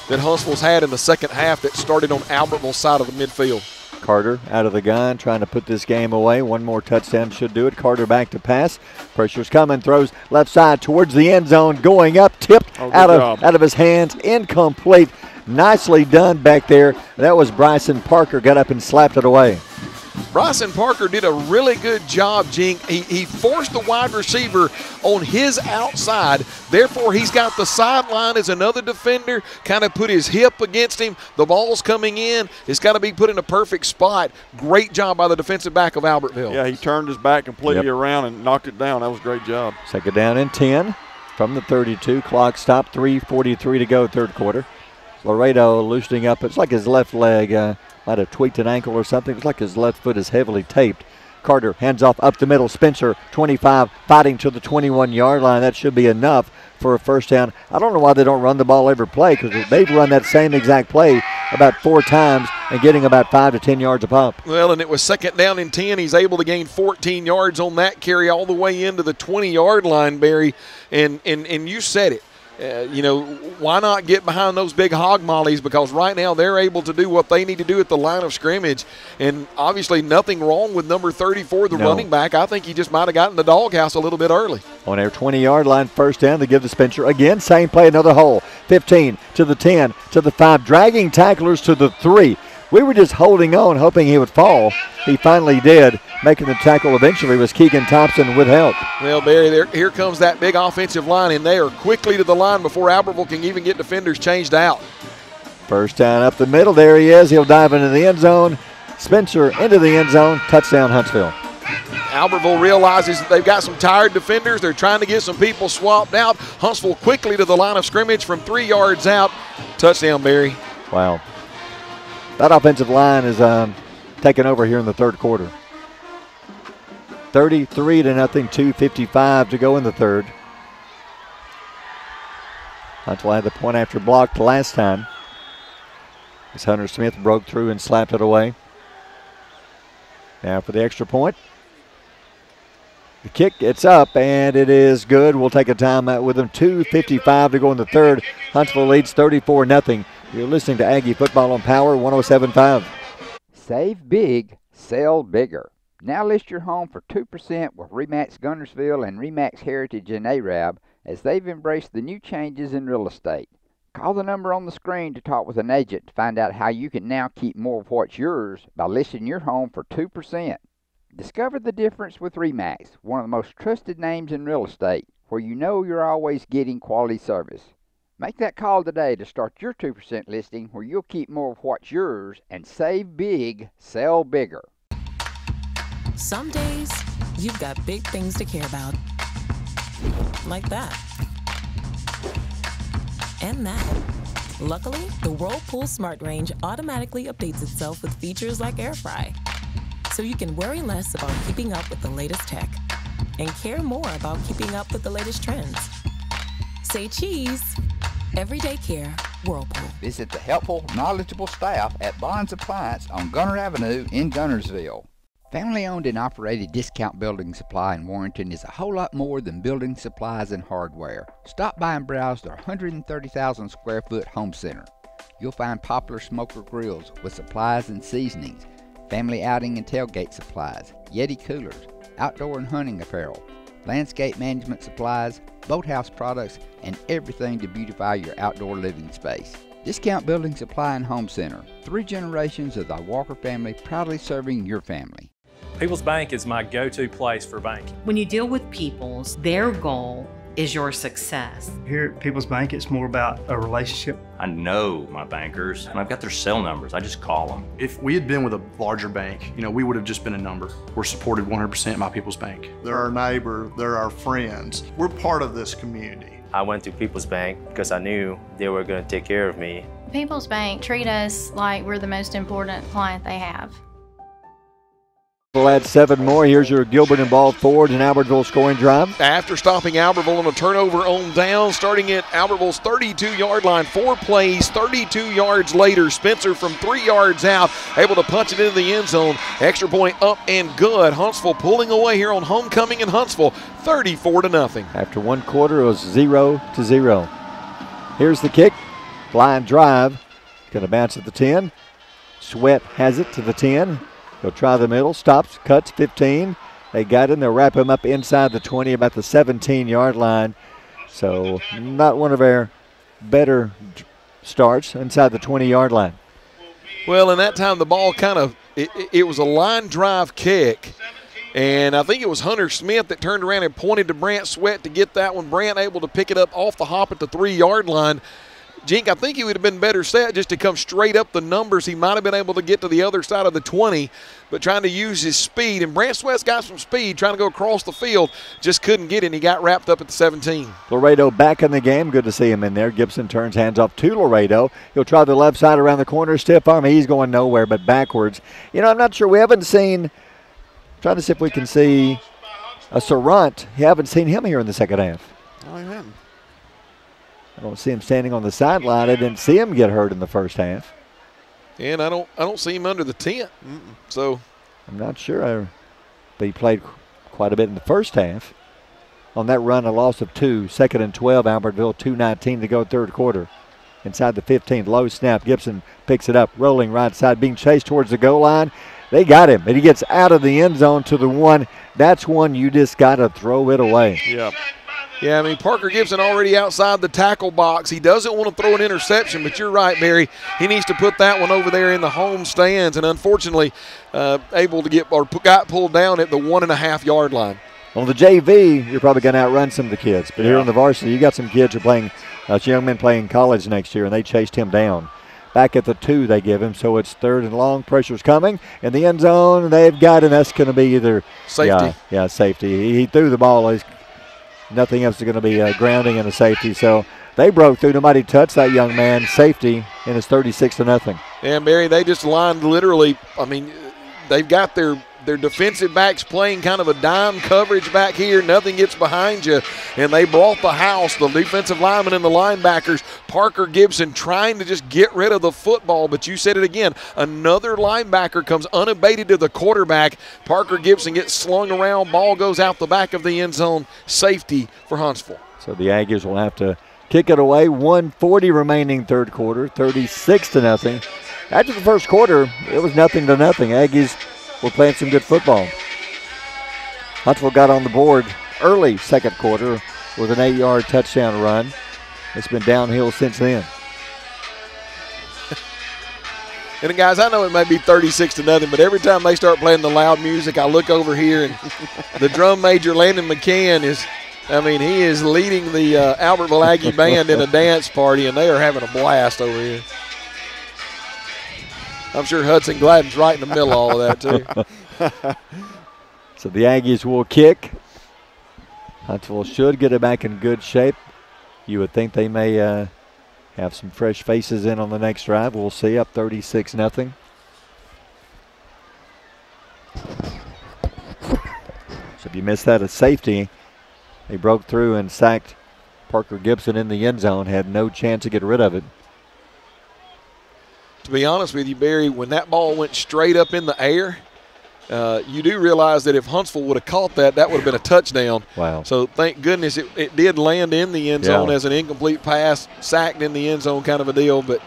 that Huntsville's had in the second half that started on Albertville's side of the midfield. Carter out of the gun, trying to put this game away. One more touchdown should do it. Carter back to pass. Pressure's coming, throws left side towards the end zone, going up, tipped out of his hands, incomplete. Nicely done back there. That was Bryson Parker, got up and slapped it away. Bryson Parker did a really good job, Jink. He forced the wide receiver on his outside. Therefore, he's got the sideline as another defender, kind of put his hip against him. The ball's coming in. It's got to be put in a perfect spot. Great job by the defensive back of Albertville. Yeah, he turned his back completely around and knocked it down. That was a great job. Second down and 10 from the 32. Clock stopped, 3:43 to go, third quarter. Laredo loosening up. It's like his left leg might have tweaked an ankle or something. It's like his left foot is heavily taped. Carter hands off up the middle. Spencer, 25, fighting to the 21-yard line. That should be enough for a first down. I don't know why they don't run the ball every play, because they've run that same exact play about 4 times and getting about 5 to 10 yards a pop. Well, and it was second down and 10. He's able to gain 14 yards on that carry all the way into the 20-yard line, Barry. And you said it. Why not get behind those big hog mollies? Because right now they're able to do what they need to do at the line of scrimmage. And obviously nothing wrong with number 34, the running back. I think he just might have gotten the doghouse a little bit early. On their 20-yard line, first down, they give to Spencer. Again, same play, another hole. 15 to the 10 to the 5, dragging tacklers to the 3. We were just holding on, hoping he would fall. He finally did. Making the tackle eventually was Keegan Thompson with help. Well, Barry, here comes that big offensive line, and they are quickly to the line before Albertville can even get defenders changed out. First down up the middle. There he is. He'll dive into the end zone. Spencer into the end zone. Touchdown, Huntsville. Albertville realizes that they've got some tired defenders. They're trying to get some people swapped out. Huntsville quickly to the line of scrimmage from 3 yards out. Touchdown, Barry. Wow. That offensive line is taking over here in the third quarter. 33-0, 2:55 to go in the third. Huntsville had the point after blocked last time, as Hunter Smith broke through and slapped it away. Now for the extra point. The kick, it's up, and it is good. We'll take a timeout with them. 2:55 to go in the third. Huntsville leads 34-0. You're listening to Aggie Football on Power 107.5. Save big, sell bigger. Now list your home for 2% with RE/MAX Guntersville and RE/MAX Heritage in Arab, as they've embraced the new changes in real estate. Call the number on the screen to talk with an agent to find out how you can now keep more of what's yours by listing your home for 2%. Discover the difference with RE/MAX, one of the most trusted names in real estate, where you know you're always getting quality service. Make that call today to start your 2% listing, where you'll keep more of what's yours and save big, sell bigger. Some days, you've got big things to care about. Like that. And that. Luckily, the Whirlpool Smart Range automatically updates itself with features like Air Fry. So you can worry less about keeping up with the latest tech and care more about keeping up with the latest trends. Say cheese. Everyday care, Whirlpool. Visit the helpful, knowledgeable staff at Bond's Appliance on Gunner Avenue in Gunnersville. Family-owned and operated Discount Building Supply in Warrenton is a whole lot more than building supplies and hardware. Stop by and browse their 130,000 square foot home center. You'll find popular smoker grills with supplies and seasonings, family outing and tailgate supplies, Yeti coolers, outdoor and hunting apparel, landscape management supplies, boathouse products, and everything to beautify your outdoor living space. Discount Building Supply and Home Center. 3 generations of the Walker family proudly serving your family. People's Bank is my go-to place for banking. When you deal with People's, their goal is your success. Here at People's Bank, it's more about a relationship. I know my bankers, and I've got their cell numbers. I just call them. If we had been with a larger bank, we would have just been a number. We're supported 100% by People's Bank. They're our neighbor, they're our friends. We're part of this community. I went to People's Bank because I knew they were going to take care of me. People's Bank treat us like we're the most important client they have. We'll add 7 more. Here's your Gilbert and Ball Ford and Albertville scoring drive. After stopping Albertville on a turnover on down, starting at Albertville's 32-yard line, 4 plays, 32 yards later, Spencer from 3 yards out, able to punch it into the end zone. Extra point up and good. Huntsville pulling away here on homecoming in Huntsville, 34-0. After 1 quarter, it was 0-0. Here's the kick. Line drive. Going to bounce at the 10. Sweat has it to the 10. He'll try the middle, stops, cuts, 15. They got him. They'll wrap him up inside the 20, about the 17-yard line. So not one of our better starts inside the 20-yard line. Well, in that time, the ball kind of it was a line drive kick. And I think it was Hunter Smith that turned around and pointed to Brant Sweat to get that one. Brant able to pick it up off the hop at the 3-yard line. Jink, I think he would have been better set just to come straight up the numbers. He might have been able to get to the other side of the 20, but trying to use his speed. And Brant Sweat's got some speed trying to go across the field. Just couldn't get it, and he got wrapped up at the 17. Laredo back in the game. Good to see him in there. Gibson turns hands off to Laredo. He'll try the left side around the corner. Stiff arm. He's going nowhere but backwards. You know, I'm not sure. We haven't seen – trying to see if we can see a Sarant. You haven't seen him here in the second half. Oh, I haven't. I don't see him standing on the sideline. I didn't see him get hurt in the first half. And I don't see him under the tent. So I'm not sure. But he played quite a bit in the first half. On that run, a loss of 2. 2nd and 12, Albertville, 2:19 to go third quarter. Inside the 15, low snap. Gibson picks it up, rolling right side, being chased towards the goal line. They got him, and he gets out of the end zone to the 1. That's one you just got to throw it away. Yeah, I mean, Parker Gibson already outside the tackle box. He doesn't want to throw an interception, but you're right, Barry. He needs to put that one over there in the home stands, and unfortunately able to got pulled down at the 1.5-yard line. On the JV, you're probably going to outrun some of the kids. But here on the varsity, you got some kids who are playing, young men playing college next year, and they chased him down. Back at the 2 they give him, so it's 3rd and long. Pressure's coming. In the end zone, they've got, and that's going to be either safety. Yeah, safety. He threw the ball. Nothing else is going to be grounding and a safety. So they broke through. Nobody touched that young man. Safety, and it's 36-0. And, Barry, they just lined literally, I mean, they've got their defensive backs playing kind of a dime coverage back here. Nothing gets behind you. And they brought the house, the defensive linemen and the linebackers. Parker Gibson trying to just get rid of the football. But you said it again. Another linebacker comes unabated to the quarterback. Parker Gibson gets slung around. Ball goes out the back of the end zone. Safety for Huntsville. So the Aggies will have to kick it away. 1:40 remaining third quarter. 36-0. After the first quarter, it was 0-0. Aggies we're playing some good football. Huntsville got on the board early second quarter with an 8-yard touchdown run. It's been downhill since then. And guys, I know it may be 36-0, but every time they start playing the loud music, I look over here and the drum major, Landon McCann, he is leading the Albertville Aggie band in a dance party, and they are having a blast over here. I'm sure Hudson Gladden's right in the middle of all of that, too. So the Aggies will kick. Huntsville should get it back in good shape. You would think they may have some fresh faces in on the next drive. We'll see. Up 36-0. So if you missed that, a safety. They broke through and sacked Parker Gibson in the end zone. Had no chance to get rid of it. To be honest with you, Barry, when that ball went straight up in the air, you do realize that if Huntsville would have caught that, that would have been a touchdown. Wow. So thank goodness it did land in the end zone as an incomplete pass, sacked in the end zone kind of a deal, but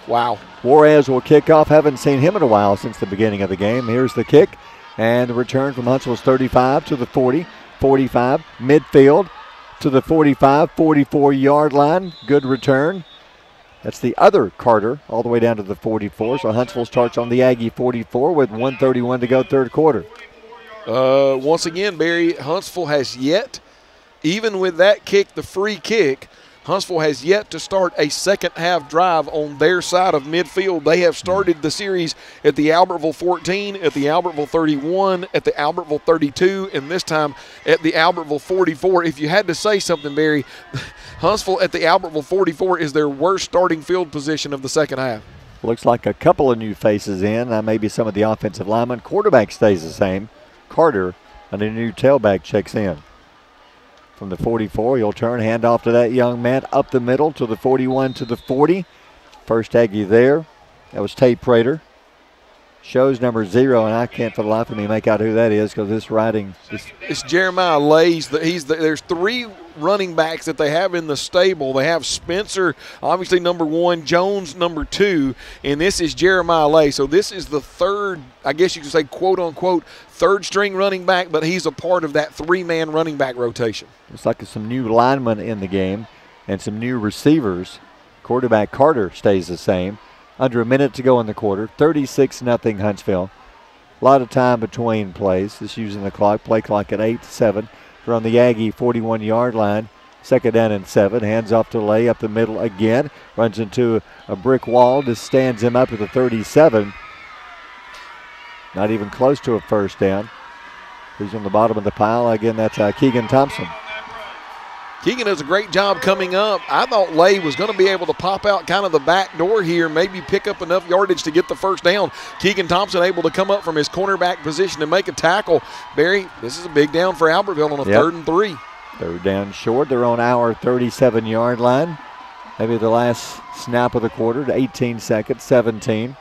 wow. Juarez will kick off. Haven't seen him in a while since the beginning of the game. Here's the kick and the return from Huntsville's 35 to the 40, 45, midfield to the 45, 44-yard line. Good return. That's the other Carter all the way down to the 44. So Huntsville starts on the Aggie 44 with 1:31 to go third quarter. Once again, Barry, Huntsville has yet, even with that kick, the free kick, Huntsville has yet to start a second half drive on their side of midfield. They have started the series at the Albertville 14, at the Albertville 31, at the Albertville 32, and this time at the Albertville 44. If you had to say something, Barry, Huntsville at the Albertville 44 is their worst starting field position of the second half. Looks like a couple of new faces in. Maybe some of the offensive linemen. Quarterback stays the same. Carter, and a new tailback checks in. From the 44, he'll turn, hand off to that young man up the middle to the 41 to the 40. First Aggie there. That was Tate Prater. Shows number 0, and I can't for the life of me make out who that is because this writing. It's Jeremiah Lays. There's 3 running backs that they have in the stable. They have Spencer, obviously number 1, Jones number 2, and this is Jeremiah Lay. So this is the third, I guess you could say, quote-unquote, third-string running back, but he's a part of that 3-man running back rotation. Looks like there's some new linemen in the game and some new receivers. Quarterback Carter stays the same. Under a minute to go in the quarter. 36-0 Huntsville. A lot of time between plays. Just using the clock. Play clock at 8-7. We're on the Aggie 41-yard line. 2nd down and 7. Hands off to Lay up the middle again. Runs into a brick wall. Just stands him up at the 37. Not even close to a first down. Who's on the bottom of the pile? Again, that's Keegan Thompson. Keegan does a great job coming up. I thought Lay was going to be able to pop out kind of the back door here, maybe pick up enough yardage to get the first down. Keegan Thompson able to come up from his cornerback position and make a tackle. Barry, this is a big down for Albertville on a 3rd and 3. 3rd down short. They're on our 37-yard line. Maybe the last snap of the quarter to 18 seconds, 17.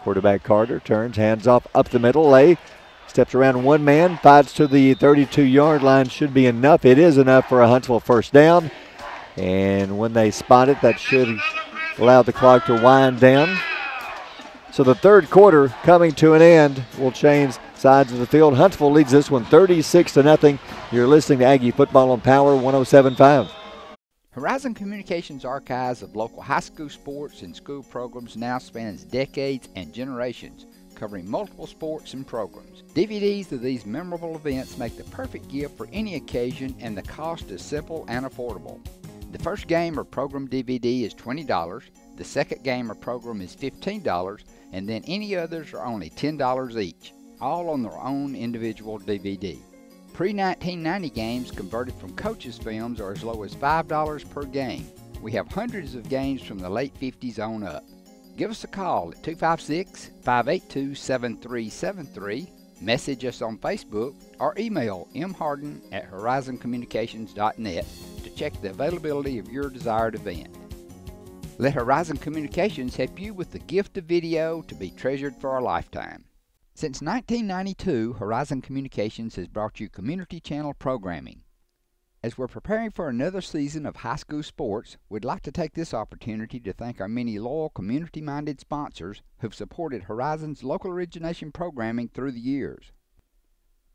Quarterback Carter turns, hands off up the middle. Lay steps around one man, fights to the 32-yard line. Should be enough. It is enough for a Huntsville first down. And when they spot it, that should allow the clock to wind down. So the 3rd quarter coming to an end. Will change sides of the field. Huntsville leads this one 36-0. You're listening to Aggie Football on Power 107.5. Horizon Communications archives of local high school sports and school programs now spans decades and generations, covering multiple sports and programs. DVDs of these memorable events make the perfect gift for any occasion, and the cost is simple and affordable. The first game or program DVD is $20, the second game or program is $15, and then any others are only $10 each, all on their own individual DVD. Pre-1990 games converted from coaches' films are as low as $5 per game. We have hundreds of games from the late 50s on up. Give us a call at 256-582-7373, message us on Facebook, or email mharden@horizoncommunications.net to check the availability of your desired event. Let Horizon Communications help you with the gift of video to be treasured for a lifetime. Since 1992, Horizon Communications has brought you community channel programming. As we're preparing for another season of high school sports, we'd like to take this opportunity to thank our many loyal community-minded sponsors who've supported Horizon's local origination programming through the years.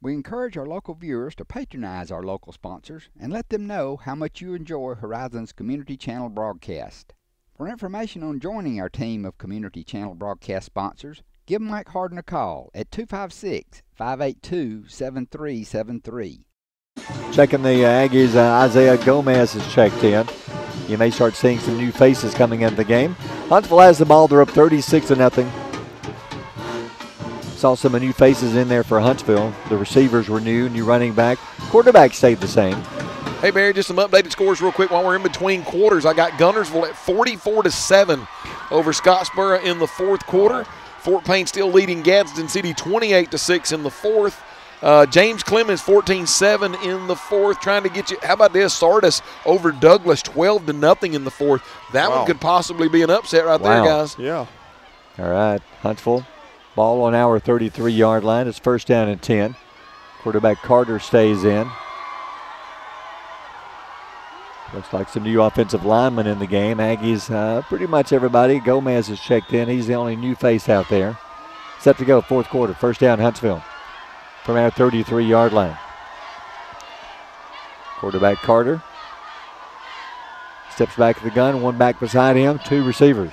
We encourage our local viewers to patronize our local sponsors and let them know how much you enjoy Horizon's community channel broadcast. For information on joining our team of community channel broadcast sponsors, give Mike Harden a call at 256-582-7373. Checking the Aggies, Isaiah Gomez is checked in. You may start seeing some new faces coming into the game. Huntsville has the ball. They're up 36-0. Saw some new faces in there for Huntsville. The receivers were new running back. Quarterback stayed the same. Hey, Barry, just some updated scores real quick while we're in between quarters. I got Guntersville at 44-7 over Scottsboro in the 4th quarter. Fort Payne still leading Gadsden City 28-6 in the 4th. James Clemens 14-7 in the 4th, trying to get you. How about this? Sardis over Douglas 12-0 in the 4th. That one could possibly be an upset right there, guys. Yeah. All right, Huntsville, ball on our 33-yard line. It's 1st down and 10. Quarterback Carter stays in. Looks like some new offensive linemen in the game. Aggies, pretty much everybody. Gomez is checked in. He's the only new face out there. Set to go, 4th quarter. 1st down, Huntsville from our 33-yard line. Quarterback Carter steps back to the gun. One back beside him. 2 receivers.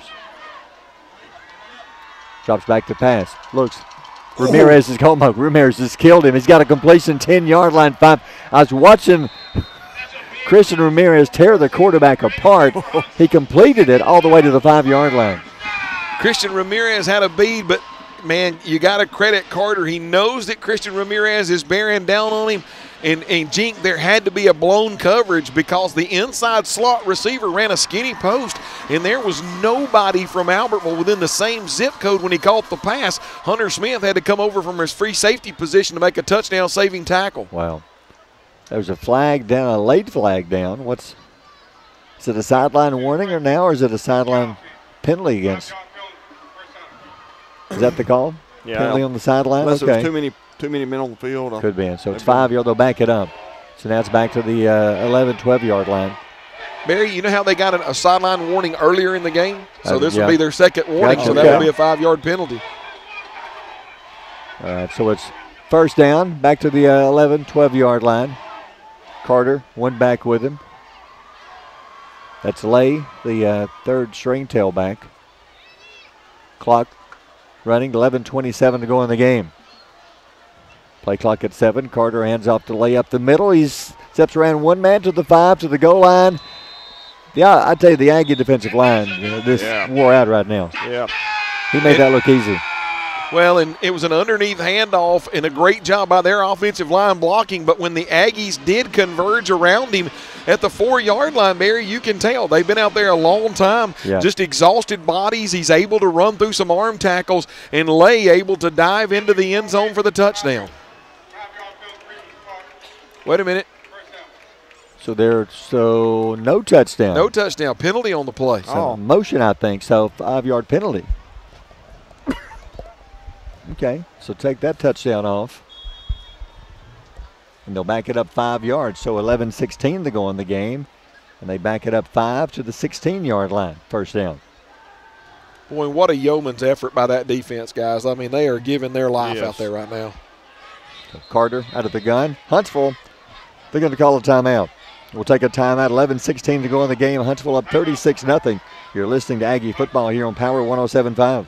Drops back to pass. Looks. Ramirez is home. Ramirez has killed him. He's got a completion, 10-yard line, 5. I was watching Christian Ramirez tear the quarterback apart. He completed it all the way to the 5-yard line. Christian Ramirez had a bead, but, man, you got to credit Carter. He knows that Christian Ramirez is bearing down on him. And Jink, there had to be a blown coverage because the inside slot receiver ran a skinny post, and there was nobody from Albertville within the same zip code when he caught the pass. Hunter Smith had to come over from his free safety position to make a touchdown-saving tackle. Wow. There's a flag down, a late flag down. Is it a sideline warning or is it a sideline penalty against? Is that the call? Yeah. Penalty on the sideline? Unless okay. there was too many men on the field. Could be. So it's 5-yard. They'll back it up. So now it's back to the 11, 12-yard line. Barry, you know how they got a sideline warning earlier in the game? So this yeah. will be their second warning, Gotcha. so that will be a 5-yard penalty. All right, so it's 1st down, back to the 11, 12-yard line. Carter, one back with him. That's Lay, the 3rd string tailback. Clock running, 11:27 to go in the game. Play clock at 7. Carter hands off to Lay up the middle. He steps around one man to the 5 to the goal line. Yeah, I tell you, the Aggie defensive line, wore out right now. Yeah. He made that look easy. Well, and it was an underneath handoff and a great job by their offensive line blocking, but when the Aggies did converge around him at the 4-yard line, Barry, you can tell they've been out there a long time, just exhausted bodies. He's able to run through some arm tackles, and Lay able to dive into the end zone for the touchdown. Wait a minute. So no touchdown. No touchdown. Penalty on the play. Motion, I think. So 5-yard penalty. Okay, so take that touchdown off. And they'll back it up 5 yards. So 11-16 to go in the game. And they back it up 5 to the 16-yard line. First down. Boy, what a yeoman's effort by that defense, guys. I mean, they are giving their life out there right now. So Carter out of the gun. Huntsville, they're going to call a timeout. We'll take a timeout. 11-16 to go in the game. Huntsville up 36-0. You're listening to Aggie football here on Power 107.5.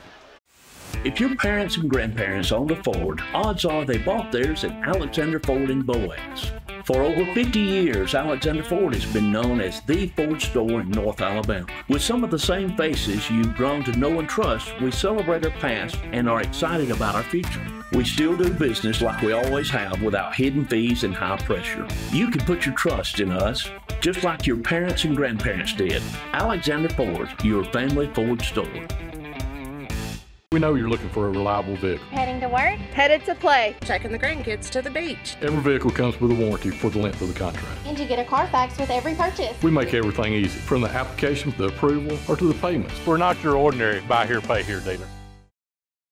If your parents and grandparents owned a Ford, odds are they bought theirs at Alexander Ford in Boaz. For over 50 years, Alexander Ford has been known as the Ford store in North Alabama. With some of the same faces you've grown to know and trust, we celebrate our past and are excited about our future. We still do business like we always have without hidden fees and high pressure. You can put your trust in us, just like your parents and grandparents did. Alexander Ford, your family Ford store. We know you're looking for a reliable vehicle. Heading to work? Headed to play. Taking the grandkids to the beach. Every vehicle comes with a warranty for the length of the contract. And you get a Carfax with every purchase. We make everything easy, from the application to the approval or to the payments. We're not your ordinary buy here, pay here dealer.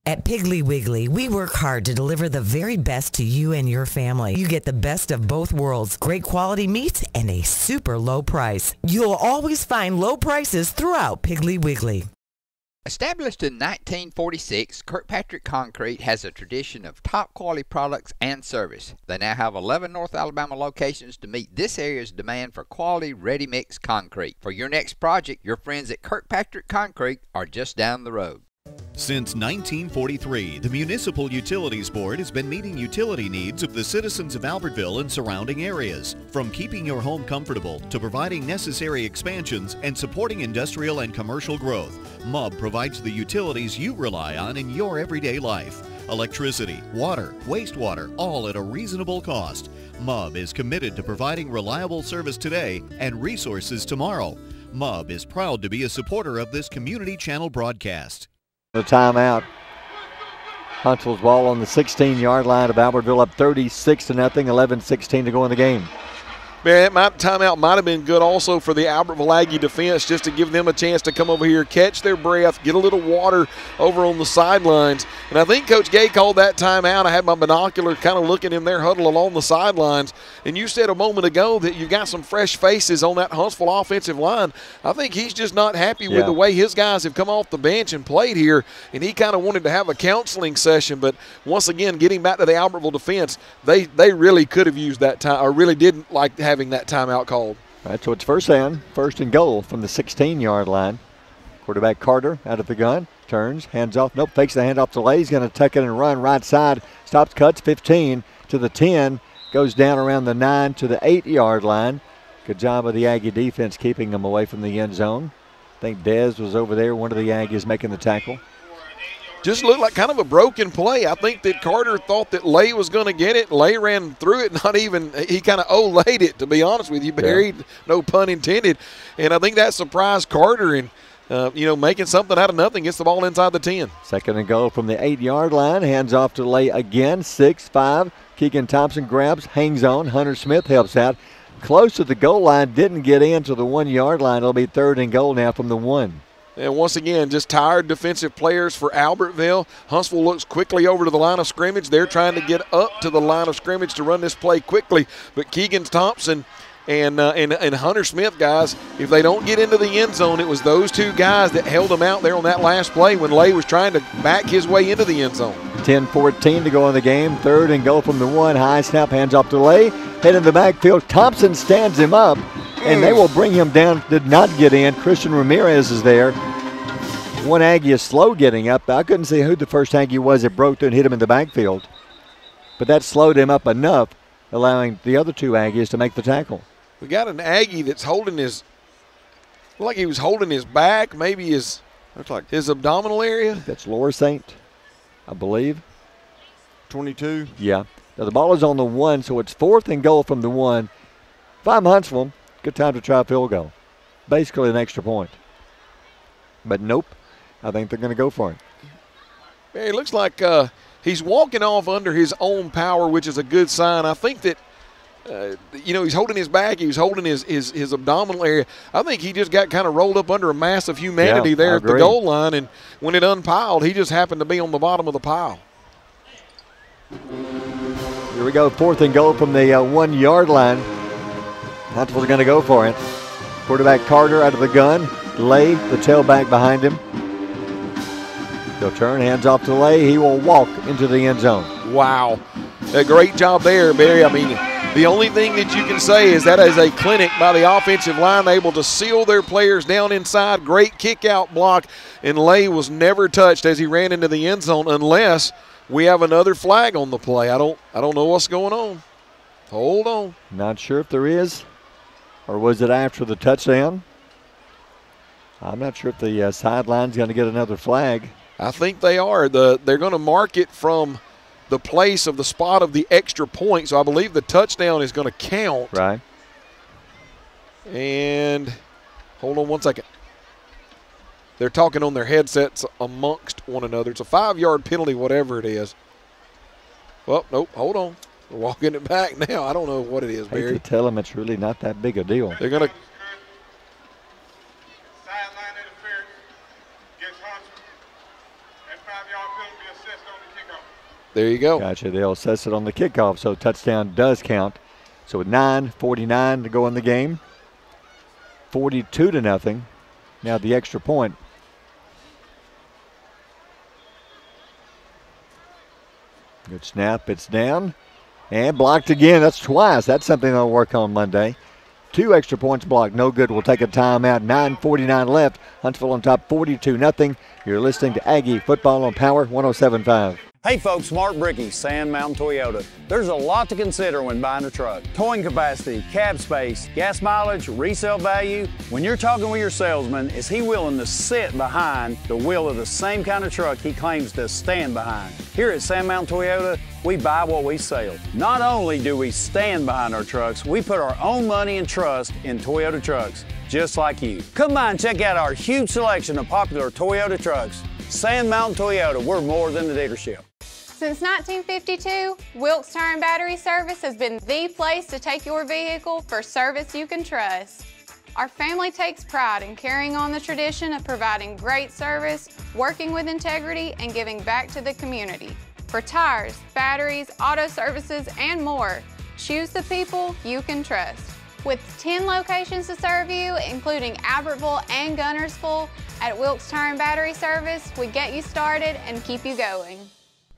At Piggly Wiggly, we work hard to deliver the very best to you and your family. You get the best of both worlds, great quality meats and a super low price. You'll always find low prices throughout Piggly Wiggly. Established in 1946, Kirkpatrick Concrete has a tradition of top quality products and service. They now have 11 North Alabama locations to meet this area's demand for quality ready-mix concrete. For your next project, your friends at Kirkpatrick Concrete are just down the road. Since 1943, the Municipal Utilities Board has been meeting utility needs of the citizens of Albertville and surrounding areas. From keeping your home comfortable to providing necessary expansions and supporting industrial and commercial growth, MUB provides the utilities you rely on in your everyday life. Electricity, water, wastewater, all at a reasonable cost. MUB is committed to providing reliable service today and resources tomorrow. MUB is proud to be a supporter of this community channel broadcast. The timeout. Huntsville's ball on the 16-yard line of Albertville, up 36-0, 11-16 to go in the game. Man, that timeout might have been good also for the Albertville Aggie defense, just to give them a chance to come over here, catch their breath, get a little water over on the sidelines. And I think Coach Gay called that timeout. I had my binocular kind of looking in their huddle along the sidelines. And you said a moment ago that you got some fresh faces on that Huntsville offensive line. I think he's just not happy with the way his guys have come off the bench and played here, and he kind of wanted to have a counseling session. But once again, getting back to the Albertville defense, they really could have used that time, or really didn't like having that timeout called. All right, so it's first and goal from the 16-yard line. Quarterback Carter out of the gun, turns, hands off, nope, fakes the handoff to Lay. He's going to tuck it and run right side, stops, cuts 15 to the 10, goes down around the 9 to the 8-yard line. Good job of the Aggie defense keeping them away from the end zone. I think Dez was over there, one of the Aggies making the tackle. Just looked like kind of a broken play. I think that Carter thought that Lay was going to get it. Lay ran through it, he kind of O-layed it, to be honest with you, Barry, no pun intended. And I think that surprised Carter and, making something out of nothing, gets the ball inside the 10. Second and goal from the 8-yard line, hands off to Lay again, 6-5. Keegan Thompson grabs, hangs on. Hunter Smith helps out. Close to the goal line, didn't get into the 1-yard line. It'll be third and goal now from the 1. And once again, just tired defensive players for Albertville. Huntsville looks quickly over to the line of scrimmage. They're trying to get up to the line of scrimmage to run this play quickly. But Keegan Thompson and Hunter Smith, guys, if they don't get into the end zone, it was those two guys that held them out there on that last play when Lay was trying to back his way into the end zone. 10-14 to go in the game. Third and goal from the 1. High snap, hands off to Lay. Head in the backfield. Thompson stands him up, and they will bring him down. Did not get in. Christian Ramirez is there. One Aggie is slow getting up. I couldn't see who the first Aggie was that broke through and hit him in the backfield. but that slowed him up enough, allowing the other two Aggies to make the tackle. We got an Aggie that's holding his, like he was holding his back, maybe his abdominal area. That's Laura Saint, I believe. 22. Yeah. Now the ball is on the 1, so it's 4th and goal from the 1. If I'm Huntsville, good time to try a field goal. Basically an extra point. But nope, I think they're going to go for it. It looks like he's walking off under his own power, which is a good sign. I think that, he's holding his back. He was holding his abdominal area. I think he just got kind of rolled up under a mass of humanity there at the goal line, and when it unpiled, he just happened to be on the bottom of the pile. Here we go, 4th and goal from the 1 yard line. Huntsville's going to go for it. Quarterback Carter out of the gun. Lay, the tailback behind him. He'll turn, hands off to Lay. He will walk into the end zone. Wow. A great job there, Barry. I mean, the only thing that you can say is that is a clinic by the offensive line, able to seal their players down inside. Great kick-out block, and Lay was never touched as he ran into the end zone unless we have another flag on the play. I don't know what's going on. Hold on. Not sure if there is, or was it after the touchdown? I'm not sure if the sideline's going to get another flag. I think they are. They're going to mark it from the place of the spot of the extra point, so I believe the touchdown is going to count. Right. And hold on one second. They're talking on their headsets amongst one another. It's a 5-yard penalty, whatever it is. Well, nope, hold on. We're walking it back now. I don't know what it is, Barry. I hate to tell them it's really not that big a deal. They're going to – there you go. Gotcha. They'll assess it on the kickoff, so touchdown does count. So with 9:49 to go in the game, 42-0. Now the extra point. Good snap. It's down. And blocked again. That's twice. That's something they'll work on Monday. 2 extra points blocked. No good. We'll take a timeout. 9:49 left. Huntsville on top 42-0. You're listening to Aggie Football on Power 107.5. Hey folks, Mark Brickey, Sand Mountain Toyota. There's a lot to consider when buying a truck. Towing capacity, cab space, gas mileage, resale value. When you're talking with your salesman, is he willing to sit behind the wheel of the same kind of truck he claims to stand behind? Here at Sand Mountain Toyota, we buy what we sell. Not only do we stand behind our trucks, we put our own money and trust in Toyota trucks, just like you. Come by and check out our huge selection of popular Toyota trucks. Sand Mountain Toyota, we're more than a dealership. Since 1952, Wilkes Tire and Battery Service has been the place to take your vehicle for service you can trust. Our family takes pride in carrying on the tradition of providing great service, working with integrity, and giving back to the community. For tires, batteries, auto services, and more, choose the people you can trust. With 10 locations to serve you, including Albertville and Gunnersville, at Wilkes Tire and Battery Service, we get you started and keep you going.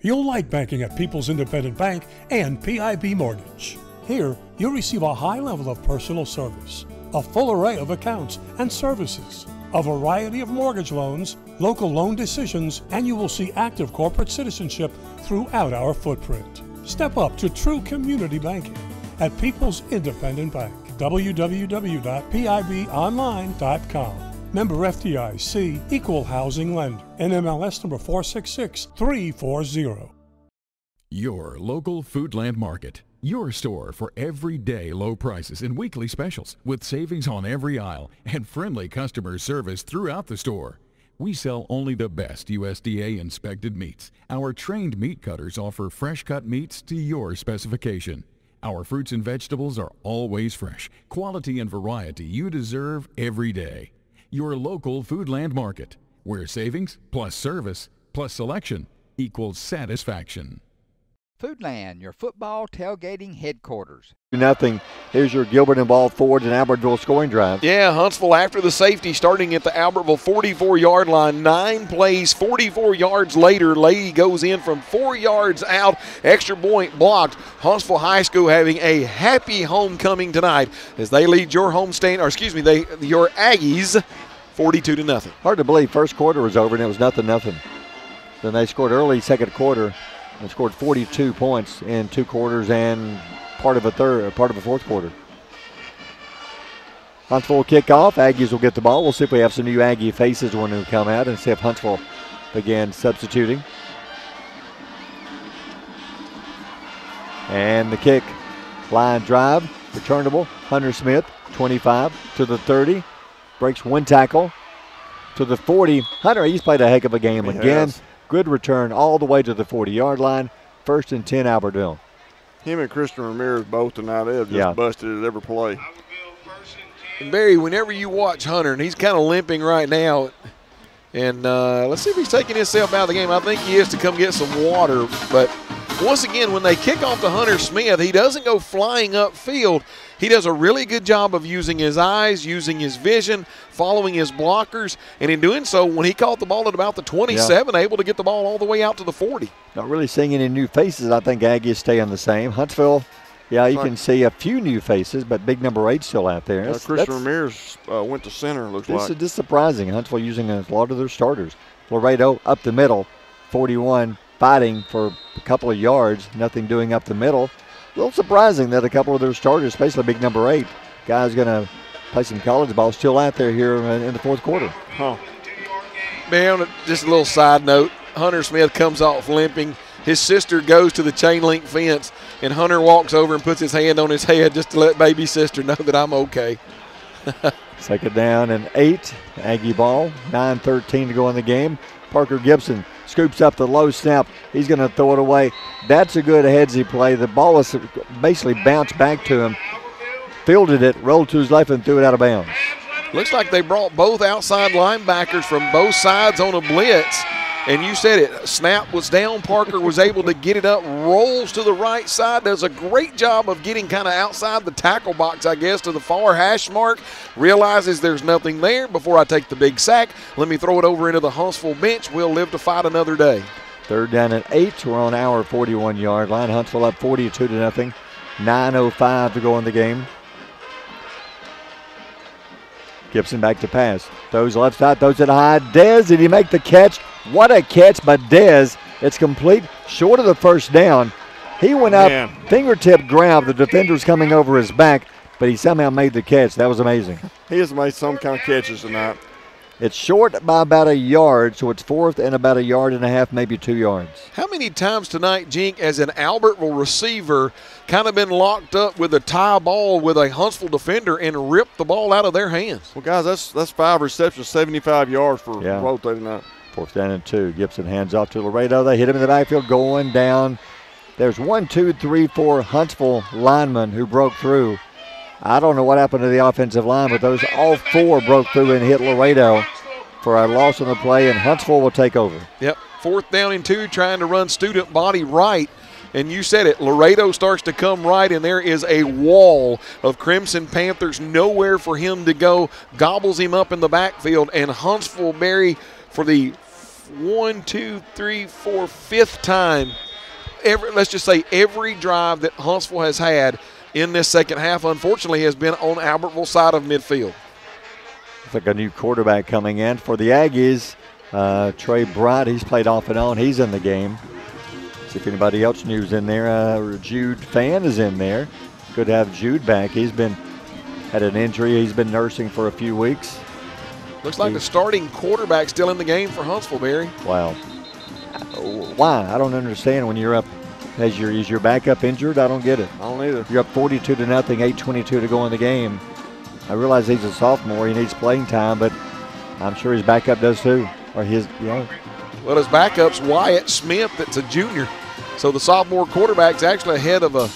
You'll like banking at People's Independent Bank and PIB Mortgage. Here, you'll receive a high level of personal service, a full array of accounts and services, a variety of mortgage loans, local loan decisions, and you will see active corporate citizenship throughout our footprint. Step up to true community banking at People's Independent Bank. www.pibonline.com. Member FDIC, Equal Housing Lender. NMLS number 466340. Your local Foodland Market. Your store for everyday low prices and weekly specials with savings on every aisle and friendly customer service throughout the store. We sell only the best USDA inspected meats. Our trained meat cutters offer fresh cut meats to your specification. Our fruits and vegetables are always fresh, quality and variety you deserve every day. Your local Foodland Market, where savings plus service plus selection equals satisfaction. Foodland, your football tailgating headquarters. 2-0. Here's your Gilbert and Ball Ford and Albertville scoring drive. Yeah, Huntsville after the safety starting at the Albertville 44-yard line. 9 plays, 44 yards later. Lady goes in from 4 yards out. Extra point blocked. Huntsville High School having a happy homecoming tonight as they lead your your Aggies 42-0. Hard to believe first quarter was over and it was 0-0. Then they scored early second quarter. They scored 42 points in 2 quarters and part of a fourth quarter. Huntsville will kick off. Aggies will get the ball. We'll see if we have some new Aggie faces when we come out and see if Huntsville begin substituting. And the kick, line drive, returnable. Hunter Smith, 25 to the 30. Breaks 1 tackle to the 40. Hunter, he's played a heck of a game again. Good return all the way to the 40-yard line. 1st and 10, Albertville. Him and Christian Ramirez both tonight, they have just busted at every play. And Barry, whenever you watch Hunter, and he's kind of limping right now, and let's see if he's taking himself out of the game. I think he is to come get some water. But once again, when they kick off to Hunter Smith, he doesn't go flying upfield. He does a really good job of using his eyes, using his vision, following his blockers, and in doing so, when he caught the ball at about the 27, able to get the ball all the way out to the 40. Not really seeing any new faces. I think Aggies staying the same. Huntsville, you can see a few new faces, but big number 8 still out there. Christian Ramirez went to center, looks like. This is surprising. Huntsville using a lot of their starters. Laredo up the middle, 41, fighting for a couple of yards, nothing doing up the middle. A little surprising that a couple of their starters, especially big number 8, guys going to play some college ball, still out there here in the fourth quarter. Man, just a little side note, Hunter Smith comes off limping. His sister goes to the chain link fence, and Hunter walks over and puts his hand on his head just to let baby sister know that I'm okay. 2nd down and 8, Aggie ball, 9:13 to go in the game. Parker Gibson scoops up the low snap. He's going to throw it away. That's a good headsy play. The ball was basically bounced back to him, fielded it, rolled to his left, and threw it out of bounds. Looks like they brought both outside linebackers from both sides on a blitz. And you said it, snap was down, Parker was able to get it up, rolls to the right side, does a great job of getting kind of outside the tackle box, I guess, to the far hash mark, realizes there's nothing there. Before I take the big sack, let me throw it over into the Huntsville bench. We'll live to fight another day. 3rd down and 8, we're on our 41-yard line. Huntsville up 42-0, 9:05 to go in the game. Gibson back to pass. Throws left side, throws it high. Dez, did he make the catch? What a catch by Dez. It's complete, short of the 1st down. He went up, fingertip grab. The defender's coming over his back, but he somehow made the catch. That was amazing. He has made some kind of catches tonight. It's short by about a yard, so it's 4th and about a yard and a half, maybe 2 yards. How many times tonight, Jink, as an Albertville receiver, kind of been locked up with a tie ball with a Huntsville defender and ripped the ball out of their hands? Well, guys, that's 5 receptions, 75 yards for rotating up. 4th down and 2. Gibson hands off to Laredo. They hit him in the backfield, going down. There's 1, 2, 3, 4 Huntsville linemen who broke through. I don't know what happened to the offensive line, but those all 4 broke through and hit Laredo for a loss on the play, and Huntsville will take over. Yep, 4th down and 2, trying to run student body right. And you said it, Laredo starts to come right, and there is a wall of Crimson Panthers, nowhere for him to go, gobbles him up in the backfield, and Huntsville, Barry, for the 5th time, let's just say every drive that Huntsville has had in this second half, unfortunately, has been on Albertville's side of midfield. Looks like a new quarterback coming in for the Aggies. Trey Bright, he's played off and on. He's in the game. See if anybody else new's in there. Jude Fan is in there. Good to have Jude back. He's had an injury. He's been nursing for a few weeks. Looks like the starting quarterback still in the game for Huntsville, Barry. Wow. Why? I don't understand. When you're up, is your backup injured? I don't get it. I don't either. You're up 42-0, 8:22 to go in the game. I realize he's a sophomore. He needs playing time, but I'm sure his backup does too. Or Well, his backup's Wyatt Smith. That's a junior. So the sophomore quarterback's actually ahead of a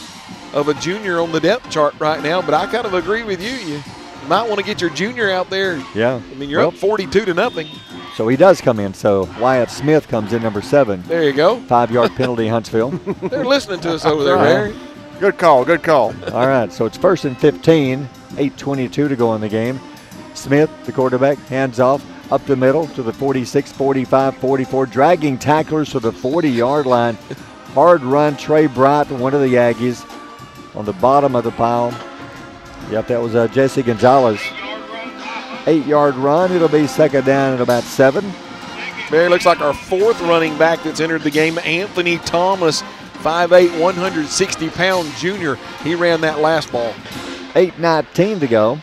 junior on the depth chart right now. But I kind of agree with you. You might want to get your junior out there. Yeah. I mean, you're up 42-0. So he does come in. So Wyatt Smith comes in, number 7. There you go. 5-yard penalty, Huntsville. They're listening to us over there, Barry. Good call, good call. All right, so it's 1st and 15, 8:22 to go in the game. Smith, the quarterback, hands off, up the middle to the 46, 45, 44, dragging tacklers to the 40-yard line. Hard run, Trey Bright, one of the Aggies, on the bottom of the pile. Yep, that was Jesse Gonzalez. 8-yard run. It'll be 2nd down at about 7. Barry, looks like our fourth running back that's entered the game, Anthony Thomas, 5'8", 160-pound junior. He ran that last ball. 8:19 to go.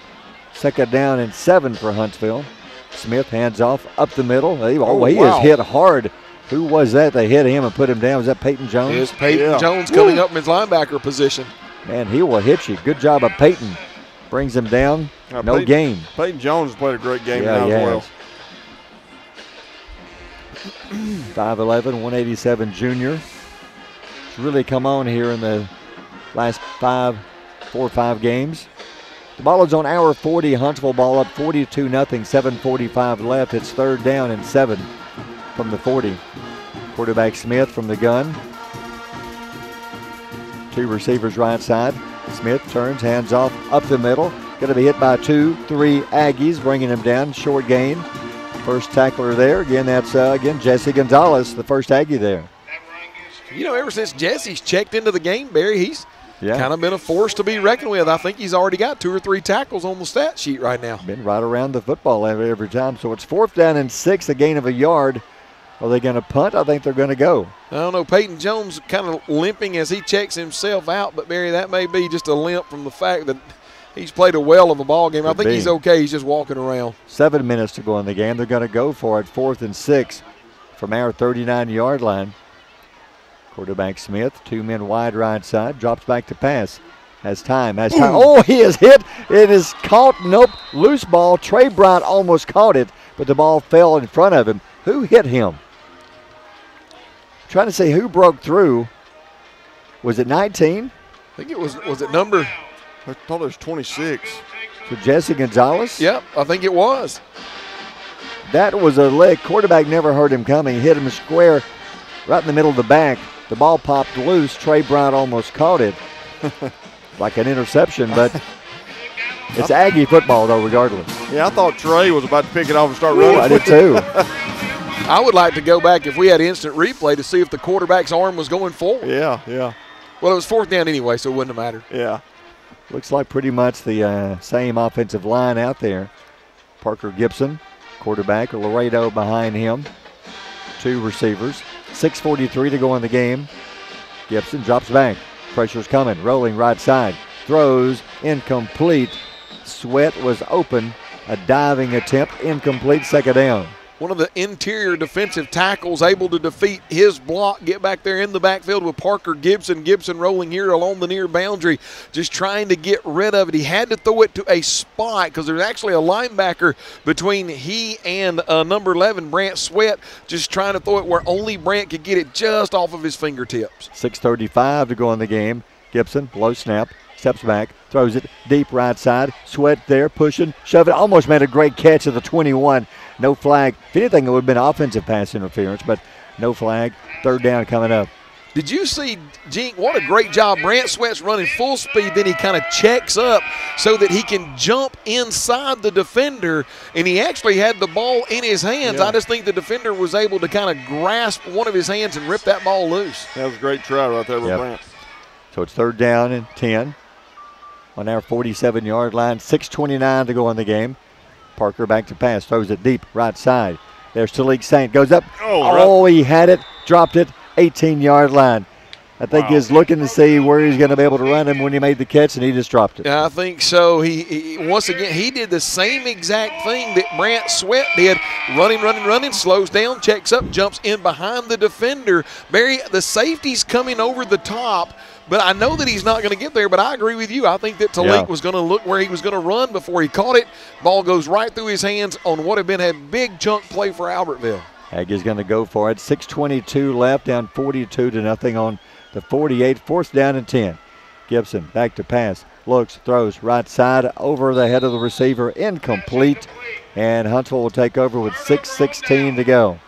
Second down and 7 for Huntsville. Smith hands off up the middle. He is hit hard. Who was that? They hit him and put him down. Was that Peyton Jones? It's Peyton Jones coming up in his linebacker position. Man, he will hit you. Good job of Peyton. Brings him down. No gain. Peyton Jones played a great game now as well. 5'11", 187 junior. It's really come on here in the last 4 or 5 games. The ball is on hour 40. Huntsville ball up 42-0, 7:45 left. It's third down and 7 from the 40. Quarterback Smith from the gun. 2 receivers right side. Smith turns, hands off up the middle. Going to be hit by 2, 3 Aggies, bringing him down. Short gain. First tackler there. Again, that's Jesse Gonzalez, the first Aggie there. You know, ever since Jesse's checked into the game, Barry, he's kind of been a force to be reckoned with. I think he's already got 2 or 3 tackles on the stat sheet right now. Been right around the football every time. So it's 4th down and 6, a gain of a yard. Are they going to punt? I think they're going to go. I don't know. Peyton Jones kind of limping as he checks himself out, but, Barry, that may be just a limp from the fact that he's played a well of a ball game. I think he's okay. He's just walking around. 7 minutes to go in the game. They're going to go for it. 4th and 6 from our 39-yard line. Quarterback Smith, 2 men wide right side, drops back to pass. Has time. Oh, he is hit. It is caught. Nope. Loose ball. Trey Bryant almost caught it, but the ball fell in front of him. Who hit him? Trying to see who broke through. Was it 19? I think it was it number? I thought it was 26. So Jesse Gonzalez? Yep, I think it was. That was a leg. Quarterback never heard him coming. He hit him square right in the middle of the back. The ball popped loose. Trey Bryant almost caught it. Like an interception, but it's Aggie football, though, regardless. Yeah, I thought Trey was about to pick it off and start running. I did, too. I would like to go back, if we had instant replay, to see if the quarterback's arm was going forward. Yeah. Well, it was 4th down anyway, so it wouldn't have mattered. Yeah. Looks like pretty much the same offensive line out there. Parker Gibson, quarterback, Laredo behind him. 2 receivers. 6:43 to go in the game. Gibson drops back. Pressure's coming. Rolling right side. Throws. Incomplete. Sweat was open. A diving attempt. Incomplete. Second down. One of the interior defensive tackles able to defeat his block, get back there in the backfield with Parker Gibson. Gibson rolling here along the near boundary, just trying to get rid of it. He had to throw it to a spot because there's actually a linebacker between he and number 11, Brant Sweat, just trying to throw it where only Brant could get it just off of his fingertips. 6:35 to go in the game. Gibson, low snap, steps back, throws it deep right side. Sweat there, pushing, shoving. Almost made a great catch at the 21. No flag. If anything, it would have been offensive pass interference, but no flag. Third down coming up. Did you see, Jink, what a great job. Brant Sweat's running full speed, then he kind of checks up so that he can jump inside the defender, and he actually had the ball in his hands. Yeah. I just think the defender was able to kind of grasp one of his hands and rip that ball loose. That was a great try right there with Brant. So it's third down and 10 on our 47-yard line. 6:29 to go in the game. Parker back to pass, throws it deep, right side. There's Talik Saint, goes up. He had it, dropped it, 18-yard line. I think he's looking to see where he's going to be able to run him when he made the catch, and he just dropped it. I think so. He once again, he did the same exact thing that Brant Sweat did. Running, slows down, checks up, jumps in behind the defender. Barry, the safety's coming over the top. But I know that he's not going to get there, but I agree with you. I think that Talik was going to look where he was going to run before he caught it. Ball goes right through his hands on what had been a big chunk play for Albertville. Aggie's going to go for it. 6:22 left, down 42-0 on the 48. 4th down and 10. Gibson back to pass. Looks, throws right side over the head of the receiver. Incomplete. And Huntsville will take over with 6:16 to go.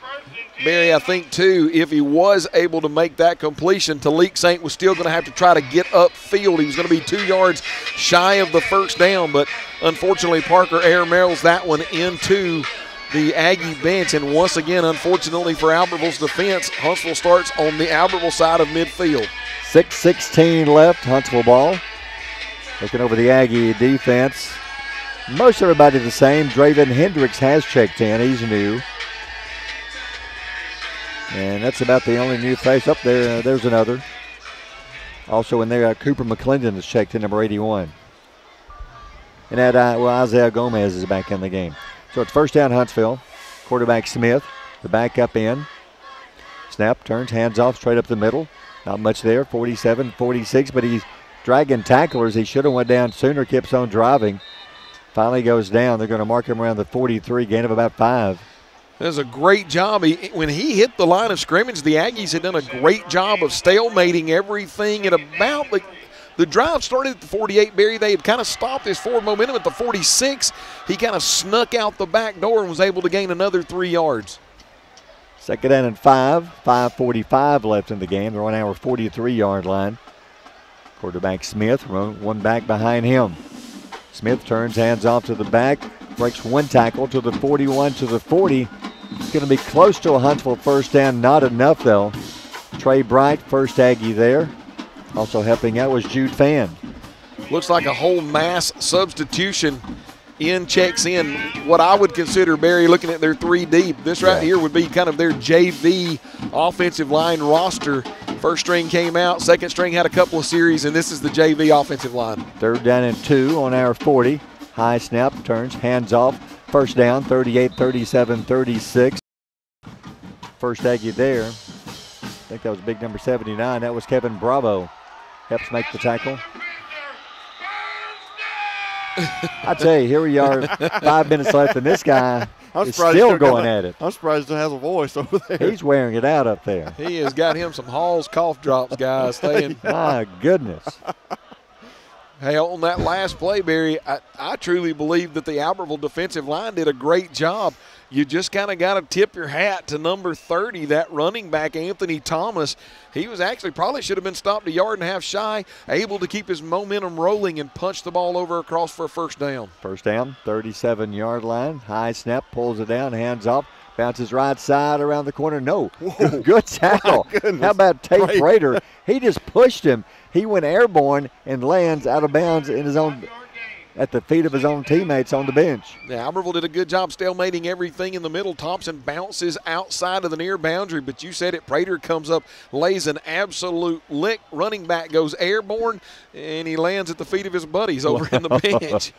Barry, I think, too, if he was able to make that completion, Talik Saint was still going to have to try to get upfield. He was going to be 2 yards shy of the first down, but unfortunately Parker airmails that one into the Aggie bench. And once again, unfortunately for Albertville's defense, Huntsville starts on the Albertville side of midfield. 6:16 left, Huntsville ball. Looking over the Aggie defense. Most everybody the same. Draven Hendricks has checked in. He's new. And that's about the only new face up there. There's another. Also in there, Cooper McClendon is checked in, number 81. And that, Isaiah Gomez is back in the game. So it's first down, Huntsville. Quarterback Smith, the back up in. Snap, turns, hands off, straight up the middle. Not much there, 47, 46, but he's dragging tacklers. He should have went down sooner, keeps on driving. Finally goes down. They're going to mark him around the 43, gain of about 5. That was a great job. When he hit the line of scrimmage, the Aggies had done a great job of stalemating everything at about the drive started at the 48, Barry. They had kind of stopped his forward momentum at the 46. He kind of snuck out the back door and was able to gain another 3 yards. Second down and 5. 5:45 left in the game. They're on our 43-yard line. Quarterback Smith, one back behind him. Smith turns, hands off to the back, breaks one tackle to the 41, to the 40. It's going to be close to a Huntsville first down. Not enough, though. Trey Bright, first Aggie there. Also helping out was Jude Fan. Looks like a whole mass substitution. Checks in what I would consider, Barry, looking at their 3 deep. This right here would be kind of their JV offensive line roster. First string came out, second string had a couple of series, and this is the JV offensive line. Third down and 2 on our 40. High snap, turns, hands off. First down, 38, 37, 36. First Aggie there. I think that was big number 79. That was Kevin Bravo. Helps make the tackle. I tell you, here we are, 5 minutes left, and this guy is still going at it. I'm surprised he has a voice over there. He's wearing it out up there. He has got him some Hall's cough drops, guys. My goodness. Hey, on that last play, Barry, I truly believe that the Albertville defensive line did a great job. You just kind of got to tip your hat to number 30, that running back, Anthony Thomas. He was actually probably should have been stopped 1.5 yards shy, able to keep his momentum rolling and punch the ball over across for a first down. First down, 37-yard line. High snap, pulls it down, hands off, bounces right side around the corner. No, good tackle. How about Tate Prater? He just pushed him. He went airborne and lands out of bounds in his own, at the feet of his own teammates on the bench. Yeah, Albertville did a good job stalemating everything in the middle. Thompson bounces outside of the near boundary, but you said it. Prater comes up, lays an absolute lick. Running back goes airborne, and he lands at the feet of his buddies over in the bench.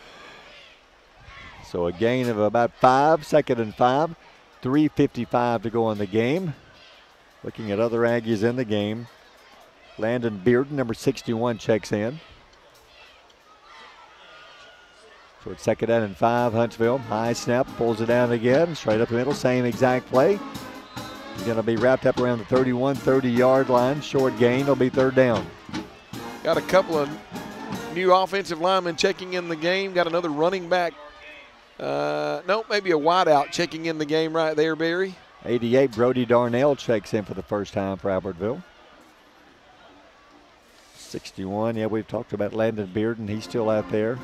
So a gain of about 5, second and 5. 3:55 to go in the game. Looking at other Aggies in the game. Landon Bearden, number 61, checks in. So it's second down and 5, Huntsville. High snap, pulls it down again, straight up the middle, same exact play. He's going to be wrapped up around the 31, 30-yard line. Short gain, it'll be third down. Got a couple of new offensive linemen checking in the game. Got another running back. Maybe a wideout checking in the game right there, Barry. 88, Brody Darnell checks in for the first time for Albertville. 61, yeah, we've talked about Landon Bearden. He's still out there.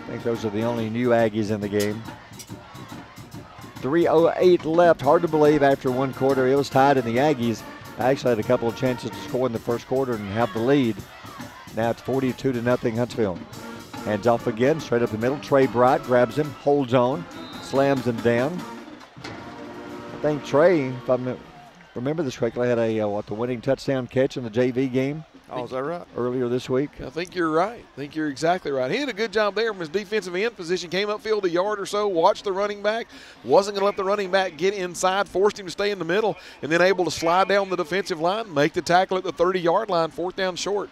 I think those are the only new Aggies in the game. 3:08 left. Hard to believe after one quarter. It was tied, and the Aggies actually had a couple of chances to score in the first quarter and have the lead. Now it's 42-0 Huntsville. Hands off again, straight up the middle. Trey Bright grabs him, holds on, slams him down. I think Trey, if I remember this correctly, had the winning touchdown catch in the JV game. Oh, is that right? Earlier this week. I think you're right. I think you're exactly right. He did a good job there from his defensive end position. Came upfield 1 yard or so, watched the running back. Wasn't going to let the running back get inside, forced him to stay in the middle, and then able to slide down the defensive line, make the tackle at the 30-yard line, fourth down short.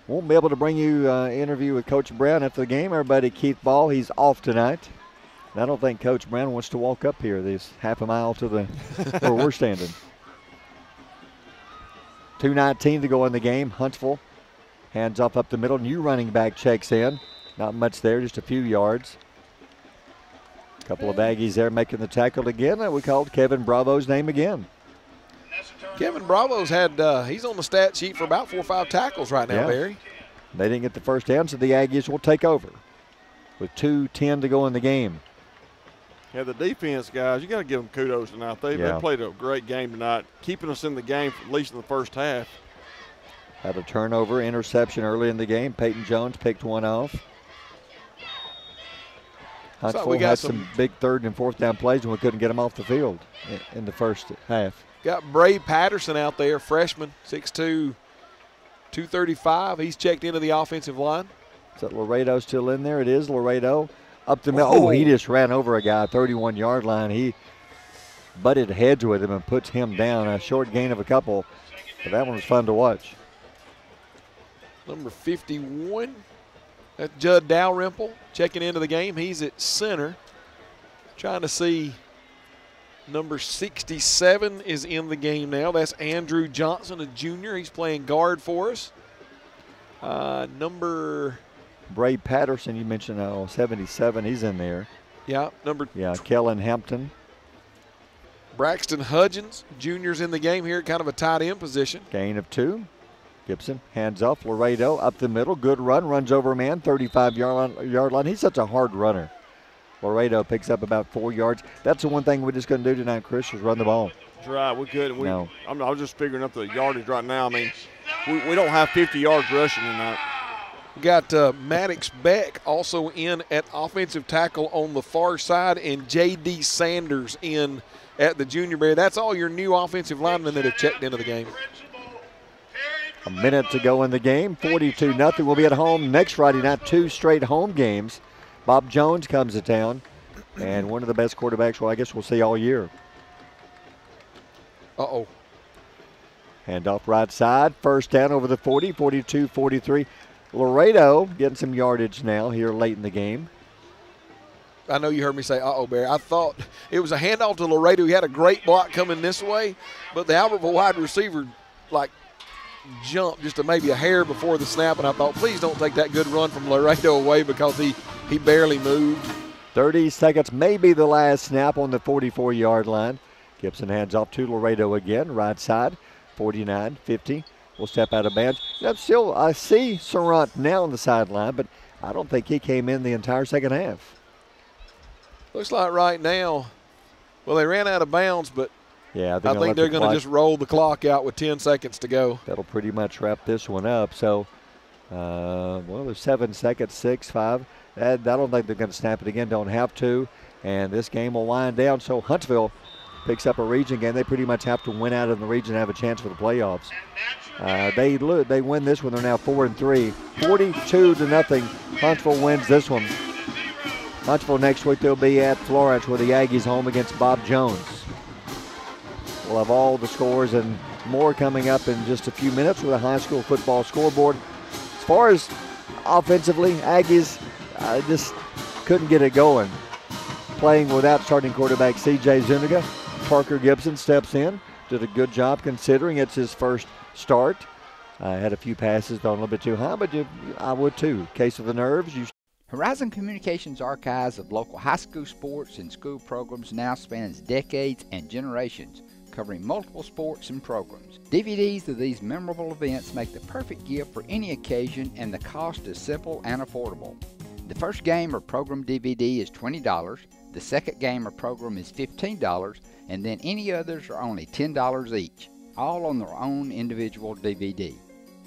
Won't be able to bring you an interview with Coach Brown after the game. Everybody, Keith Ball, he's off tonight. And I don't think Coach Brown wants to walk up here this half a mile to the where we're standing. 2:19 to go in the game. Huntsville hands off up the middle. New running back checks in. Not much there, just a few yards. A couple of Aggies there making the tackle again. We called Kevin Bravo's name again. Kevin Bravo's had, he's on the stat sheet for about 4 or 5 tackles right now, Barry. They didn't get the first down, so the Aggies will take over with 2:10 to go in the game. Yeah, the defense, guys, you got to give them kudos tonight. They played a great game tonight, keeping us in the game, at least in the first half. Had a turnover, interception early in the game. Peyton Jones picked one off. Huntsville had some big third and fourth down plays and we couldn't get them off the field in the first half. Got Brave Patterson out there, freshman, 6'2", 235. He's checked into the offensive line. Is that Laredo still in there? It is Laredo. Up the middle. Oh, he just ran over a guy, 31-yard line. He butted heads with him and puts him down. A short gain of a couple, but that one was fun to watch. Number 51, that's Judd Dalrymple checking into the game. He's at center. Trying to see number 67 is in the game now. That's Andrew Johnson, a junior. He's playing guard for us. Number Bray Patterson, you mentioned 77, he's in there. Yeah, Kellen Hampton. Braxton Hudgens, junior's in the game here, kind of a tight end position. Gain of 2. Gibson hands off. Laredo up the middle. Good run. Runs over a man. 35-yard line. He's such a hard runner. Laredo picks up about 4 yards. That's the one thing we're just going to do tonight, Chris, is run the ball. That's right. We're good. I was just figuring up the yardage right now. I mean, we don't have 50 yards rushing tonight. We got Maddox Beck also in at offensive tackle on the far side, and J.D. Sanders in at the junior bear. That's all your new offensive linemen that have checked into the game. A minute to go in the game, 42-0. We'll be at home next Friday night, 2 straight home games. Bob Jones comes to town, and one of the best quarterbacks, well, I guess we'll see all year. Uh-oh. Handoff right side, first down over the 40, 42-43. Laredo getting some yardage now here late in the game. I know you heard me say, uh-oh, Barry. I thought it was a handoff to Laredo. He had a great block coming this way, but the Albertville wide receiver, jumped just maybe a hair before the snap, and I thought, please don't take that good run from Laredo away because he barely moved. 30 seconds, maybe the last snap on the 44-yard line. Gibson hands off to Laredo again, right side, 49-50. Will step out of bounds. I see Surratt now on the sideline, but I don't think he came in the entire second half. Looks like right now, well, they ran out of bounds, but yeah, I think they're going to just roll the clock out with 10 seconds to go. That'll pretty much wrap this one up. So, there's 7 seconds, 6, 5. I don't think they're going to snap it again. Don't have to. And this game will wind down. So Huntsville picks up a region game. They pretty much have to win out of the region and have a chance for the playoffs. They win this one. They're now 4-3. 42-0. Huntsville wins this one. Huntsville next week they'll be at Florence where the Aggies home against Bob Jones. We'll have all the scores and more coming up in just a few minutes with a high school football scoreboard. As far as offensively, Aggies just couldn't get it going. Playing without starting quarterback C.J. Zuniga. Parker Gibson steps in. Did a good job considering it's his first start. Had a few passes thrown a little bit too high, but I would too. Case of the nerves. Horizon Communications' archives of local high school sports and school programs now spans decades and generations, covering multiple sports and programs. DVDs of these memorable events make the perfect gift for any occasion, and the cost is simple and affordable. The first game or program DVD is $20, the second game or program is $15, and then any others are only $10 each, all on their own individual DVD.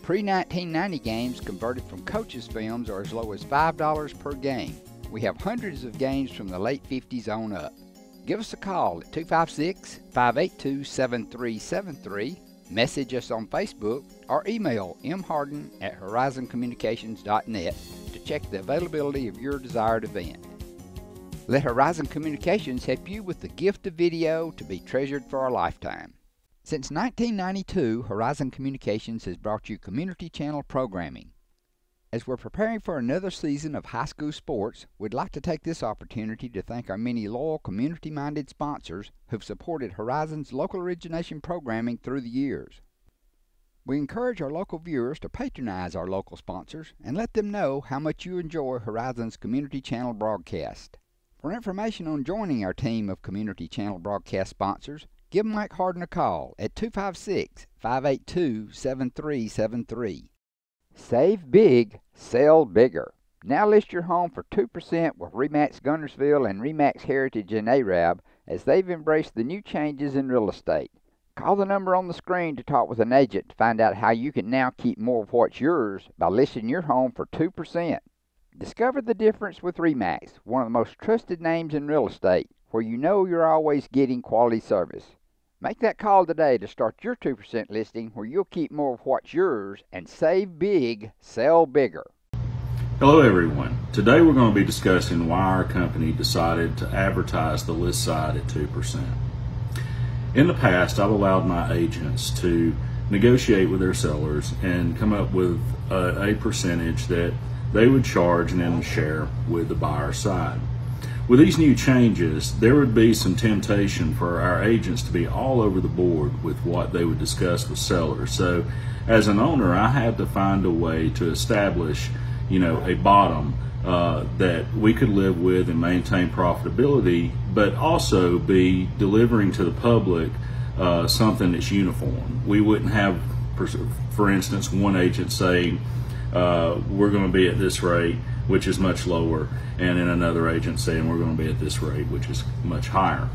Pre-1990 games converted from coaches' films are as low as $5 per game. We have hundreds of games from the late 50s on up. Give us a call at 256-582-7373, message us on Facebook, or email mharden@horizoncommunications.net to check the availability of your desired event. Let Horizon Communications help you with the gift of video to be treasured for a lifetime. Since 1992, Horizon Communications has brought you community channel programming. As we're preparing for another season of high school sports, we'd like to take this opportunity to thank our many loyal community-minded sponsors who've supported Horizon's local origination programming through the years. We encourage our local viewers to patronize our local sponsors and let them know how much you enjoy Horizon's community channel broadcast. For information on joining our team of community channel broadcast sponsors, give Mike Harden a call at 256-582-7373. Save big, sell bigger. Now list your home for 2% with RE/MAX Guntersville and RE/MAX Heritage in Arab as they've embraced the new changes in real estate. Call the number on the screen to talk with an agent to find out how you can now keep more of what's yours by listing your home for 2%. Discover the difference with RE/MAX, one of the most trusted names in real estate, where you know you're always getting quality service. Make that call today to start your 2% listing where you'll keep more of what's yours and save big, sell bigger. Hello everyone. Today we're going to be discussing why our company decided to advertise the list side at 2%. In the past, I've allowed my agents to negotiate with their sellers and come up with a percentage that they would charge and then share with the buyer side. With these new changes, there would be some temptation for our agents to be all over the board with what they would discuss with sellers. So as an owner, I had to find a way to establish, a bottom that we could live with and maintain profitability, but also be delivering to the public something that's uniform. We wouldn't have, for instance, one agent saying, we're going to be at this rate, which is much lower, and then another agent saying we're going to be at this rate, which is much higher.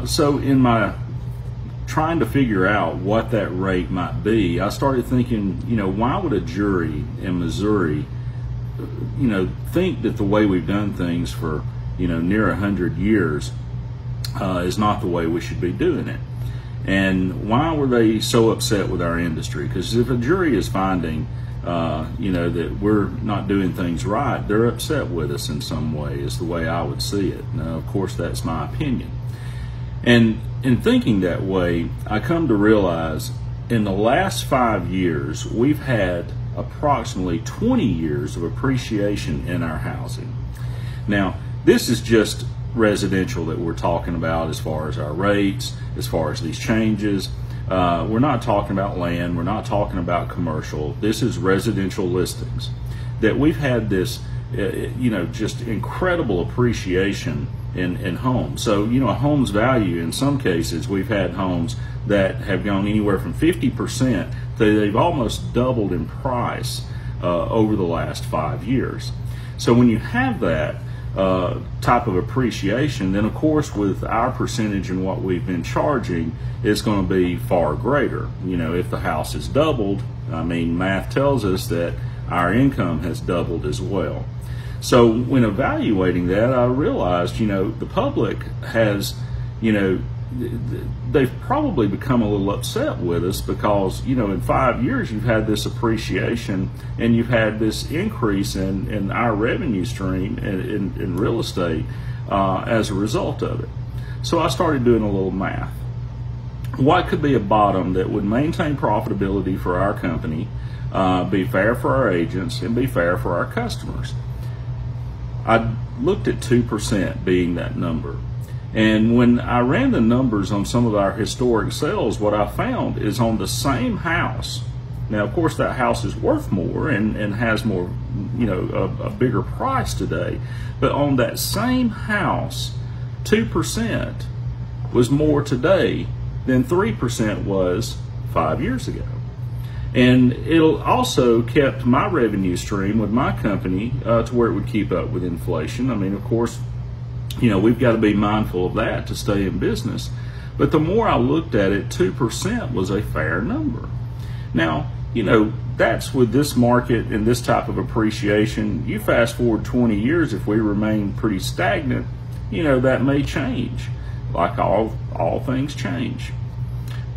So in my trying to figure out what that rate might be, I started thinking, why would a jury in Missouri, think that the way we've done things for, near 100 years is not the way we should be doing it? And why were they so upset with our industry? Because if a jury is finding that we're not doing things right, they're upset with us in some way, is the way I would see it. Now, of course, that's my opinion. And in thinking that way, I come to realize in the last 5 years, we've had approximately 20 years of appreciation in our housing. Now, this is just residential that we're talking about as far as our rates, as far as these changes. We're not talking about land, we're not talking about commercial. This is residential listings. That we've had this, just incredible appreciation in homes. So, a home's value, in some cases, we've had homes that have gone anywhere from 50% to they've almost doubled in price over the last 5 years. So when you have that type of appreciation, then of course with our percentage and what we've been charging, it's going to be far greater. If the house is doubled, math tells us that our income has doubled as well. So when evaluating that, I realized, the public has, they've probably become a little upset with us because, in 5 years you've had this appreciation and you've had this increase in our revenue stream in real estate as a result of it. So I started doing a little math. What could be a bottom that would maintain profitability for our company, be fair for our agents, and be fair for our customers? I looked at 2% being that number. And when I ran the numbers on some of our historic sales, what I found is on the same house, now of course that house is worth more and has more, a bigger price today, but on that same house, 2% was more today than 3% was 5 years ago. And it also kept my revenue stream with my company to where it would keep up with inflation. Of course, we've got to be mindful of that to stay in business. But the more I looked at it, 2% was a fair number. Now, that's with this market and this type of appreciation. You fast forward 20 years, if we remain pretty stagnant, that may change. Like all things change.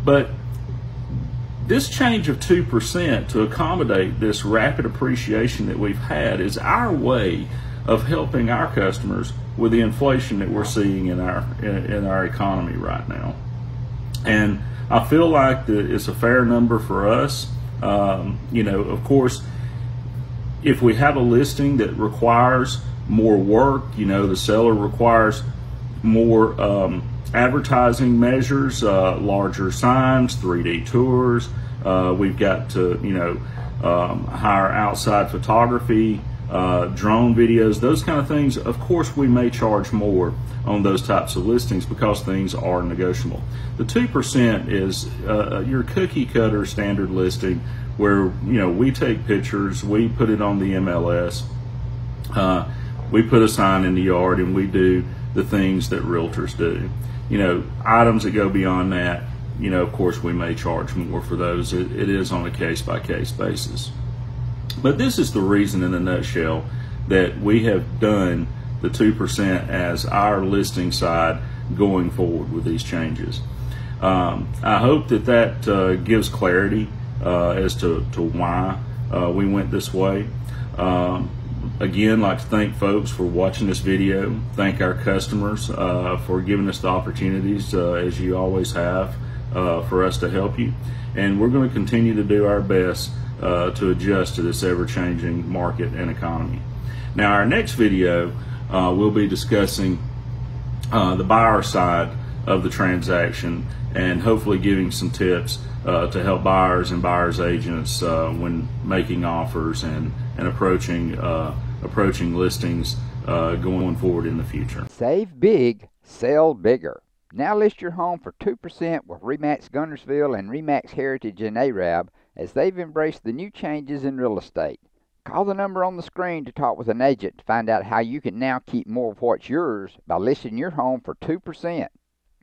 But this change of 2% to accommodate this rapid appreciation that we've had is our way of helping our customers with the inflation that we're seeing in our economy right now. And I feel like that it's a fair number for us. Of course, if we have a listing that requires more work, the seller requires more advertising measures, larger signs, 3D tours. We've got to, hire outside photography, drone videos, those kind of things. Of course, we may charge more on those types of listings because things are negotiable. The 2% is your cookie cutter standard listing where, we take pictures, we put it on the MLS, we put a sign in the yard, and we do the things that realtors do. Items that go beyond that, of course we may charge more for those. It is on a case-by-case basis. But this is the reason in a nutshell that we have done the 2% as our listing side going forward with these changes. I hope that gives clarity as to why we went this way. Again, like to thank folks for watching this video. Thank our customers for giving us the opportunities, as you always have, for us to help you. And we're going to continue to do our best to adjust to this ever-changing market and economy. Now, our next video, we'll be discussing the buyer side of the transaction and hopefully giving some tips to help buyers and buyers agents when making offers and approaching listings going forward in the future. Save big, sell bigger. Now list your home for 2% with RE/MAX Guntersville and RE/MAX Heritage in Arab, as they've embraced the new changes in real estate. Call the number on the screen to talk with an agent to find out how you can now keep more of what's yours by listing your home for 2%.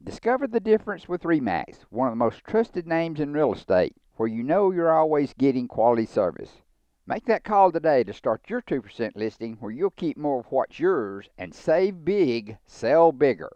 Discover the difference with RE/MAX, one of the most trusted names in real estate, where you know you're always getting quality service. Make that call today to start your 2% listing, where you'll keep more of what's yours and save big, sell bigger.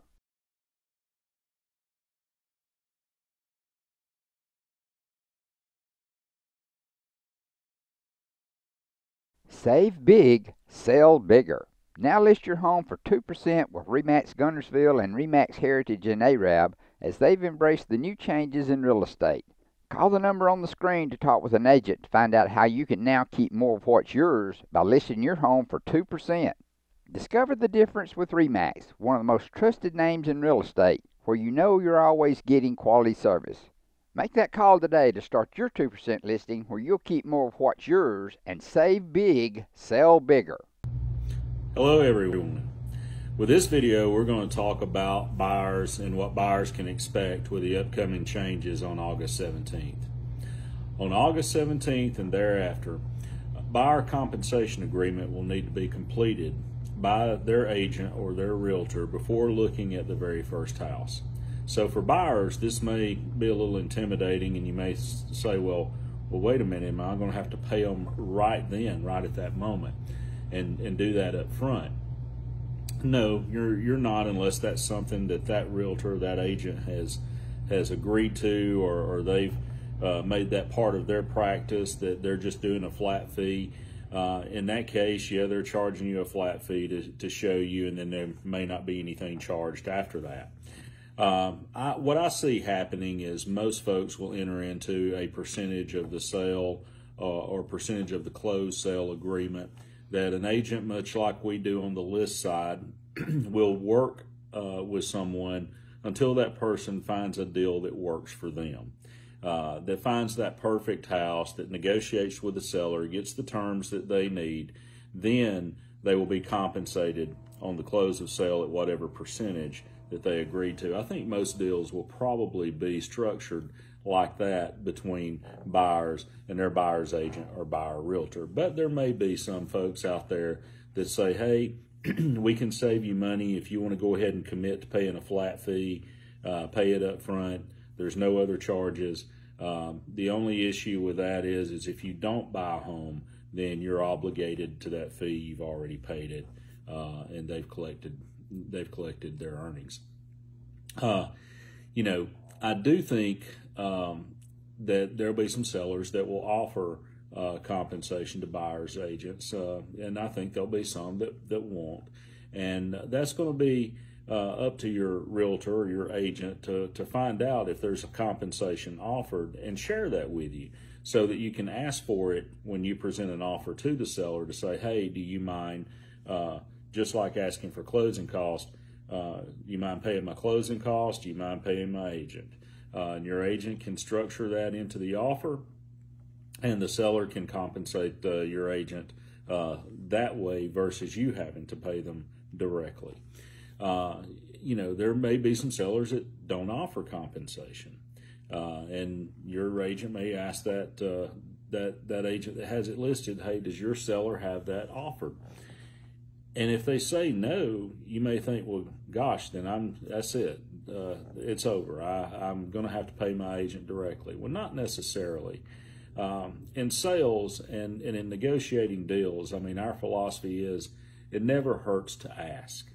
Save big, sell bigger. Now list your home for 2% with RE/MAX Guntersville and RE/MAX Heritage in Arab, as they've embraced the new changes in real estate. Call the number on the screen to talk with an agent to find out how you can now keep more of what's yours by listing your home for 2%. Discover the difference with RE/MAX, one of the most trusted names in real estate, where you know you're always getting quality service. Make that call today to start your 2% listing, where you'll keep more of what's yours and save big, sell bigger. Hello everyone. With this video, we're going to talk about buyers and what buyers can expect with the upcoming changes on August 17th. On August 17th and thereafter, a buyer compensation agreement will need to be completed by their agent or their realtor before looking at the very first house. So for buyers, this may be a little intimidating, and you may say, well, wait a minute, am I going to have to pay them right then, right at that moment, and do that up front? No, you're not, unless that's something that realtor, that agent has agreed to, or they've made that part of their practice, that they're just doing a flat fee. In that case, yeah, they're charging you a flat fee to show you, and then there may not be anything charged after that. What I see happening is most folks will enter into a percentage of the sale or percentage of the closed sale agreement that an agent, much like we do on the list side, will work with someone until that person finds a deal that works for them, that finds that perfect house, that negotiates with the seller, gets the terms that they need. Then they will be compensated on the close of sale at whatever percentage that they agreed to. I think most deals will probably be structured like that between buyers and their buyer's agent or buyer realtor. But there may be some folks out there that say, hey, we can save you money if you want to go ahead and commit to paying a flat fee, pay it up front. There's no other charges. The only issue with that is if you don't buy a home, then you're obligated to that fee. You've already paid it, and they've collected their earnings. I do think that there'll be some sellers that will offer compensation to buyers agents, and I think there'll be some that won't. And that's going to be up to your realtor or your agent to find out if there's a compensation offered and share that with you, so that you can ask for it when you present an offer to the seller, to say, hey, do you mind, just like asking for closing costs, you mind paying my closing costs? Do you mind paying my agent? And your agent can structure that into the offer, and the seller can compensate your agent that way versus you having to pay them directly. There may be some sellers that don't offer compensation, and your agent may ask that agent that has it listed, hey, does your seller have that offered? And if they say no, you may think, well, gosh, then that's it. It's over. I'm going to have to pay my agent directly. Well, not necessarily. In sales and in negotiating deals, I mean, our philosophy is it never hurts to ask.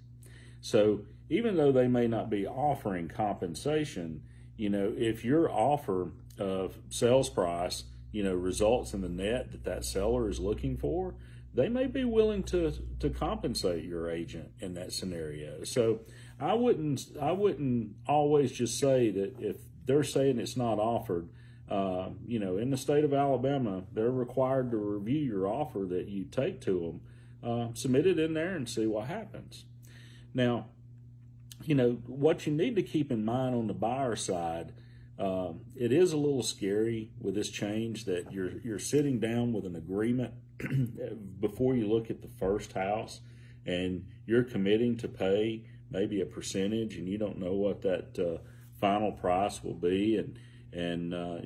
So even though they may not be offering compensation, you know, if your offer of sales price, you know, results in the net that seller is looking for, they may be willing to compensate your agent in that scenario. So I wouldn't always just say that if they're saying it's not offered. You know, in the state of Alabama, they're required to review your offer that you take to them, submit it in there and see what happens. Now, you know, what you need to keep in mind on the buyer side, it is a little scary with this change that you're sitting down with an agreement before you look at the first house, and you're committing to pay maybe a percentage, and you don't know what that final price will be, and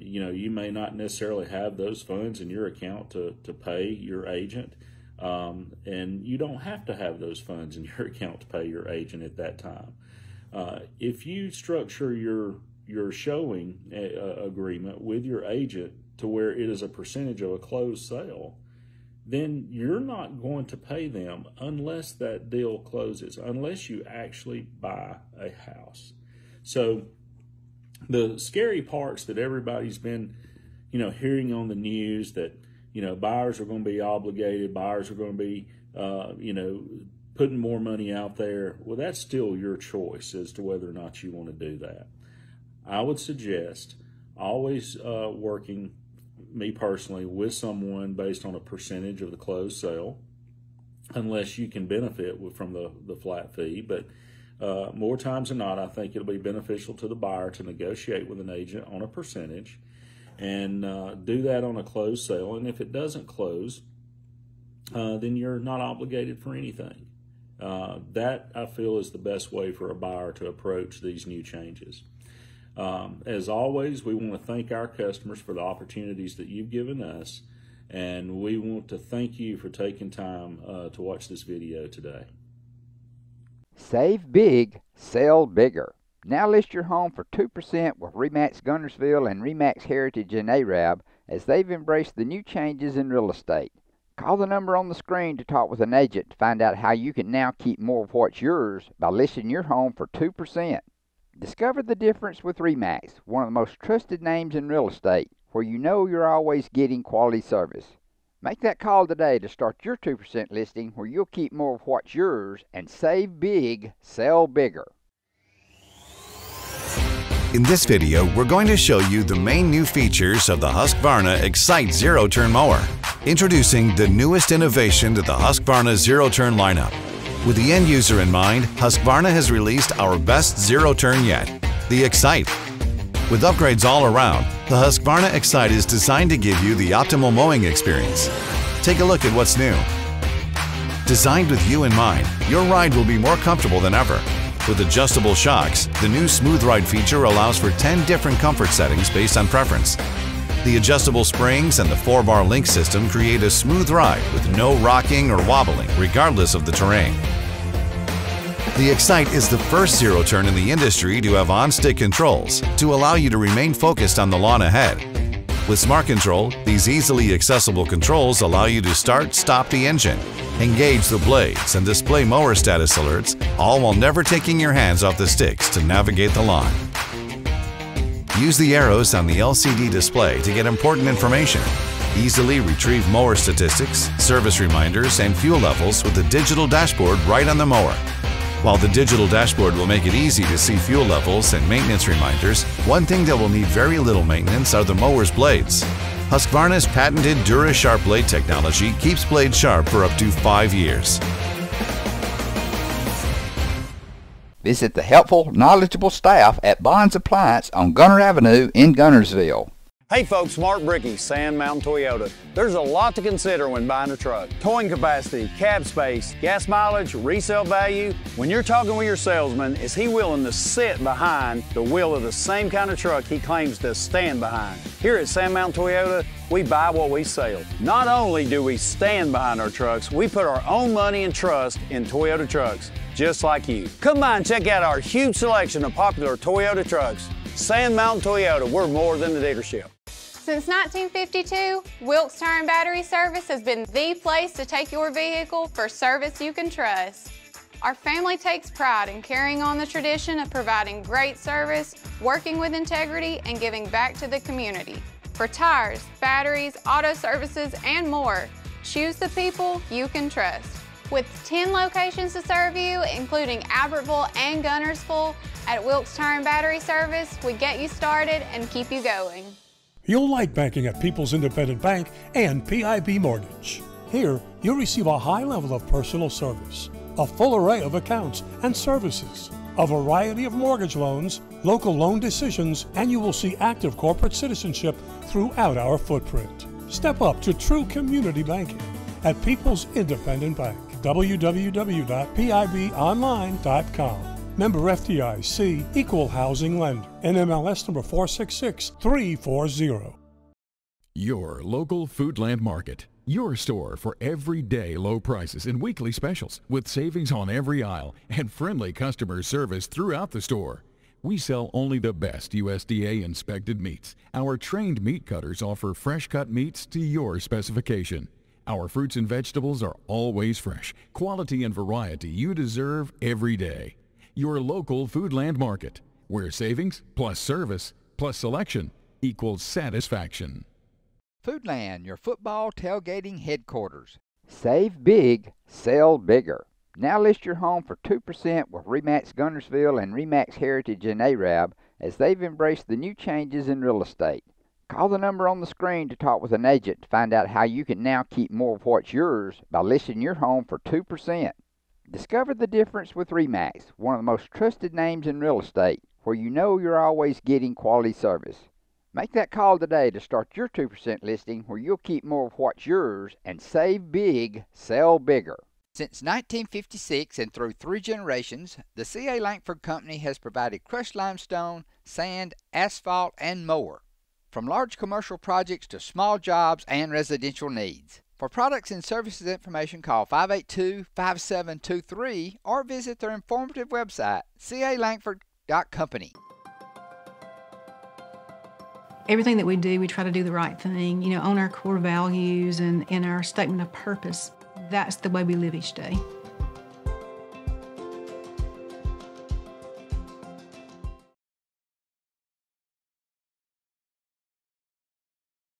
you know, you may not necessarily have those funds in your account to pay your agent, and you don't have to have those funds in your account to pay your agent at that time. If you structure your showing agreement with your agent to where it is a percentage of a closed sale, then you're not going to pay them unless that deal closes, unless you actually buy a house. So the scary parts that everybody's been, you know, hearing on the news that, you know, buyers are going to be obligated, buyers are going to be, you know, putting more money out there. Well, that's still your choice as to whether or not you want to do that. I would suggest always working, me personally, with someone based on a percentage of the closed sale, unless you can benefit from the flat fee. But more times than not, I think it'll be beneficial to the buyer to negotiate with an agent on a percentage and do that on a closed sale. And if it doesn't close, then you're not obligated for anything. That, I feel, is the best way for a buyer to approach these new changes. As always, we want to thank our customers for the opportunities that you've given us, and we want to thank you for taking time to watch this video today. Save big, sell bigger. Now list your home for 2% with RE/MAX Guntersville and RE/MAX Heritage in Arab, as they've embraced the new changes in real estate. Call the number on the screen to talk with an agent to find out how you can now keep more of what's yours by listing your home for 2%. Discover the difference with RE/MAX, one of the most trusted names in real estate, where you know you're always getting quality service. Make that call today to start your 2% listing, where you'll keep more of what's yours and save big, sell bigger. In this video, we're going to show you the main new features of the Husqvarna Excite Zero-Turn Mower. Introducing the newest innovation to the Husqvarna Zero-Turn lineup. With the end user in mind, Husqvarna has released our best zero-turn yet, the Excite. With upgrades all around, the Husqvarna Excite is designed to give you the optimal mowing experience. Take a look at what's new. Designed with you in mind, your ride will be more comfortable than ever. With adjustable shocks, the new Smooth Ride feature allows for 10 different comfort settings based on preference. The adjustable springs and the 4-bar link system create a smooth ride with no rocking or wobbling, regardless of the terrain. The Excite is the first zero-turn in the industry to have on-stick controls to allow you to remain focused on the lawn ahead. With Smart Control, these easily accessible controls allow you to start, stop the engine, engage the blades, and display mower status alerts, all while never taking your hands off the sticks to navigate the lawn. Use the arrows on the LCD display to get important information. Easily retrieve mower statistics, service reminders, and fuel levels with the digital dashboard right on the mower. While the digital dashboard will make it easy to see fuel levels and maintenance reminders, one thing that will need very little maintenance are the mower's blades. Husqvarna's patented DuraSharp blade technology keeps blades sharp for up to 5 years. Visit the helpful, knowledgeable staff at Bond's Appliance on Gunner Avenue in Guntersville. Hey folks, Mark Brickey, Sand Mountain Toyota. There's a lot to consider when buying a truck. Towing capacity, cab space, gas mileage, resale value. When you're talking with your salesman, is he willing to sit behind the wheel of the same kind of truck he claims to stand behind? Here at Sand Mountain Toyota, we buy what we sell. Not only do we stand behind our trucks, we put our own money and trust in Toyota trucks, just like you. Come by and check out our huge selection of popular Toyota trucks. Sand Mountain Toyota, we're more than a dealership. Since 1952, Wilkes Tire and Battery Service has been the place to take your vehicle for service you can trust. Our family takes pride in carrying on the tradition of providing great service, working with integrity, and giving back to the community. For tires, batteries, auto services, and more, choose the people you can trust. With 10 locations to serve you, including Albertville and Guntersville, at Wilkes Tire and Battery Service, we get you started and keep you going. You'll like banking at People's Independent Bank and PIB Mortgage. Here, you'll receive a high level of personal service, a full array of accounts and services, a variety of mortgage loans, local loan decisions, and you will see active corporate citizenship throughout our footprint. Step up to true community banking at People's Independent Bank. www.pibonline.com. Member FDIC, Equal Housing Lender. NMLS number 466340. Your local Foodland Market. Your store for everyday low prices and weekly specials with savings on every aisle and friendly customer service throughout the store. We sell only the best USDA inspected meats. Our trained meat cutters offer fresh cut meats to your specification. Our fruits and vegetables are always fresh, quality and variety you deserve every day. Your local Foodland Market, where savings plus service plus selection equals satisfaction. Foodland, your football tailgating headquarters. Save big, sell bigger. Now list your home for 2% with RE/MAX Guntersville and RE/MAX Heritage in Arab as they've embraced the new changes in real estate. Call the number on the screen to talk with an agent to find out how you can now keep more of what's yours by listing your home for 2%. Discover the difference with RE/MAX, one of the most trusted names in real estate, where you know you're always getting quality service. Make that call today to start your 2% listing where you'll keep more of what's yours and save big, sell bigger. Since 1956 and through 3 generations, the C.A. Langford Company has provided crushed limestone, sand, asphalt, and more. From large commercial projects to small jobs and residential needs. For products and services information, call 582-5723 or visit their informative website, calangford.company. Everything that we do, we try to do the right thing, on our core values and in our statement of purpose. That's the way we live each day.